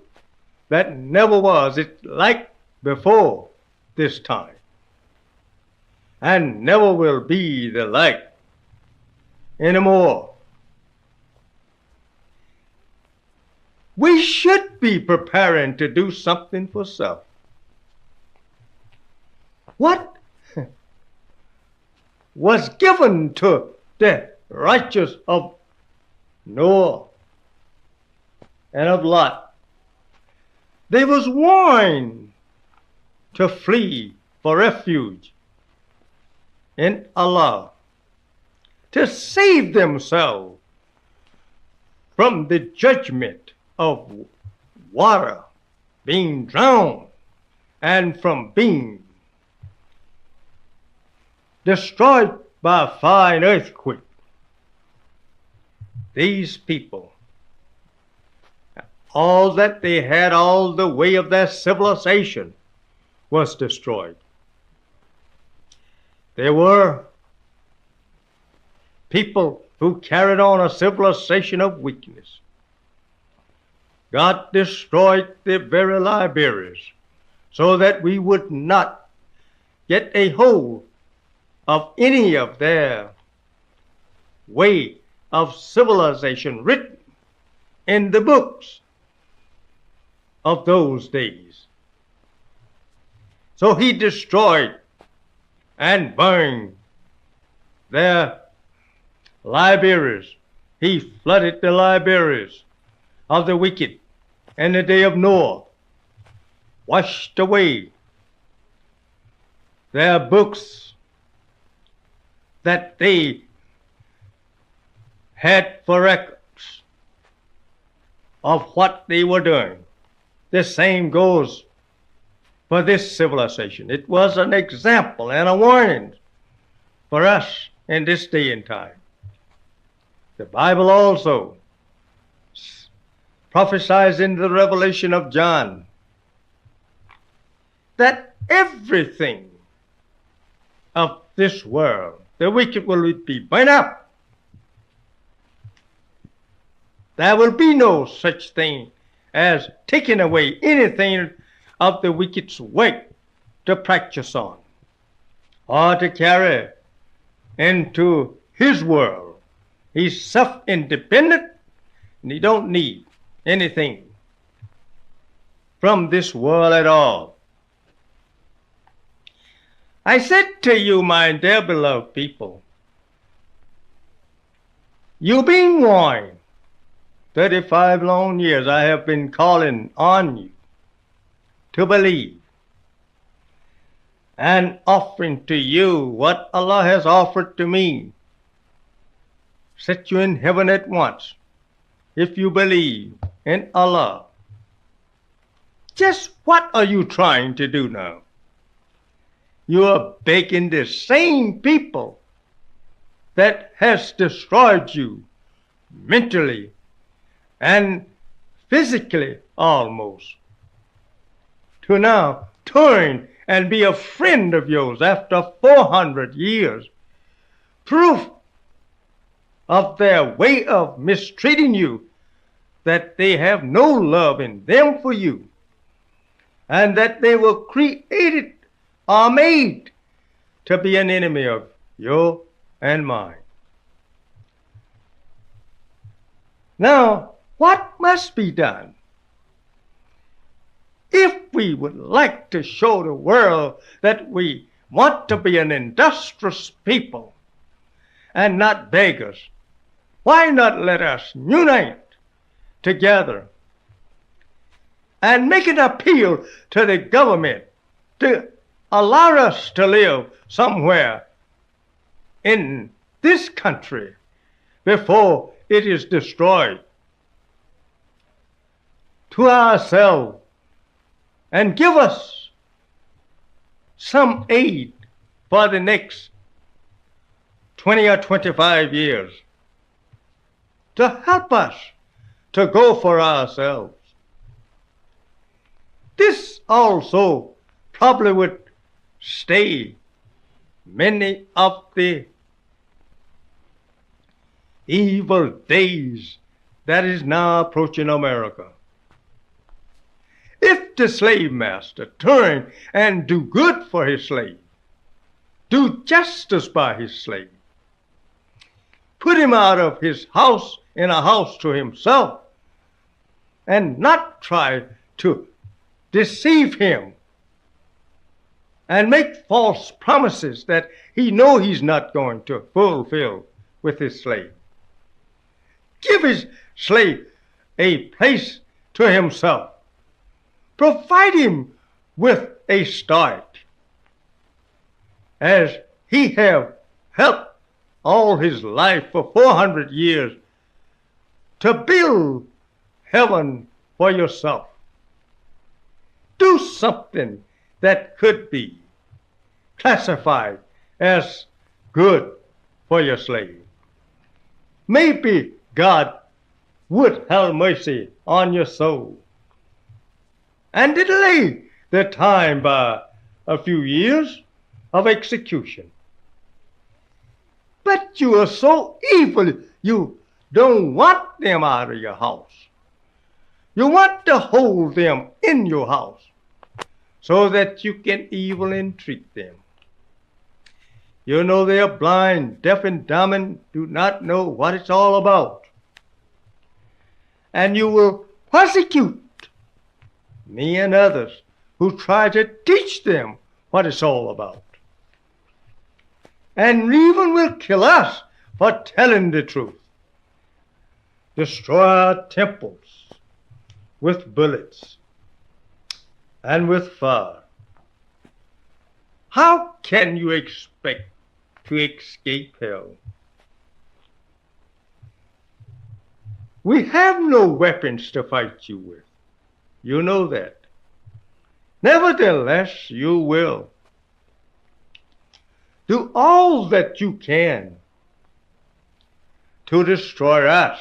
that never was it like before this time, and never will be the like anymore. We should be preparing to do something for self. What was given to the righteous of Noah and of Lot? They was warned to flee for refuge in Allah, to save themselves from the judgment of water being drowned and from being destroyed by a fire and earthquake. These people, all that they had, all the way of their civilization was destroyed. There were people who carried on a civilization of weakness. God destroyed the very libraries so that we would not get a hold of any of their way of civilization written in the books of those days. So he destroyed and burned their libraries. He flooded the libraries of the wicked in the day of Noah, washed away their books that they had for records of what they were doing. The same goes for this civilization. It was an example and a warning for us in this day and time. The Bible also prophesies in the revelation of John that everything of this world, the wicked will be burnt up. There will be no such thing as taking away anything of the wicked's work to practice on or to carry into his world. He's self-independent and he don't need anything from this world at all. I said to you, my dear beloved people, you've been warned. 35 long years I have been calling on you to believe and offering to you what Allah has offered to me. Set you in heaven at once if you believe in Allah. Just what are you trying to do now? You are begging the same people that has destroyed you mentally and physically almost to now turn and be a friend of yours after 400 years. Proof of their way of mistreating you, that they have no love in them for you, and that they were created or made to be an enemy of yours and mine. Now, what must be done? If we would like to show the world that we want to be an industrious people and not beggars, why not let us unite together and make an appeal to the government to allow us to live somewhere in this country before it is destroyed, to ourselves, and give us some aid for the next 20 or 25 years to help us to go for ourselves. This also probably would stay many of the evil days that is now approaching America. If the slave master turn and do good for his slave, do justice by his slave, put him out of his house in a house to himself, and not try to deceive him and make false promises that he know he's not going to fulfill with his slave. Give his slave a place to himself. Provide him with a start, as he have helped all his life for 400 years to build heaven for yourself. Do something that could be classified as good for your slave. Maybe God would have mercy on your soul and delay the time by a few years of execution. But you are so evil, you don't want them out of your house. You want to hold them in your house so that you can evil entreat them. You know they are blind, deaf, and dumb, and do not know what it's all about. And you will persecute me and others who try to teach them what it's all about. And even will kill us for telling the truth. Destroy our temples with bullets and with fire. How can you expect to escape hell? We have no weapons to fight you with. You know that. Nevertheless, you will. Do all that you can to destroy us,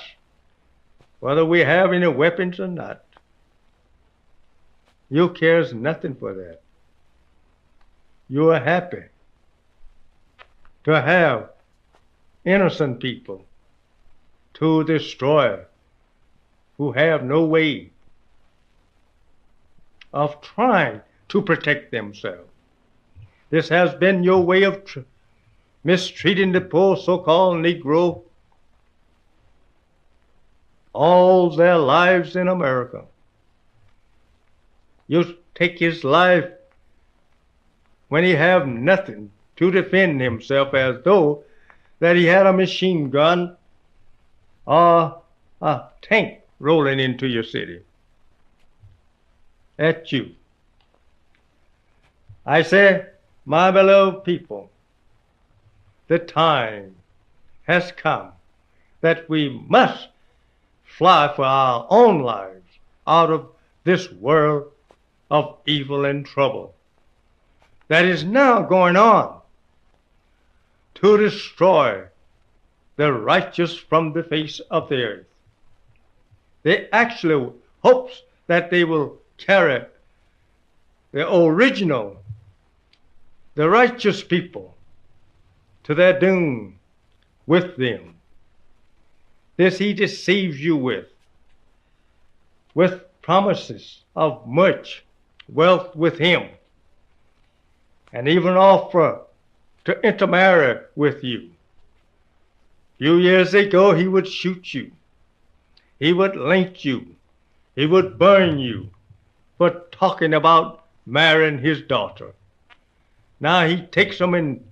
whether we have any weapons or not. You cares nothing for that. You are happy to have innocent people to destroy who have no way of trying to protect themselves. This has been your way of mistreating the poor so-called Negro all their lives in America. You take his life when he have nothing to defend himself, as though that he had a machine gun or a tank rolling into your city at you. I say, my beloved people, the time has come that we must fly for our own lives out of this world of evil and trouble that is now going on to destroy the righteous from the face of the earth. They actually hopes that they will carry the original, the righteous people, to their doom with them. This he deceives you with promises of much wealth with him, and even offer to intermarry with you. Few years ago, he would shoot you. He would lynch you. He would burn you for talking about marrying his daughter. Now he takes them and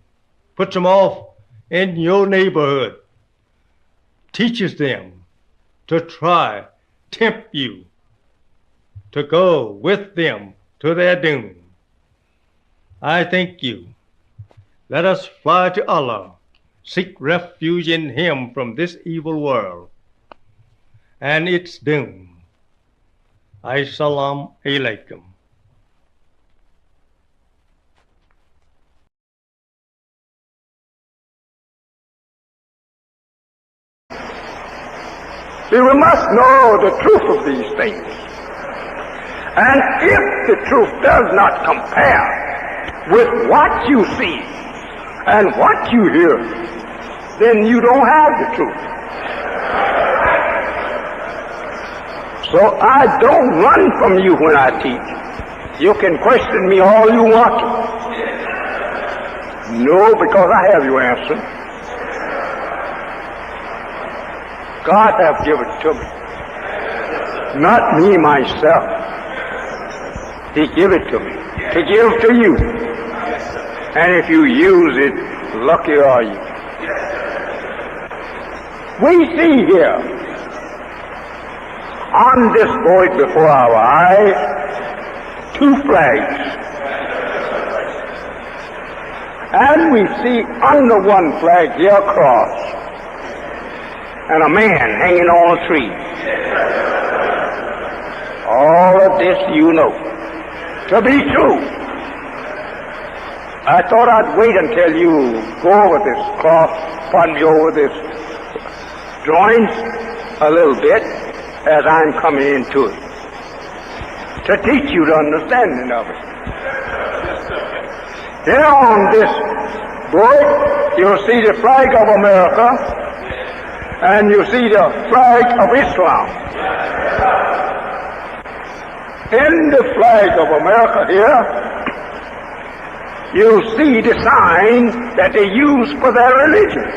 puts them off in your neighborhood, teaches them to try, tempt you to go with them to their doom. I thank you. Let us fly to Allah, seek refuge in him from this evil world and its doom. Assalamu alaikum. See, we must know the truth of these things. And if the truth does not compare with what you see and what you hear, then you don't have the truth. So I don't run from you when I teach. You can question me all you want to. No, because I have your answer. God have given it to me, not me myself. He give it to me, to give to you. And if you use it, lucky are you. We see here, on this board before our eyes, two flags. And we see under one flag here a cross, and a man hanging on a tree. All of this you know to be true. I thought I'd wait until you go over this cross, pardon me, over this drawings a little bit as I'm coming into it, to teach you the understanding of it. Here on this board, you'll see the flag of America, and you see the flag of Islam. In the flag of America here, you see the sign that they use for their religion.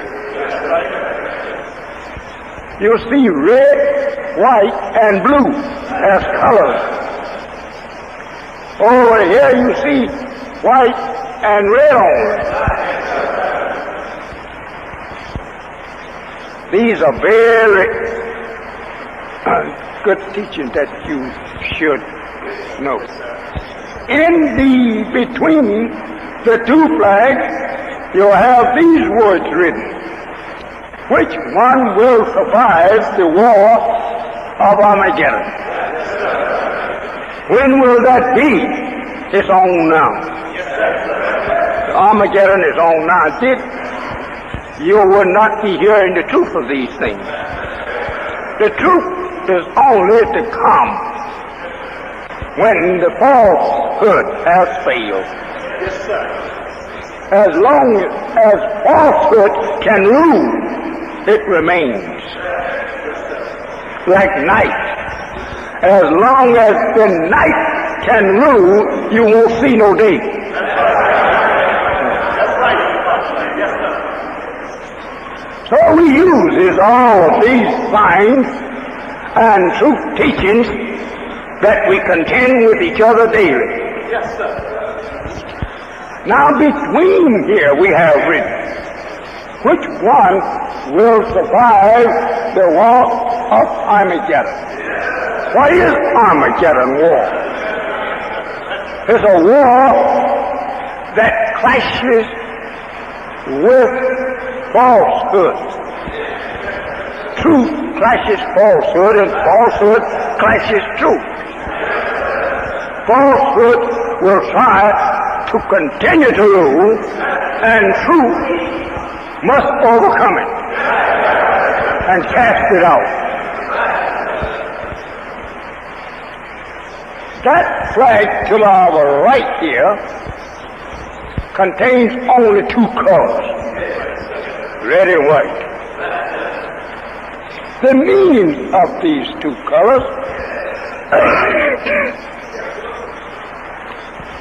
You see red, white, and blue as colors. Over here you see white and red on. These are very good teachings that you should know. Between the two flags, you'll have these words written. Which one will survive the war of Armageddon? When will that be? It's on now. Armageddon is on now. You will not be hearing the truth of these things. The truth is only to come when the falsehood has failed. Yes, sir. As long as falsehood can rule, it remains. Like night. As long as the night can rule, you won't see no day. So we uses all of these signs and truth teachings that we contend with each other daily. Yes, sir. Now between here we have written, which one will survive the war of Armageddon? What is Armageddon war? It's a war that clashes with falsehood. Truth clashes falsehood, and falsehood clashes truth. Falsehood will try to continue to rule, and truth must overcome it and cast it out. That flag to our right here contains only two colors, red and white. The meaning of these two colors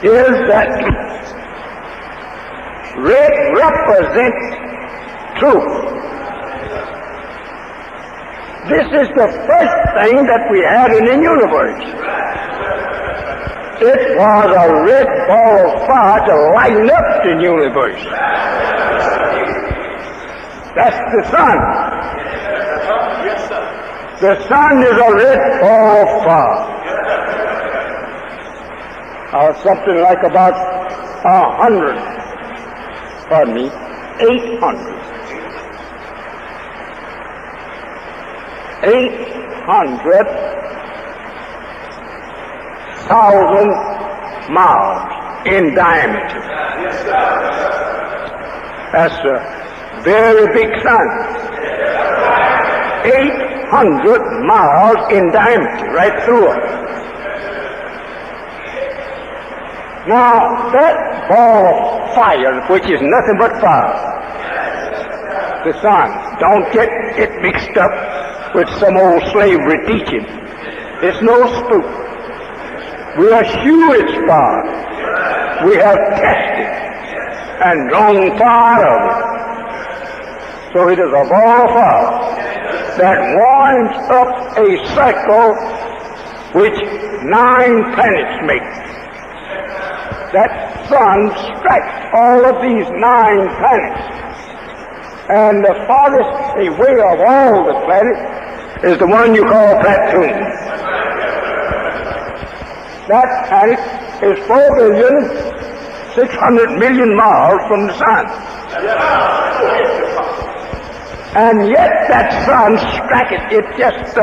is that red represents truth. This is the first thing that we had in the universe. It was a red ball of fire to lighten up the universe. That's the sun. The sun is a red ball of fire. Something like about 800,000 miles in diameter. That's a very big sun. 800 miles in diameter, right through it. Now, that ball of fire, which is nothing but fire, the sun, don't get it mixed up with some old slavery teaching. It's no spook. We are sure it's fire. We have tested and drawn fire out of it. So it is a ball of fire that winds up a cycle which 9 planets make. That sun strikes all of these 9 planets. And the farthest away of all the planets is the one you call Platoon. That planet is 4,600,000,000 miles from the sun. And yet that sun strikes it just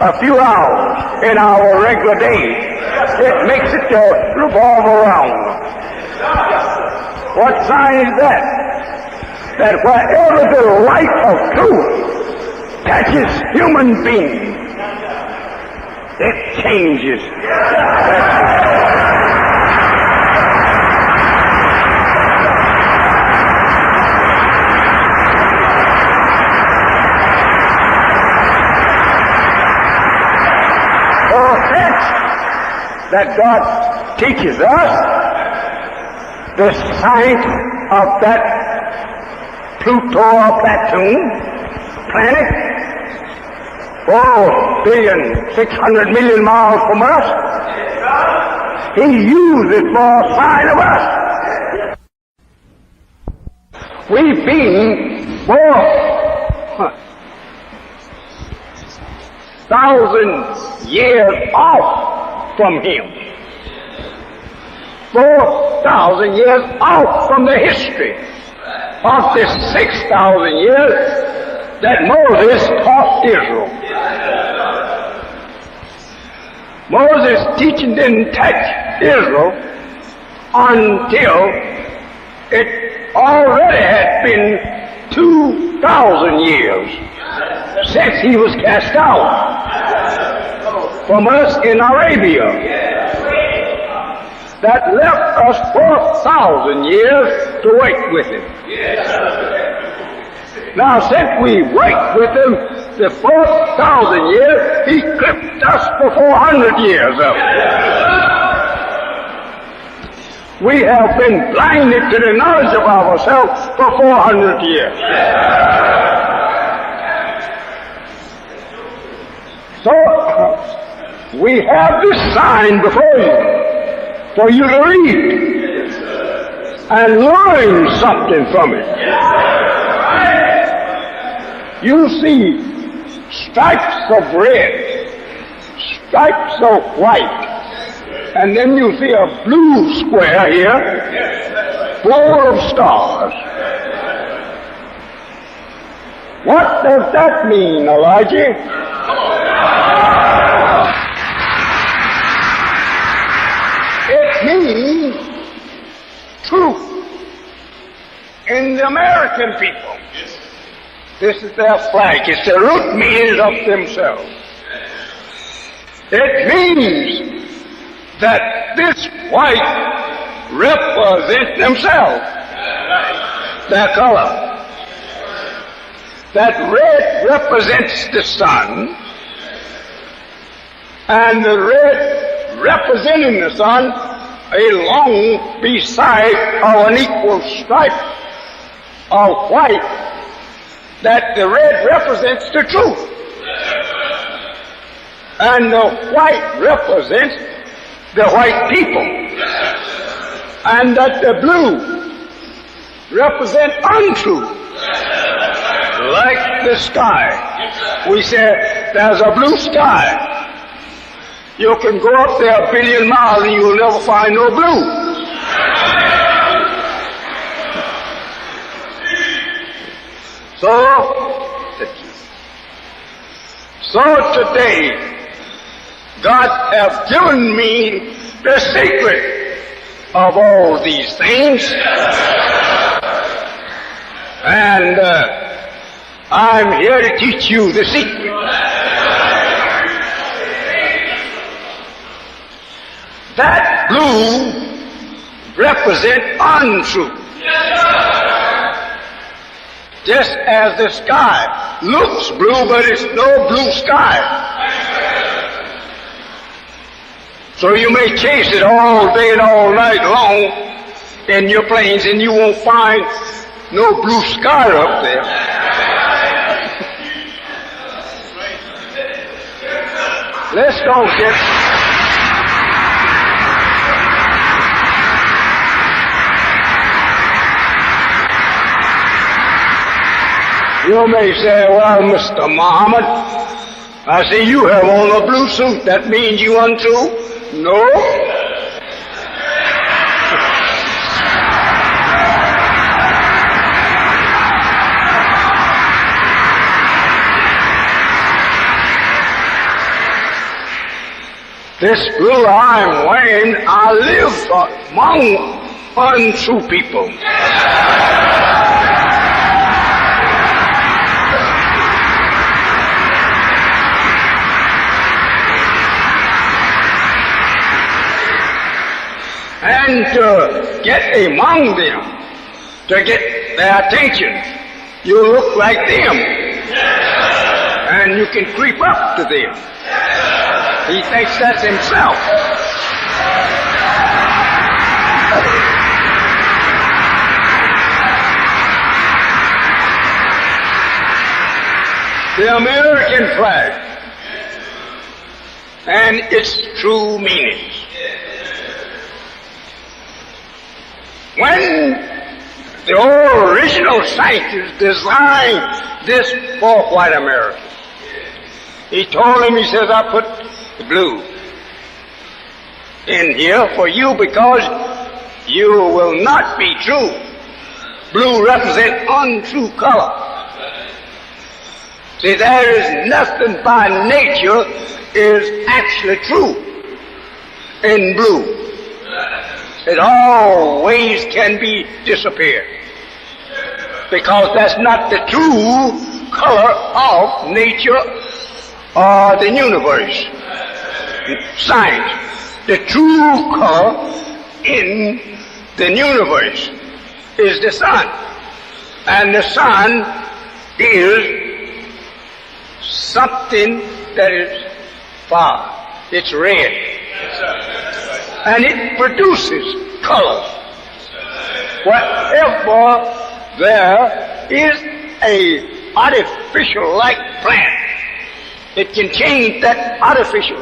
a few hours in our regular day. It makes it revolve around. What sign is that? That wherever the light of truth touches human beings, it changes. That God teaches us the science of that Pluto or Platoon planet, 4,600,000,000 miles from us. He uses for a sign of us. We've been 4,000 years off from him. 4,000 years out from the history of the 6,000 years that Moses taught Israel. Moses' teaching didn't touch Israel until it already had been 2,000 years since he was cast out from us in Arabia. That left us 4,000 years to wait with him. Now, since we wait with him the 4,000 years, he clipped us for 400 years of it. We have been blinded to the knowledge of ourselves for 400 years. So, we have this sign before you for you to read. and learn something from it. You see stripes of red, stripes of white, and then you see a blue square here full of stars. What does that mean, Elijah? It means truth in the American people. This is their flag. It's the root meanings of themselves. It means that this white represents themselves, their color. That red represents the sun, and the red representing the sun along beside an equal stripe of white, that the red represents the truth, and the white represents the white people, and that the blue represent untruth, like the sky. We say there's a blue sky. You can go up there 1 billion miles and you'll never find no blue. So today, God has given me the secret of all these things, and I'm here to teach you the secret. That blue represents untruth. Just as the sky looks blue, but it's no blue sky. So you may chase it all day and all night long in your planes, and you won't find no blue sky up there. Let's don't get... You may say, well, Mr. Muhammad, I see you have on a blue suit. That means you untrue? No. This blue I'm wearing, I live among untrue people. And to get among them, to get their attention, you look like them, and you can creep up to them. He thinks that's himself. The American flag and its true meanings. When the original scientist designed this for white America, he told him, he says, I put the blue in here for you because you will not be true. Blue represents untrue color. See, there is nothing by nature is actually true in blue. It always can be disappeared, because that's not the true color of nature or the universe. Science, the true color in the universe is the sun, and the sun is something that is far. It's red. And it produces colors. Wherever there is a artificial-like plant, it can change that artificial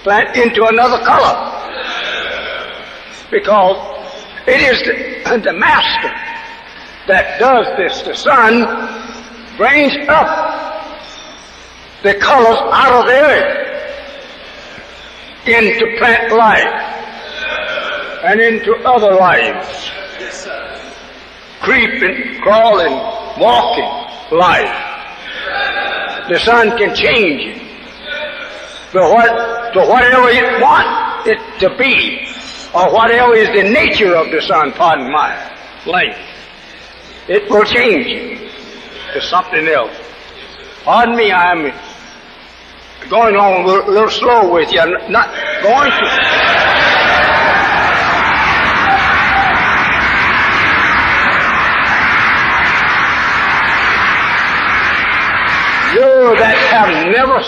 plant into another color. Because It is the master that does this. The sun brings up the colors out of the earth into plant life and into other lives. Creeping, crawling, walking life. The sun can change it to whatever it wants it to be, or whatever is the nature of the sun, pardon my language. It will change it to something else. Pardon me, I'm going on a little slow with you. I'm not going to. You that have never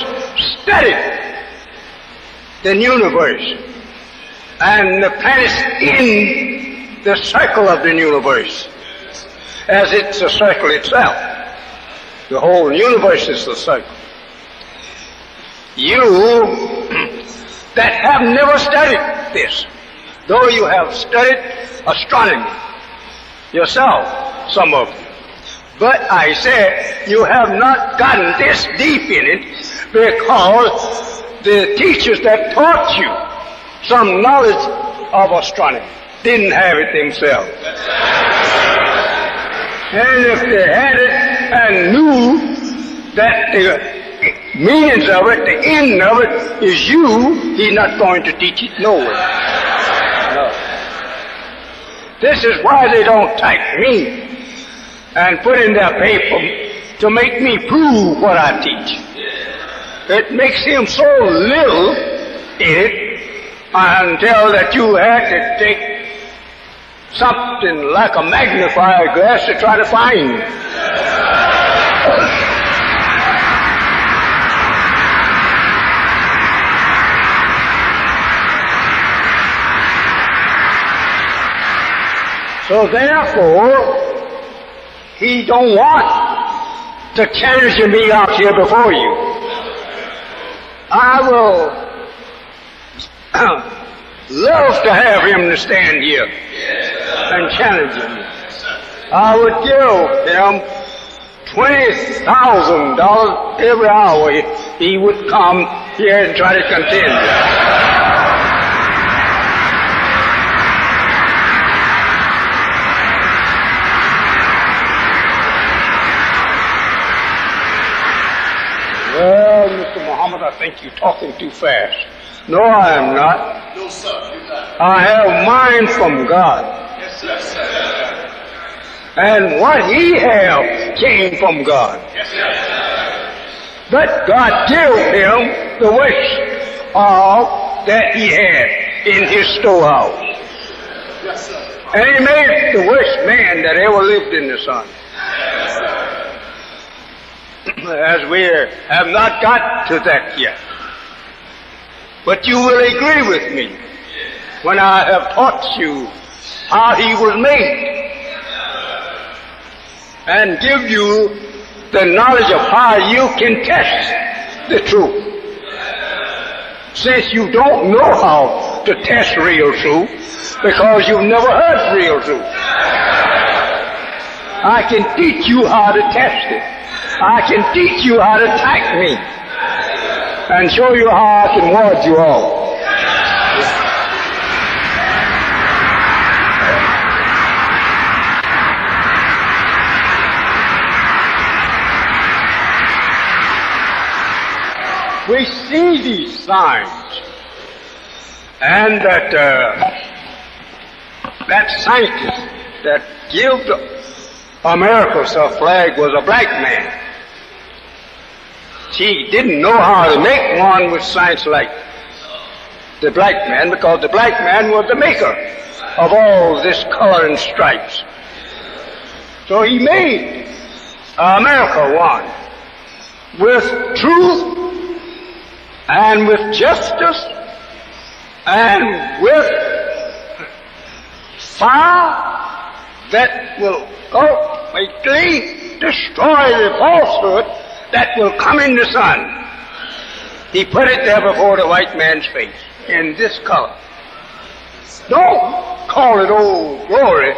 studied the universe and the planets in the circle of the universe, as it's a circle itself. The whole universe is a circle. You that have never studied this, though you have studied astronomy yourself, some of you, but I said you have not gotten this deep in it because the teachers that taught you some knowledge of astronomy didn't have it themselves. And if they had it and knew that the meanings of it, the end of it is you, he's not going to teach it nowhere. No. This is why they don't type me and put in their paper to make me prove what I teach. It makes him so little in it until that you had to take something like a magnifier glass to try to find it. So therefore, he don't want to challenge me out here before you. I will love to have him to stand here and challenge him. I would give him $20,000 every hour he would come here and try to contend. Well, Mr. Muhammad, I think you're talking too fast. No, I am not. No, sir, you're not. I have mine from God. Yes, sir. And what he have came from God. Yes, sir. But God gave him the wish of that he had in his storehouse. Yes, sir. And he made the worst man that ever lived in the sun. Yes, sir. As we have not got to that yet. But you will agree with me when I have taught you how he was made and give you the knowledge of how you can test the truth. Since you don't know how to test real truth because you've never heard real truth, I can teach you how to test it. I can teach you how to attack me and show you how I can ward you off. We see these signs, and that scientist that gave America a flag was a black man. He didn't know how to make one with science like the black man, because the black man was the maker of all this color and stripes. So he made America one with truth and with justice and with fire that will ultimately destroy the falsehood that will come in the sun. He put it there before the white man's face in this color. Don't call it old glory,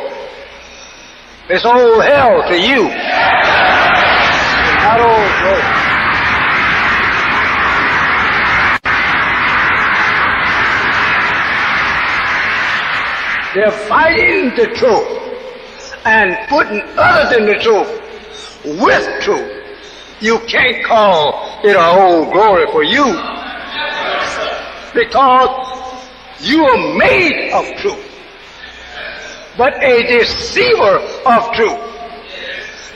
it's old hell to you. Not old glory. They're fighting the truth and putting other than the truth with truth. You can't call it an old glory for you, because you are made of truth, but a deceiver of truth.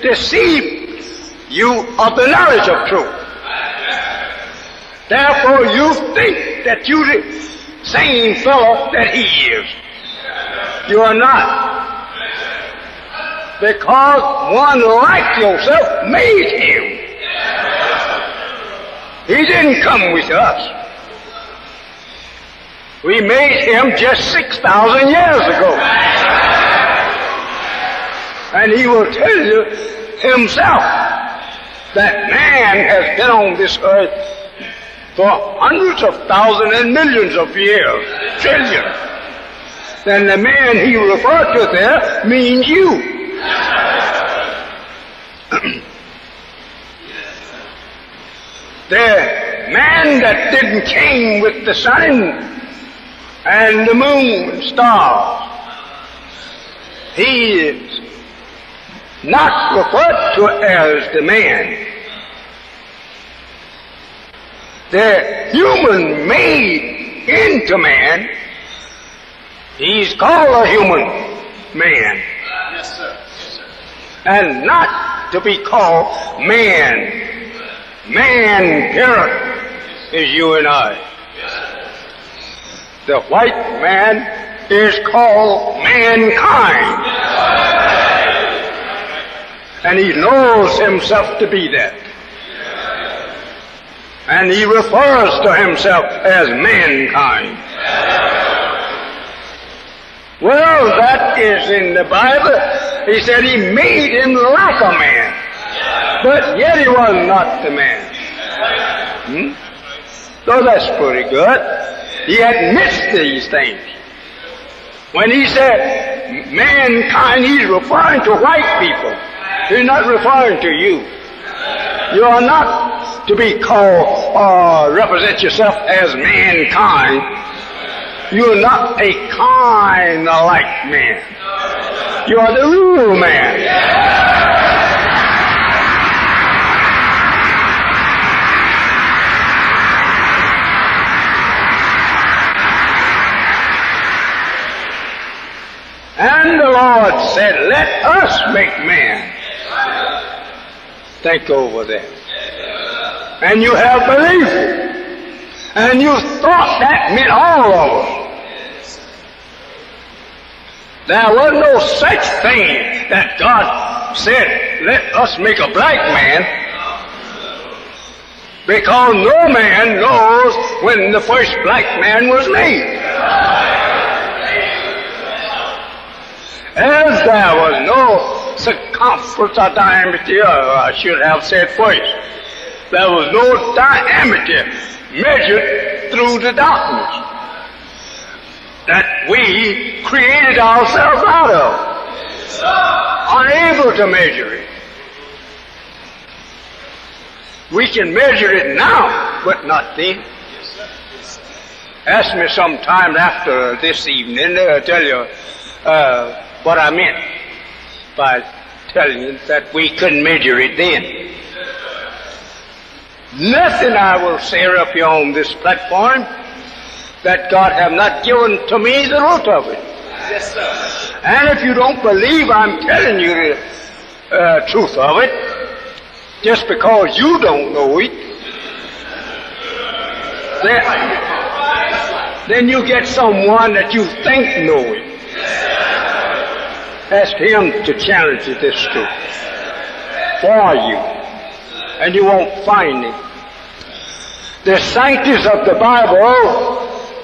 Deceive you of the knowledge of truth. Therefore you think that you're the same fellow that he is. You are not. Because one like yourself made him. He didn't come with us. We made him just 6,000 years ago. And he will tell you himself that man has been on this earth for hundreds of thousands and millions of years, trillions. Then the man he referred to there means you. The man that didn't came with the sun and the moon and stars, he is not referred to as the man. The human made into man, he's called a human man. Yes, sir. Yes, sir. And not to be called man. Man, period, is you and I. The white man is called mankind. And he knows himself to be that. And he refers to himself as mankind. Well, that is in the Bible. He said he made him like a man. But yet he was not the man. So that's pretty good. He admits these things. When he said mankind, he's referring to white people. He's not referring to you. You are not to be called or represent yourself as mankind. You are not a kind of like man. You are the real man. And the Lord said, let us make man. Think over that. And you have believed it. And you thought that meant all of us. There was no such thing that God said, let us make a black man. Because no man knows when the first black man was made. As there was no circumference or diameter, or I should have said first, there was no diameter measured through the darkness that we created ourselves out of, unable to measure it. We can measure it now, but not then. Ask me sometime after this evening, I'll tell you what I meant by telling you that we couldn't measure it then. Nothing I will say up here on this platform that God have not given to me the root of it. Yes, sir. And if you don't believe I'm telling you the truth of it, just because you don't know it, then you get someone that you think know it. Ask him to challenge this truth for you, and you won't find it. The scientists of the Bible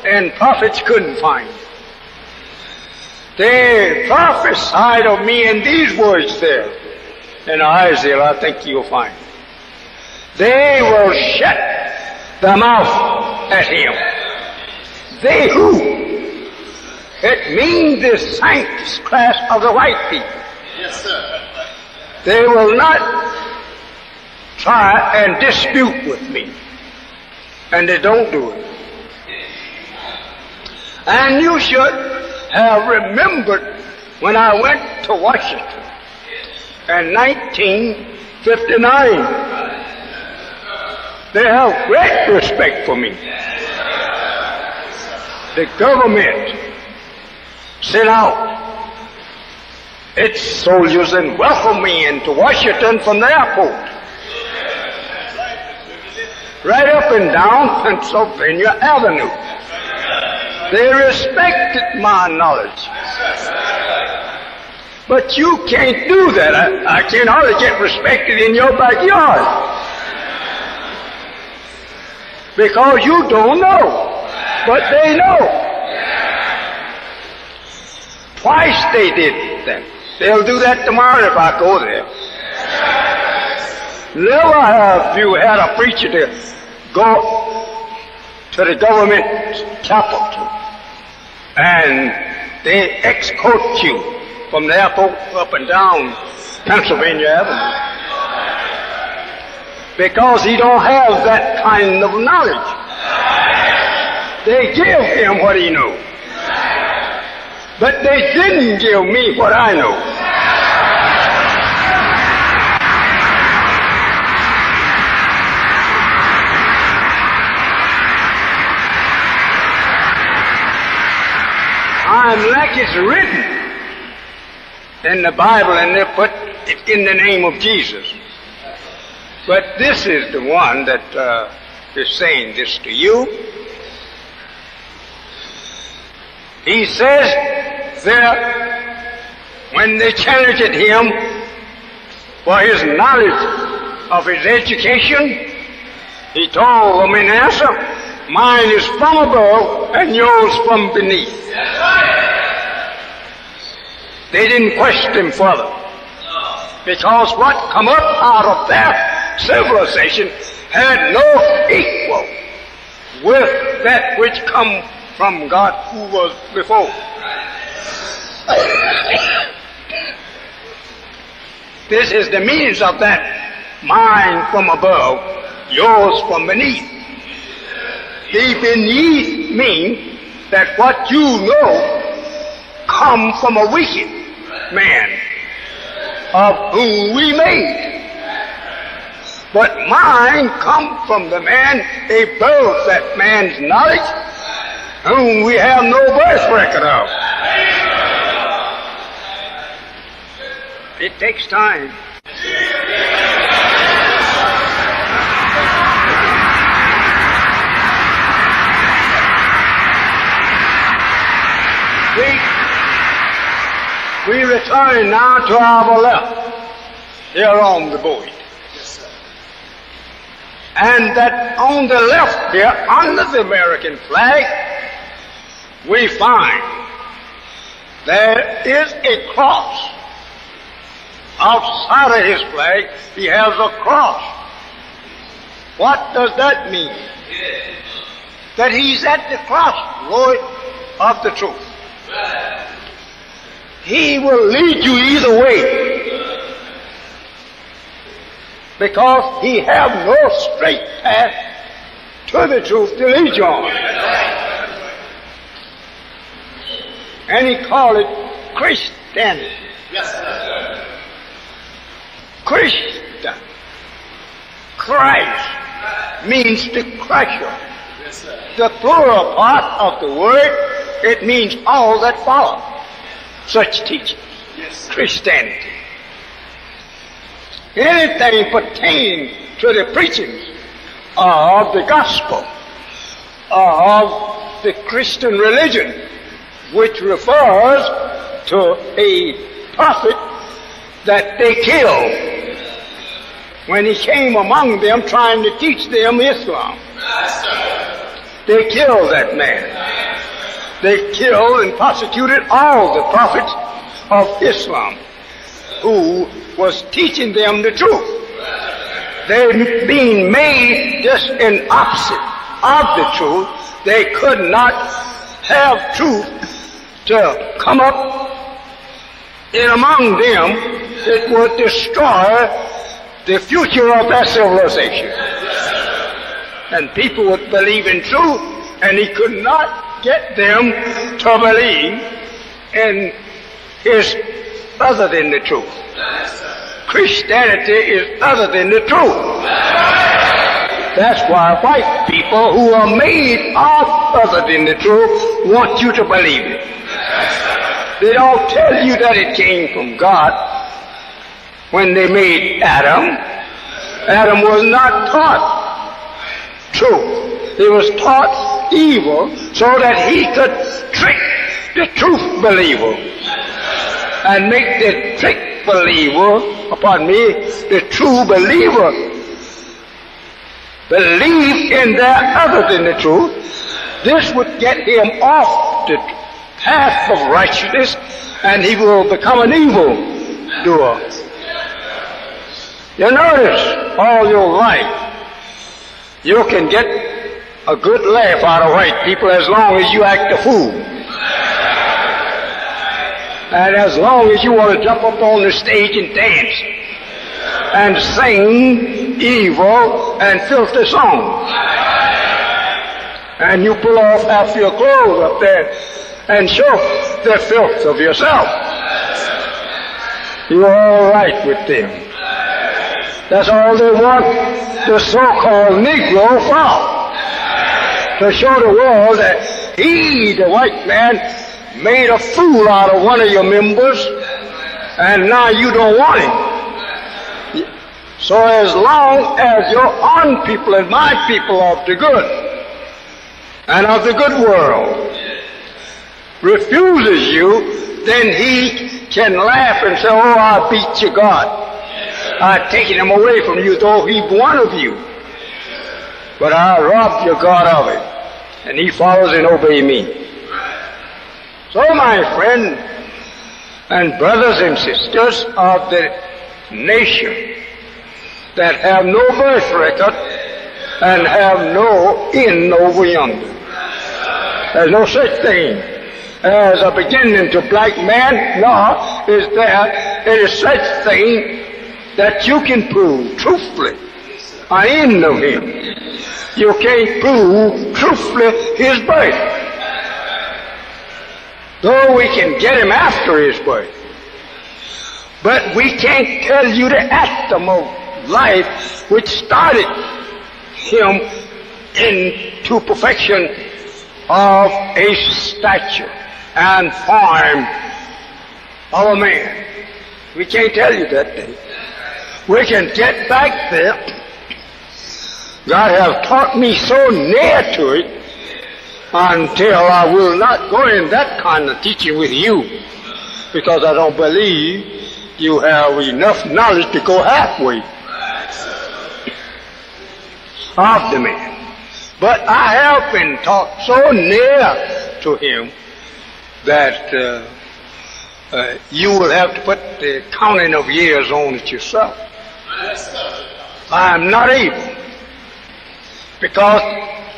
and prophets couldn't find it. They prophesied of me in these words there. In Isaiah, I think you'll find it. They will shut their mouth at him. They who? It means the saints class of the white people. Yes, sir. They will not try and dispute with me. And they don't do it. And you should have remembered when I went to Washington in 1959. They have great respect for me. The government sent out its soldiers and welcomed me into Washington from the airport. Right up and down Pennsylvania Avenue. They respected my knowledge. But you can't do that. I can't hardly get respected in your backyard. Because you don't know. But they know. Twice they did that. They'll do that tomorrow if I go there. Never have you had a preacher to go to the government capital and they escort you from the airport up and down Pennsylvania Avenue. Because he don't have that kind of knowledge. They give him what he knows. But they didn't give me what I know. I'm like it's written in the Bible, and they put it in the name of Jesus. But this is the one that is saying this to you. He says there, when they challenged him for his knowledge of his education, he told them in answer, mine is from above and yours from beneath. They didn't question further. Because what come up out of that civilization had no equal with that which come from God who was before. This is the means of that. Mine from above, yours from beneath. The beneath means that what you know come from a wicked man of whom we made. But mine come from the man above that man's knowledge, whom we have no birth record of. It takes time. We return now to our left, here on the board. And that on the left here, under the American flag, we find there is a cross. Outside of his flag, he has a cross. What does that mean? That he's at the crossroad of the truth. He will lead you either way, because he have no straight path to the truth to lead you on. And he called it Christianity. Yes, sir. Christian. Christ means the crusher. Yes, sir. The plural part of the word, it means all that follow such teachings. Yes. Christianity. Anything pertaining to the preaching of the gospel of the Christian religion, which refers to a prophet that they killed when he came among them trying to teach them Islam. They killed that man. They killed and persecuted all the prophets of Islam who was teaching them the truth. They being made just an opposite of the truth, they could not have truth to come up in among them that would destroy the future of their civilization. And people would believe in truth, and he could not get them to believe in his other than the truth. Christianity is other than the truth. That's why white people who are made of other than the truth want you to believe it. They don't tell you that it came from God. When they made Adam, Adam was not taught truth. He was taught evil so that he could trick the truth believer and make the trick believer, the true believer, believe in their other than the truth. This would get him off the path of righteousness, and he will become an evil doer. You notice all your life, you can get a good laugh out of white people as long as you act a fool. And as long as you want to jump up on the stage and dance and sing evil and filthy songs. And you pull off half your clothes up there and show the filth of yourself. You're all right with them. That's all they want the so-called Negro for. To show the world that he, the white man, made a fool out of one of your members, and now you don't want him. So as long as your own people and my people of the good and of the good world refuses you, then he can laugh and say, oh, I beat you, God. I've taken him away from you, though he one of you. But I robbed your God of it, and he follows and obeys me. So, my friend and brothers and sisters of the nation that have no birth record and have no inn over yonder, there's no such thing as a beginning to black man, nor is there any such thing that you can prove truthfully an end of him. You can't prove truthfully his birth. Though we can get him after his birth. But we can't tell you the atom of life which started him into perfection of a stature and form of a man. We can't tell you that thing. We can get back there. God has taught me so near to it until I will not go in that kind of teaching with you, because I don't believe you have enough knowledge to go halfway of the man. But I have been taught so near to him that you will have to put the counting of years on it yourself. I am not able, because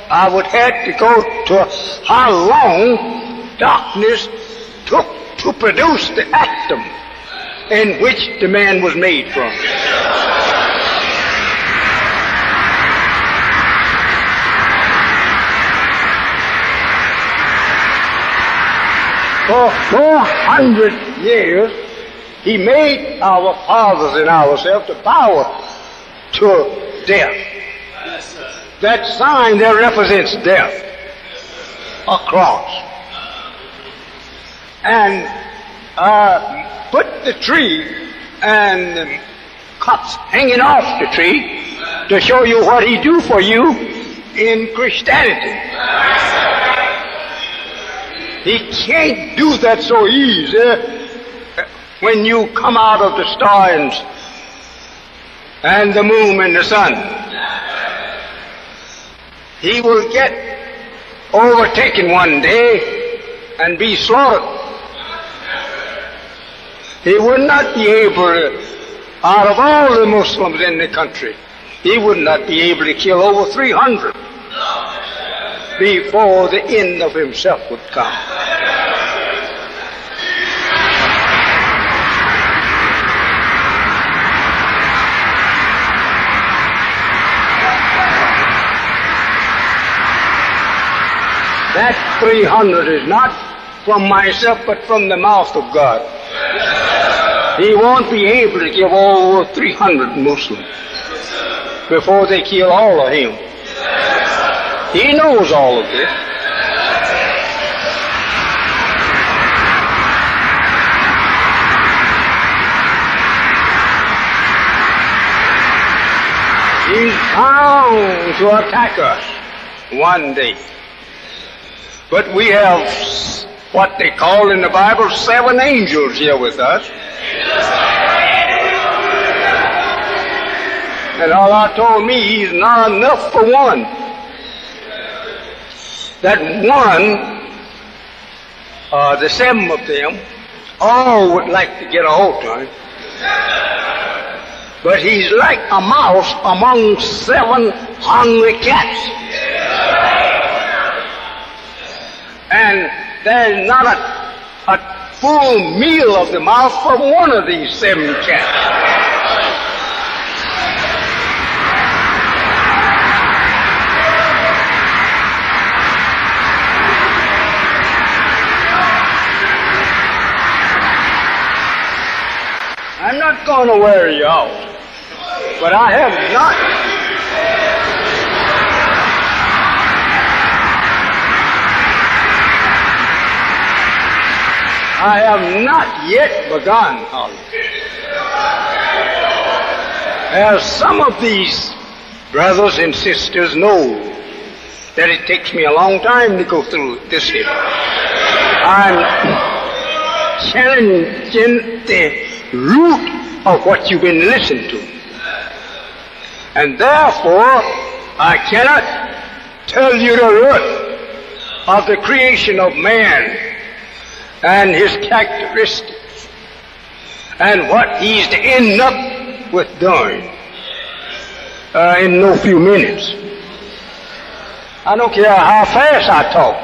I would have to go to how long darkness took to produce the atom in which the man was made from. For 400 years, he made our fathers and ourselves to bow to death. That sign there represents death, a cross. And put the tree and the cups hanging off the tree to show you what he do for you in Christianity. He can't do that so easy when you come out of the stars and the moon and the sun. He will get overtaken one day and be slaughtered. He would not be able to, out of all the Muslims in the country, he would not be able to kill over 300 before the end of himself would come. 300 is not from myself, but from the mouth of God. He won't be able to give over 300 Muslims before they kill all of him. He knows all of this. He's bound to attack us one day. But we have what they call in the Bible 7 angels here with us. And Allah told me he's not enough for one. That one, the 7 of them, all would like to get a hold of him. But he's like a mouse among 7 hungry cats. And there's not a full meal of the mouse for one of these 7 cats. I'm not going to wear you out, but I have not yet begun, Holly. As some of these brothers and sisters know that it takes me a long time to go through this here. I'm challenging the root of what you've been listening to. And therefore, I cannot tell you the root of the creation of man and his characteristics and what he's to end up with doing in no few minutes. I don't care how fast I talk,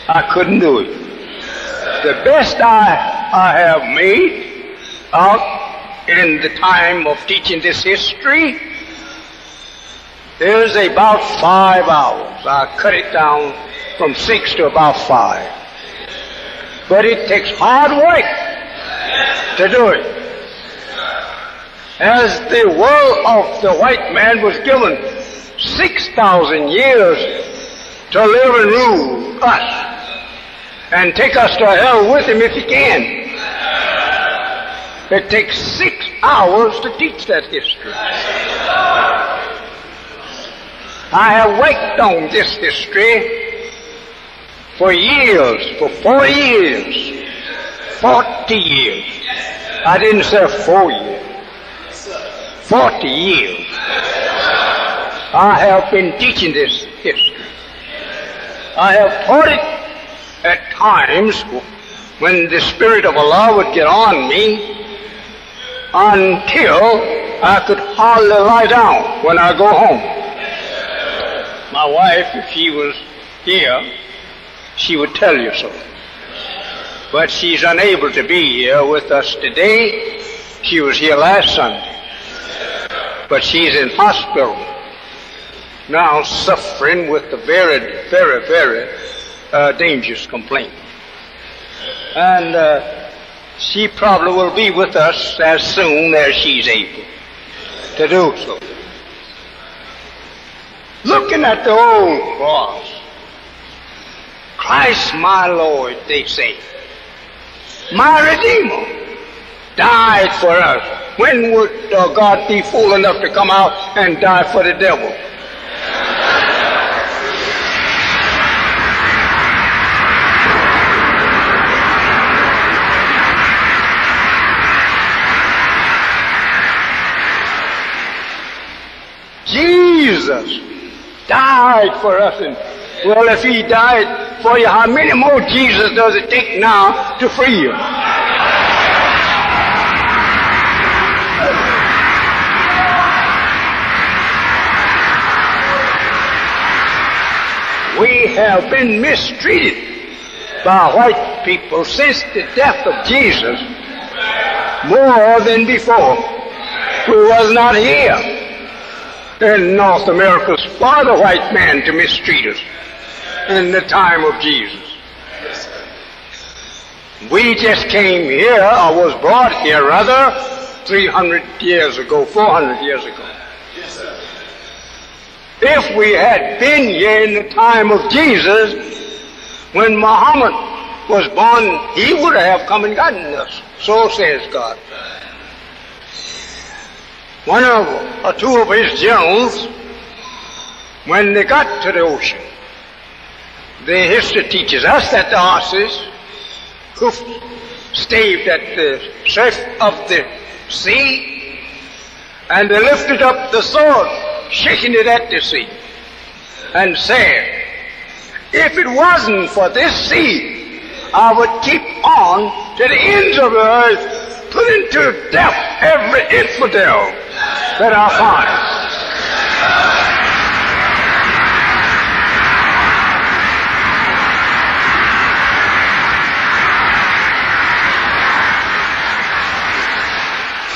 I couldn't do it. The best I have made out in the time of teaching this history is about 5 hours. I cut it down from 6 to about 5. But it takes hard work to do it. As the world of the white man was given 6,000 years to live and rule us and take us to hell with him if he can. It takes 6 hours to teach that history. I have worked on this history for years, for 40 years. 40 years. I didn't say 4 years. 40 years. I have been teaching this history. I have taught it at times when the Spirit of Allah would get on me until I could hardly lie down when I go home. My wife, if she was here, she would tell you so. But she's unable to be here with us today. She was here last Sunday. But she's in hospital now, suffering with a very, very, very dangerous complaint. And she probably will be with us as soon as she's able to do so. Looking at the old cross, Christ my Lord, they say, my Redeemer, died for us. When would God be fool enough to come out and die for the devil? Jesus died for us. And, well, if he died for you, how many more Jesus does it take now to free you? We have been mistreated by white people since the death of Jesus more than before. We was not here in North America for the white man to mistreat us in the time of Jesus. We just came here, or was brought here rather, 300 years ago, 400 years ago. Yes, sir. If we had been here in the time of Jesus, when Muhammad was born, he would have come and gotten us. So says God. One or two of his generals, when they got to the ocean, the history teaches us that the horses who staved at the surface of the sea, and they lifted up the sword, shaking it at the sea, and said, if it wasn't for this sea, I would keep on to the ends of the earth, putting to death every infidel that I find.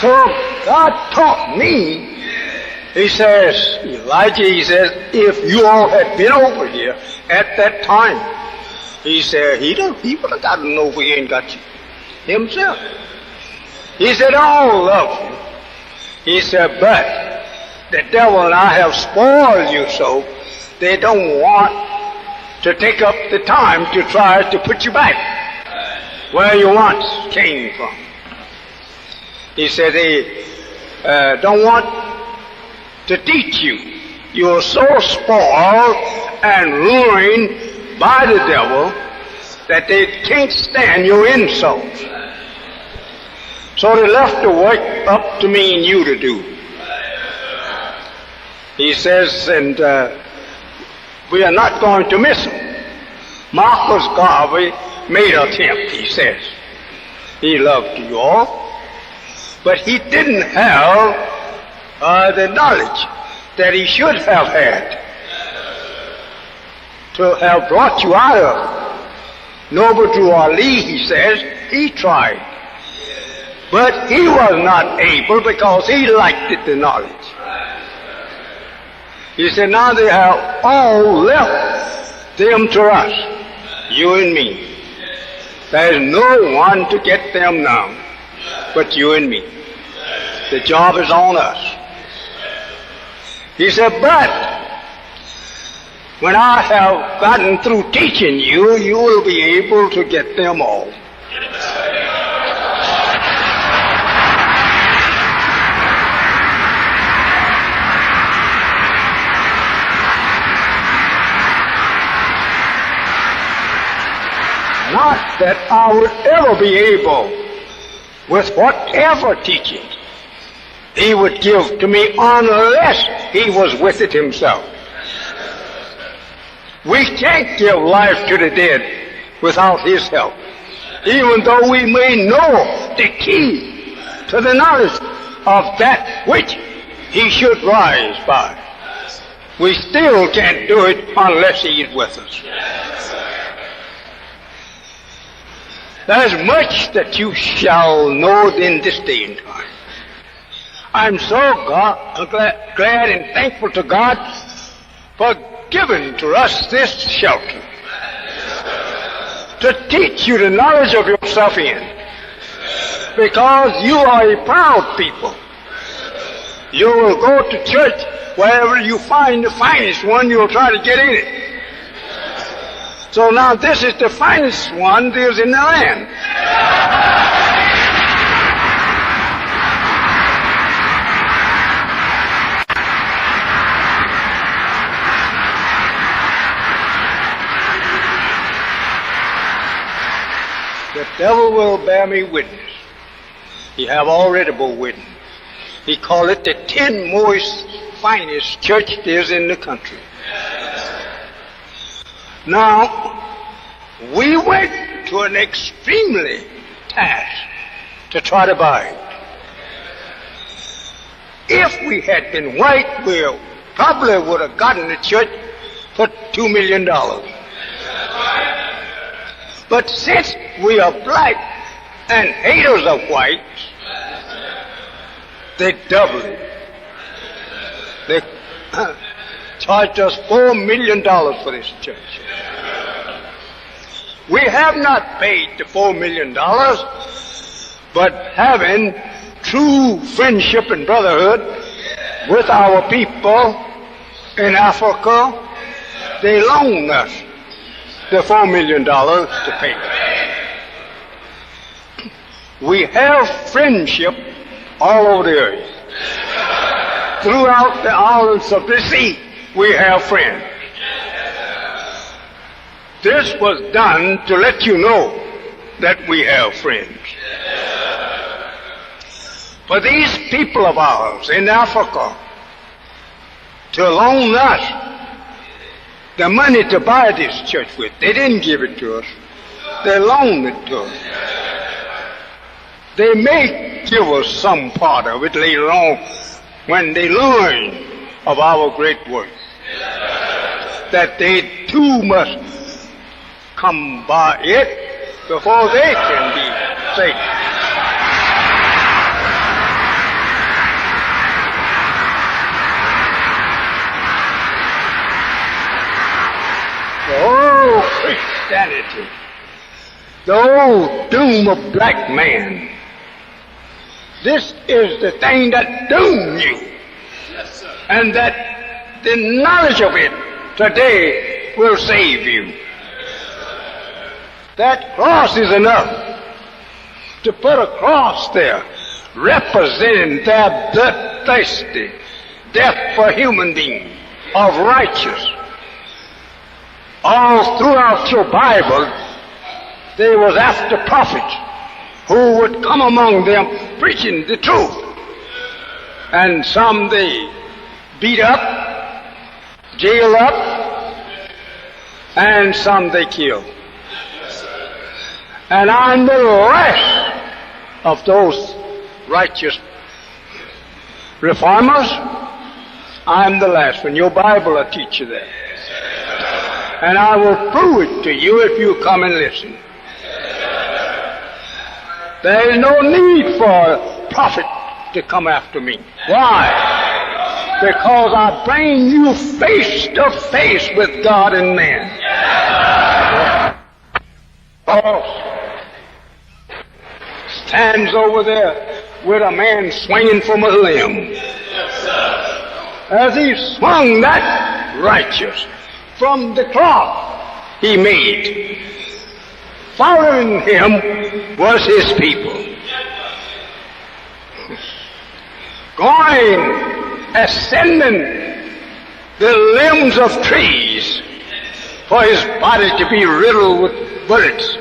So God taught me, he says, Elijah, he says, if you all had been over here at that time, he said, he would have gotten over here and got you himself. He said, all love you. He said, but the devil and I have spoiled you so they don't want to take up the time to try to put you back where you once came from. He said they don't want to teach you. You're so spoiled and ruined by the devil that they can't stand your insults. So they left the work up to me and you to do. He says, and we are not going to miss him. Marcus Garvey made an attempt, he says. He loved you all. But he didn't have the knowledge that he should have had to have brought you out of it. Noble Ali, he says, he tried. But he was not able because he lacked the knowledge. He said, now they have all left them to us, you and me. There is no one to get them now but you and me. The job is on us. He said, but when I have gotten through teaching you, you will be able to get them all. Not that I would ever be able, with whatever teaching he would give to me, unless he was with it himself. We can't give life to the dead without his help. Even though we may know the key to the knowledge of that which he should rise by, we still can't do it unless he is with us. There's much that you shall know in this day and time. I'm so glad and thankful to God for giving to us this shelter to teach you the knowledge of yourself in, because you are a proud people. You will go to church wherever you find the finest one, you'll try to get in it. So now this is the finest one there's in the land. The devil will bear me witness. He have already bore witness. He call it the 10 most finest church there's in the country. Now, we went to an extremely task to try to buy it. If we had been white, we probably would have gotten the church for $2 million. But since we are black and haters of whites, they doubled it. They charged us $4 million for this church. We have not paid the $4 million, but having true friendship and brotherhood with our people in Africa, they loan us the $4 million to pay. We have friendship all over the earth. Throughout the islands of the sea, we have friends. This was done to let you know that we have friends. For these people of ours in Africa to loan us the money to buy this church with, they didn't give it to us. They loaned it to us. They may give us some part of it later on when they learn of our great work, that they too must come by it before they can be saved. The old Christianity, the old doom of black man, this is the thing that doomed you. Yes, sir. And that the knowledge of it today will save you. That cross is enough to put a cross there representing their bloodthirsty death for human beings of righteous. All throughout your Bible, there was after prophets who would come among them preaching the truth. And some they beat up, jail up, and some they killed. And I'm the last of those righteous reformers. I'm the last one. Your Bible will teach you that. And I will prove it to you if you come and listen. There is no need for a prophet to come after me. Why? Because I bring you face to face with God and man. Paul stands over there with a man swinging from a limb. As he swung that righteous from the cloth he made, following him was his people. Going, ascending the limbs of trees for his body to be riddled with bullets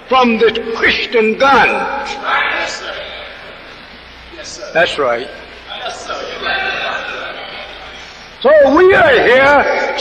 from the Christian gun. Yes, sir. Yes, sir. That's right. Yes, sir. So we are here